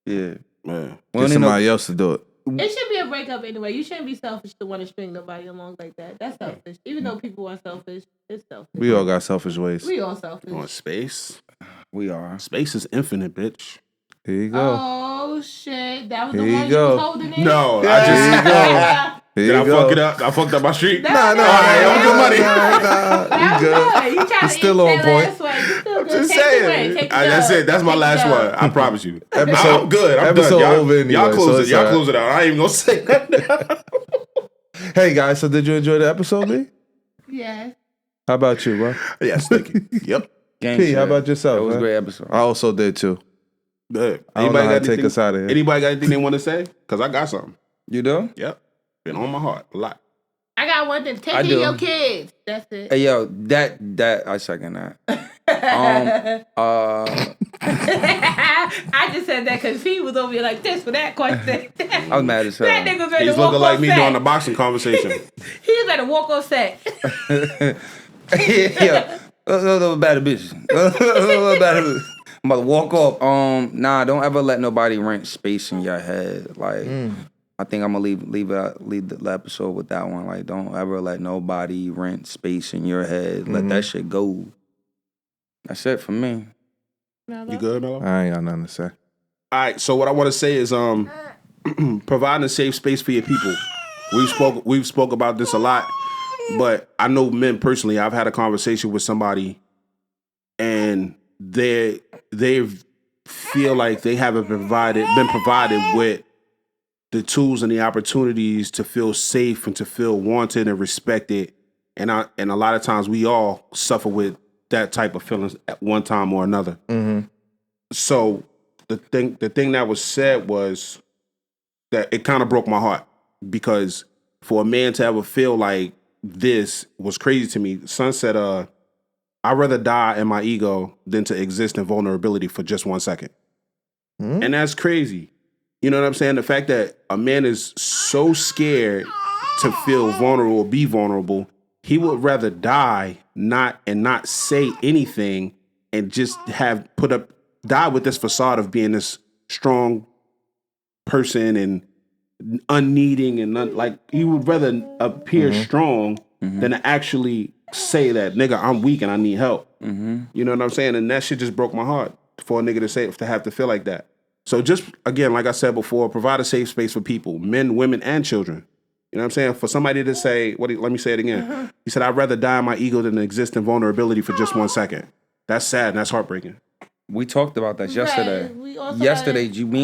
Yeah.
Yeah.
We
Get
don't need
somebody else to do it.
It should be a breakup anyway. You shouldn't be selfish to want to string nobody along like that. That's selfish. Even though people are selfish, it's selfish.
We all got selfish ways.
We all selfish.
You want space?
We are.
Space is infinite, bitch.
Here you go.
Oh shit! That was
Here
the
you
one
go.
you was holding in.
No,
Here
I just
you go. Here
did I
you go.
fuck it up. I fucked up my street.
Nah,
Nah,
I'm good money.
That
You
was
good.
good. You trying
It's
to
still
eat
on
that
point.
last one. You still good.
Just
Take the win.
saying.
Take the
That's
dub.
it. That's my
Take the
last
dub.
one. I promise you.
Episode-
I'm good. I'm
episode
done. Y'all,
over anyway,
y'all
so
close
it's
it. Y'all
alright.
close it out. I ain't even gonna say nothing.
Hey guys, so did you enjoy the episode, B?
Yes.
How about you, bro?
Yes, thank you. Yep.
Gang
P,
shit.
how about yourself?
That was a
man?
great episode.
I also did too.
Good.
I don't know how to take us out of here.
Anybody got anything they want to say? Because I got something.
You do?
Yep. Been on my heart a lot.
I got one thing. Take
I
in
do.
your kids. That's it.
Hey yo, that I second that.
I just said that because he was over here like this for that question.
I was mad as hell.
That nigga was ready
He's
to walk
looking like
on
me
set.
during the boxing conversation.
He was ready to walk on set.
Yeah, little bad bitch. Little bad bitch. I'm about to walk off. Nah, don't ever let nobody rent space in your head. Like, I think I'm gonna leave the episode with that one. Like, don't ever let nobody rent space in your head. Let that shit go. That's it for me.
You good, Melo?
I ain't got nothing to say.
All right. So what I want to say is, providing a safe space for your people. We've spoke about this a lot, but I know men personally. I've had a conversation with somebody, and they feel like they haven't been provided with the tools and the opportunities to feel safe and to feel wanted and respected. And a lot of times we all suffer with that type of feelings at one time or another. So the thing that was said was that it kind of broke my heart, because for a man to ever feel like this was crazy to me. Son said, I'd rather die in my ego than to exist in vulnerability for just 1 second. And that's crazy. You know what I'm saying? The fact that a man is so scared to feel vulnerable or be vulnerable, he would rather die not say anything and just die with this facade of being this strong person and unneeding and like you would rather appear strong than to actually say that, nigga, I'm weak and I need help. You know what I'm saying? And that shit just broke my heart for a nigga to have to feel like that. So just, again, like I said before, provide a safe space for people, men, women, and children. You know what I'm saying? For somebody to say, let me say it again. He said, I'd rather die in my ego than exist in vulnerability for just 1 second. That's sad and that's heartbreaking.
We talked about that yesterday. Me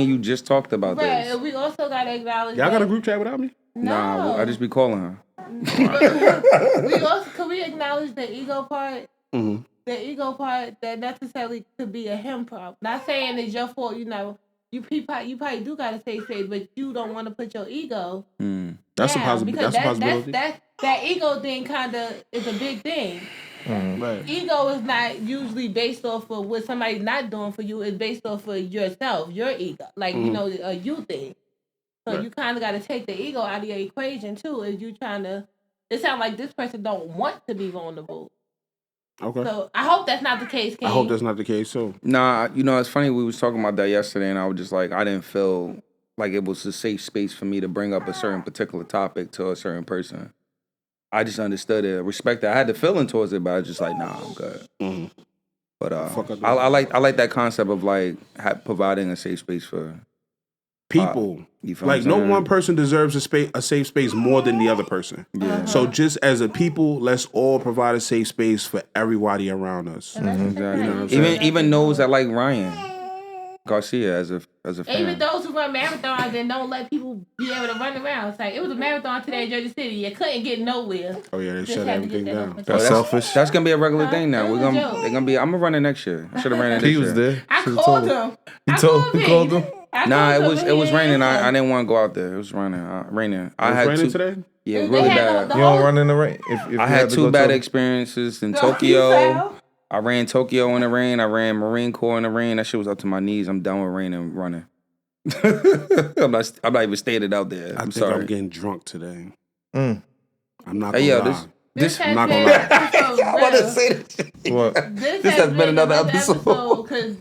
and you just talked about this.
Right, we also got to acknowledge
Y'all got a group chat without me?
Nah, I just be calling her.
Can we acknowledge the ego part?
Mm-hmm.
The ego part that necessarily could be a him problem. Not saying it's your fault, you know. You probably do got to stay safe, but you don't want to put your ego
That's
down,
a possibility. That's a possibility.
That ego thing kind of is a big thing.
Right.
Ego is not usually based off of what somebody's not doing for you. It's based off of yourself, your ego. Like, you know, a you thing. So you kind of got to take the ego out of your equation, too, if you trying to... It sounds like this person don't want to be vulnerable.
Okay.
So I hope that's not the case, King.
I hope that's not the case, too.
Nah, you know, it's funny. We was talking about that yesterday, and I was just like, I didn't feel like it was a safe space for me to bring up a certain particular topic to a certain person. I just understood it, respect it. I had the feeling towards it, but I was just like, nah, I'm good.
Mm-hmm.
But I like that concept of like providing a safe space for
people.
You feel
like, no one person deserves a safe space more than the other person.
Yeah.
So just as a people, let's all provide a safe space for everybody around us.
Exactly.
You know what I'm saying?
Even those that like Ryan Garcia as a fan.
Even those who run marathons and don't let people be able to run around. It's like, it was a marathon today in Jersey City. You couldn't get nowhere.
Oh yeah, they
Just
shut
had to
everything
get that
down.
open.
That's selfish.
That's gonna be a regular thing now.
That was a joke.
I'm gonna run it next year. I should have ran it next
He
year.
was there.
I
Should've
called
told
him.
You
I
called him?
Nah,
called
it
him,
was
he
raining.
didn't
I
answer.
didn't want to go out there. It was raining.
It was raining today?
Yeah,
They
really
had
bad.
You don't run in the rain? If
I
you
had
to
two
go
bad
to-
experiences in
No,
Tokyo.
you fell?
I ran Tokyo in the rain. I ran Marine Corps in the rain. That shit was up to my knees. I'm done with rain and running. I'm not even standing out there.
I
I'm
think
sorry.
I'm getting drunk today.
Mm.
I'm not
Hey,
gonna
yo,
lie.
This
I'm
has
not
been
gonna lie.
episode
I'm about to
real.
say that shit.
What?
This has been another episode. Cause,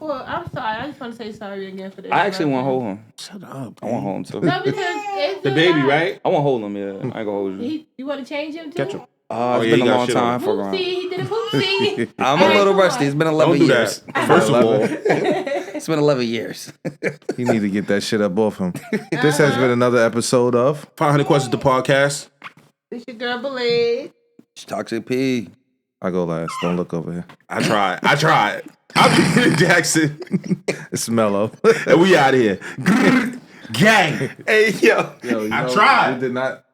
I'm sorry. I just want to say sorry again for this.
I actually want to hold him.
Shut up.
I want to hold him too.
No, because it's
The
just
baby,
not-
right?
I want to hold him. Yeah, I ain't gonna hold you.
You want to change him too?
Catch him.
It's
yeah,
been
he
a
got
long
shit on.
time. Fuck
Poopsie,
around.
he did a poopsie.
I'm
All
a
right,
little
come
rusty.
on.
It's been
Don't
11
do
years.
that. First of all,
It's been 11 years.
You need to get that shit up off him. This has been another episode of
500 Questions the podcast.
It's your girl, Believe.
It's Toxic P.
I go last. Don't look over here.
I tried. I'm Peter Jackson.
It's mellow.
And we out here. Gang.
Hey, yo.
Yo,
I tried.
You did not.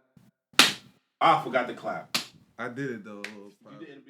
I forgot to clap.
I did it though.
You didn't